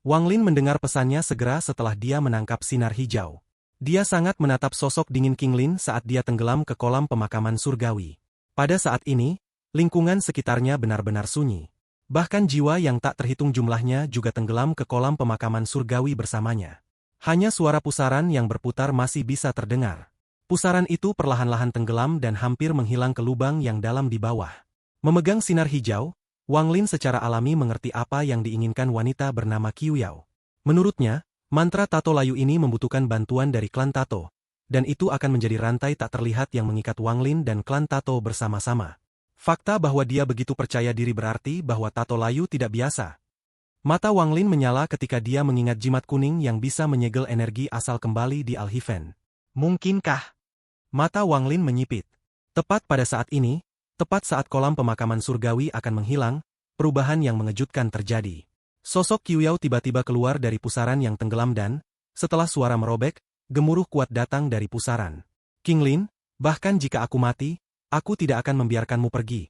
Wang Lin mendengar pesannya segera setelah dia menangkap sinar hijau. Dia sangat menatap sosok dingin King Lin saat dia tenggelam ke kolam pemakaman surgawi. Pada saat ini, lingkungan sekitarnya benar-benar sunyi. Bahkan jiwa yang tak terhitung jumlahnya juga tenggelam ke kolam pemakaman surgawi bersamanya. Hanya suara pusaran yang berputar masih bisa terdengar. Pusaran itu perlahan-lahan tenggelam dan hampir menghilang ke lubang yang dalam di bawah. Memegang sinar hijau, Wang Lin secara alami mengerti apa yang diinginkan wanita bernama Qiu Yao. Menurutnya, mantra tato layu ini membutuhkan bantuan dari klan Tato. Dan itu akan menjadi rantai tak terlihat yang mengikat Wang Lin dan klan Tato bersama-sama. Fakta bahwa dia begitu percaya diri berarti bahwa tato layu tidak biasa. Mata Wang Lin menyala ketika dia mengingat jimat kuning yang bisa menyegel energi asal kembali di Al-Hiven. Mungkinkah? Mata Wang Lin menyipit. Tepat pada saat ini, tepat saat kolam pemakaman surgawi akan menghilang, perubahan yang mengejutkan terjadi. Sosok Qiu Yao tiba-tiba keluar dari pusaran yang tenggelam dan, setelah suara merobek, gemuruh kuat datang dari pusaran. "King Lin, bahkan jika aku mati, aku tidak akan membiarkanmu pergi."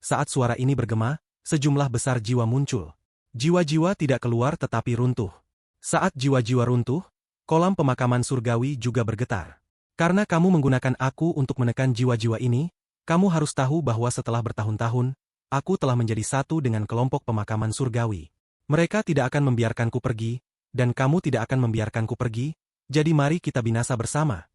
Saat suara ini bergema, sejumlah besar jiwa muncul. Jiwa-jiwa tidak keluar tetapi runtuh. Saat jiwa-jiwa runtuh, kolam pemakaman surgawi juga bergetar. Karena kamu menggunakan aku untuk menekan jiwa-jiwa ini, kamu harus tahu bahwa setelah bertahun-tahun, aku telah menjadi satu dengan kelompok pemakaman surgawi. Mereka tidak akan membiarkanku pergi, dan kamu tidak akan membiarkanku pergi, jadi mari kita binasa bersama.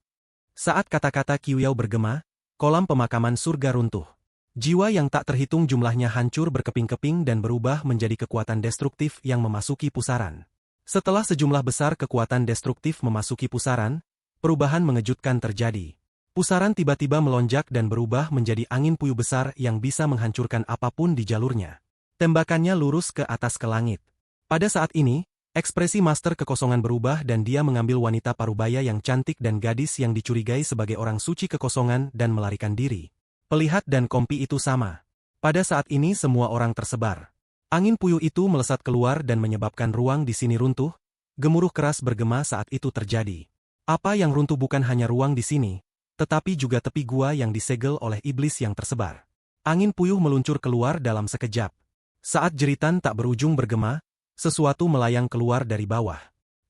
Saat kata-kata Qiu Yao bergema, kolam pemakaman surga runtuh. Jiwa yang tak terhitung jumlahnya hancur berkeping-keping dan berubah menjadi kekuatan destruktif yang memasuki pusaran. Setelah sejumlah besar kekuatan destruktif memasuki pusaran, perubahan mengejutkan terjadi. Pusaran tiba-tiba melonjak dan berubah menjadi angin puyuh besar yang bisa menghancurkan apapun di jalurnya. Tembakannya lurus ke atas ke langit. Pada saat ini, ekspresi Master Kekosongan berubah dan dia mengambil wanita parubaya yang cantik dan gadis yang dicurigai sebagai orang suci kekosongan dan melarikan diri. Pelihat dan Kompi itu sama. Pada saat ini semua orang tersebar. Angin puyuh itu melesat keluar dan menyebabkan ruang di sini runtuh. Gemuruh keras bergema saat itu terjadi. Apa yang runtuh bukan hanya ruang di sini, tetapi juga tepi gua yang disegel oleh iblis yang tersebar. Angin puyuh meluncur keluar dalam sekejap. Saat jeritan tak berujung bergema, sesuatu melayang keluar dari bawah.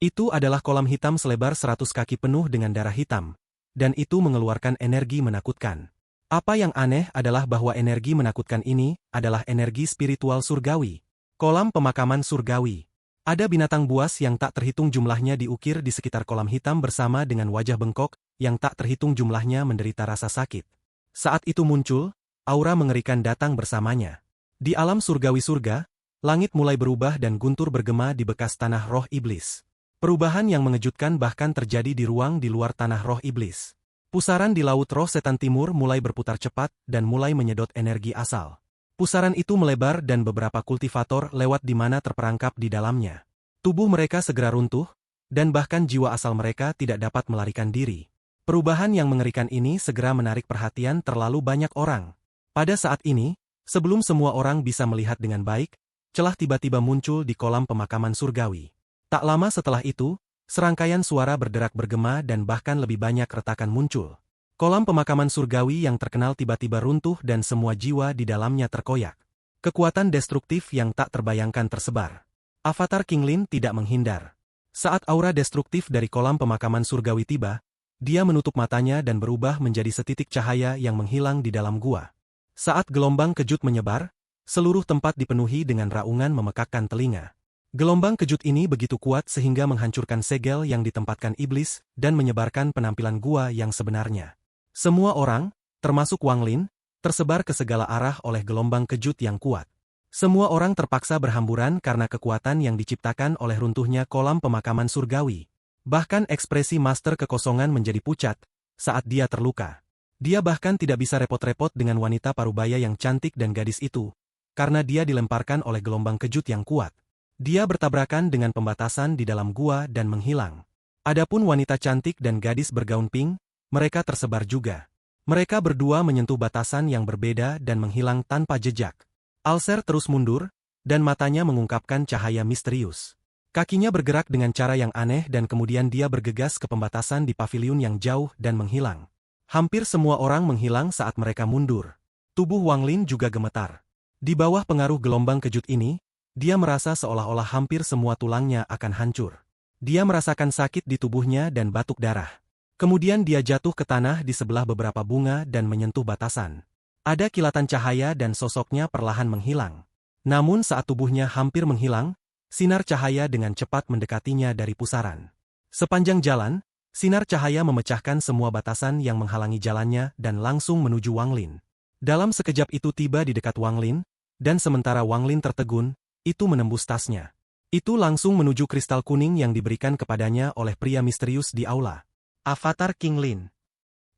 Itu adalah kolam hitam selebar 100 kaki penuh dengan darah hitam, dan itu mengeluarkan energi menakutkan. Apa yang aneh adalah bahwa energi menakutkan ini adalah energi spiritual surgawi. Kolam pemakaman surgawi. Ada binatang buas yang tak terhitung jumlahnya diukir di sekitar kolam hitam bersama dengan wajah bengkok, yang tak terhitung jumlahnya menderita rasa sakit. Saat itu muncul, aura mengerikan datang bersamanya. Di alam surgawi surga, langit mulai berubah dan guntur bergema di bekas tanah roh iblis. Perubahan yang mengejutkan bahkan terjadi di ruang di luar tanah roh iblis. Pusaran di laut roh setan timur mulai berputar cepat dan mulai menyedot energi asal. Pusaran itu melebar dan beberapa kultivator lewat di mana terperangkap di dalamnya. Tubuh mereka segera runtuh, dan bahkan jiwa asal mereka tidak dapat melarikan diri. Perubahan yang mengerikan ini segera menarik perhatian terlalu banyak orang. Pada saat ini, sebelum semua orang bisa melihat dengan baik, celah tiba-tiba muncul di kolam pemakaman surgawi. Tak lama setelah itu, serangkaian suara berderak bergema dan bahkan lebih banyak retakan muncul. Kolam pemakaman surgawi yang terkenal tiba-tiba runtuh dan semua jiwa di dalamnya terkoyak. Kekuatan destruktif yang tak terbayangkan tersebar. Avatar King Lin tidak menghindar. Saat aura destruktif dari kolam pemakaman surgawi tiba, dia menutup matanya dan berubah menjadi setitik cahaya yang menghilang di dalam gua. Saat gelombang kejut menyebar, seluruh tempat dipenuhi dengan raungan memekakkan telinga. Gelombang kejut ini begitu kuat sehingga menghancurkan segel yang ditempatkan iblis dan menyebarkan penampilan gua yang sebenarnya. Semua orang, termasuk Wang Lin, tersebar ke segala arah oleh gelombang kejut yang kuat. Semua orang terpaksa berhamburan karena kekuatan yang diciptakan oleh runtuhnya kolam pemakaman surgawi. Bahkan ekspresi Master Kekosongan menjadi pucat saat dia terluka. Dia bahkan tidak bisa repot-repot dengan wanita parubaya yang cantik dan gadis itu, karena dia dilemparkan oleh gelombang kejut yang kuat. Dia bertabrakan dengan pembatasan di dalam gua dan menghilang. Adapun wanita cantik dan gadis bergaun pink, mereka tersebar juga. Mereka berdua menyentuh batasan yang berbeda dan menghilang tanpa jejak. Alser terus mundur, dan matanya mengungkapkan cahaya misterius. Kakinya bergerak dengan cara yang aneh dan kemudian dia bergegas ke pembatasan di paviliun yang jauh dan menghilang. Hampir semua orang menghilang saat mereka mundur. Tubuh Wang Lin juga gemetar. Di bawah pengaruh gelombang kejut ini, dia merasa seolah-olah hampir semua tulangnya akan hancur. Dia merasakan sakit di tubuhnya dan batuk darah. Kemudian dia jatuh ke tanah di sebelah beberapa bunga dan menyentuh batasan. Ada kilatan cahaya dan sosoknya perlahan menghilang. Namun saat tubuhnya hampir menghilang, sinar cahaya dengan cepat mendekatinya dari pusaran. Sepanjang jalan, sinar cahaya memecahkan semua batasan yang menghalangi jalannya dan langsung menuju Wang Lin. Dalam sekejap itu tiba di dekat Wang Lin, dan sementara Wang Lin tertegun, itu menembus tasnya. Itu langsung menuju kristal kuning yang diberikan kepadanya oleh pria misterius di aula. Avatar King Lin.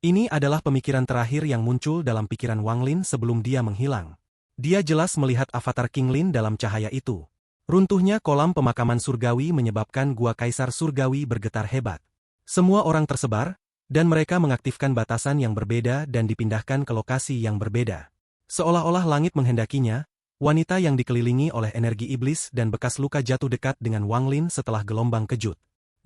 Ini adalah pemikiran terakhir yang muncul dalam pikiran Wang Lin sebelum dia menghilang. Dia jelas melihat avatar King Lin dalam cahaya itu. Runtuhnya kolam pemakaman surgawi menyebabkan gua kaisar surgawi bergetar hebat. Semua orang tersebar, dan mereka mengaktifkan batasan yang berbeda dan dipindahkan ke lokasi yang berbeda. Seolah-olah langit menghendakinya, wanita yang dikelilingi oleh energi iblis dan bekas luka jatuh dekat dengan Wang Lin setelah gelombang kejut.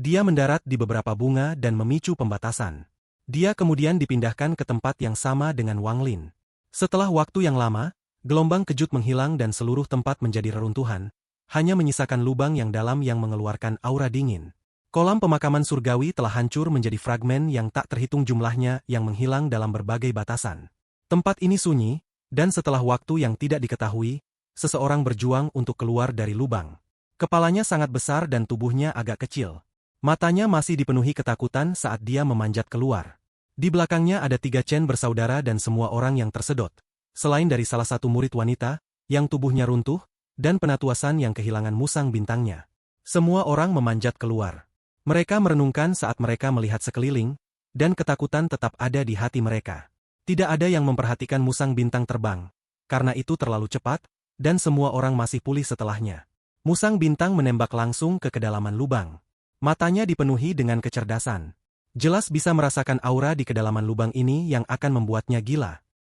Dia mendarat di beberapa bunga dan memicu pembatasan. Dia kemudian dipindahkan ke tempat yang sama dengan Wang Lin. Setelah waktu yang lama, gelombang kejut menghilang dan seluruh tempat menjadi reruntuhan, hanya menyisakan lubang yang dalam yang mengeluarkan aura dingin. Kolam pemakaman surgawi telah hancur menjadi fragmen yang tak terhitung jumlahnya yang menghilang dalam berbagai batasan. Tempat ini sunyi, dan setelah waktu yang tidak diketahui, seseorang berjuang untuk keluar dari lubang. Kepalanya sangat besar dan tubuhnya agak kecil. Matanya masih dipenuhi ketakutan saat dia memanjat keluar. Di belakangnya ada 3 Chen bersaudara dan semua orang yang tersedot. Selain dari salah satu murid wanita, yang tubuhnya runtuh, dan penatuasan yang kehilangan musang bintangnya. Semua orang memanjat keluar. Mereka merenungkan saat mereka melihat sekeliling, dan ketakutan tetap ada di hati mereka. Tidak ada yang memperhatikan musang bintang terbang, karena itu terlalu cepat, dan semua orang masih pulih setelahnya. Musang bintang menembak langsung ke kedalaman lubang. Matanya dipenuhi dengan kecerdasan. Jelas bisa merasakan aura di kedalaman lubang ini yang akan membuatnya gila.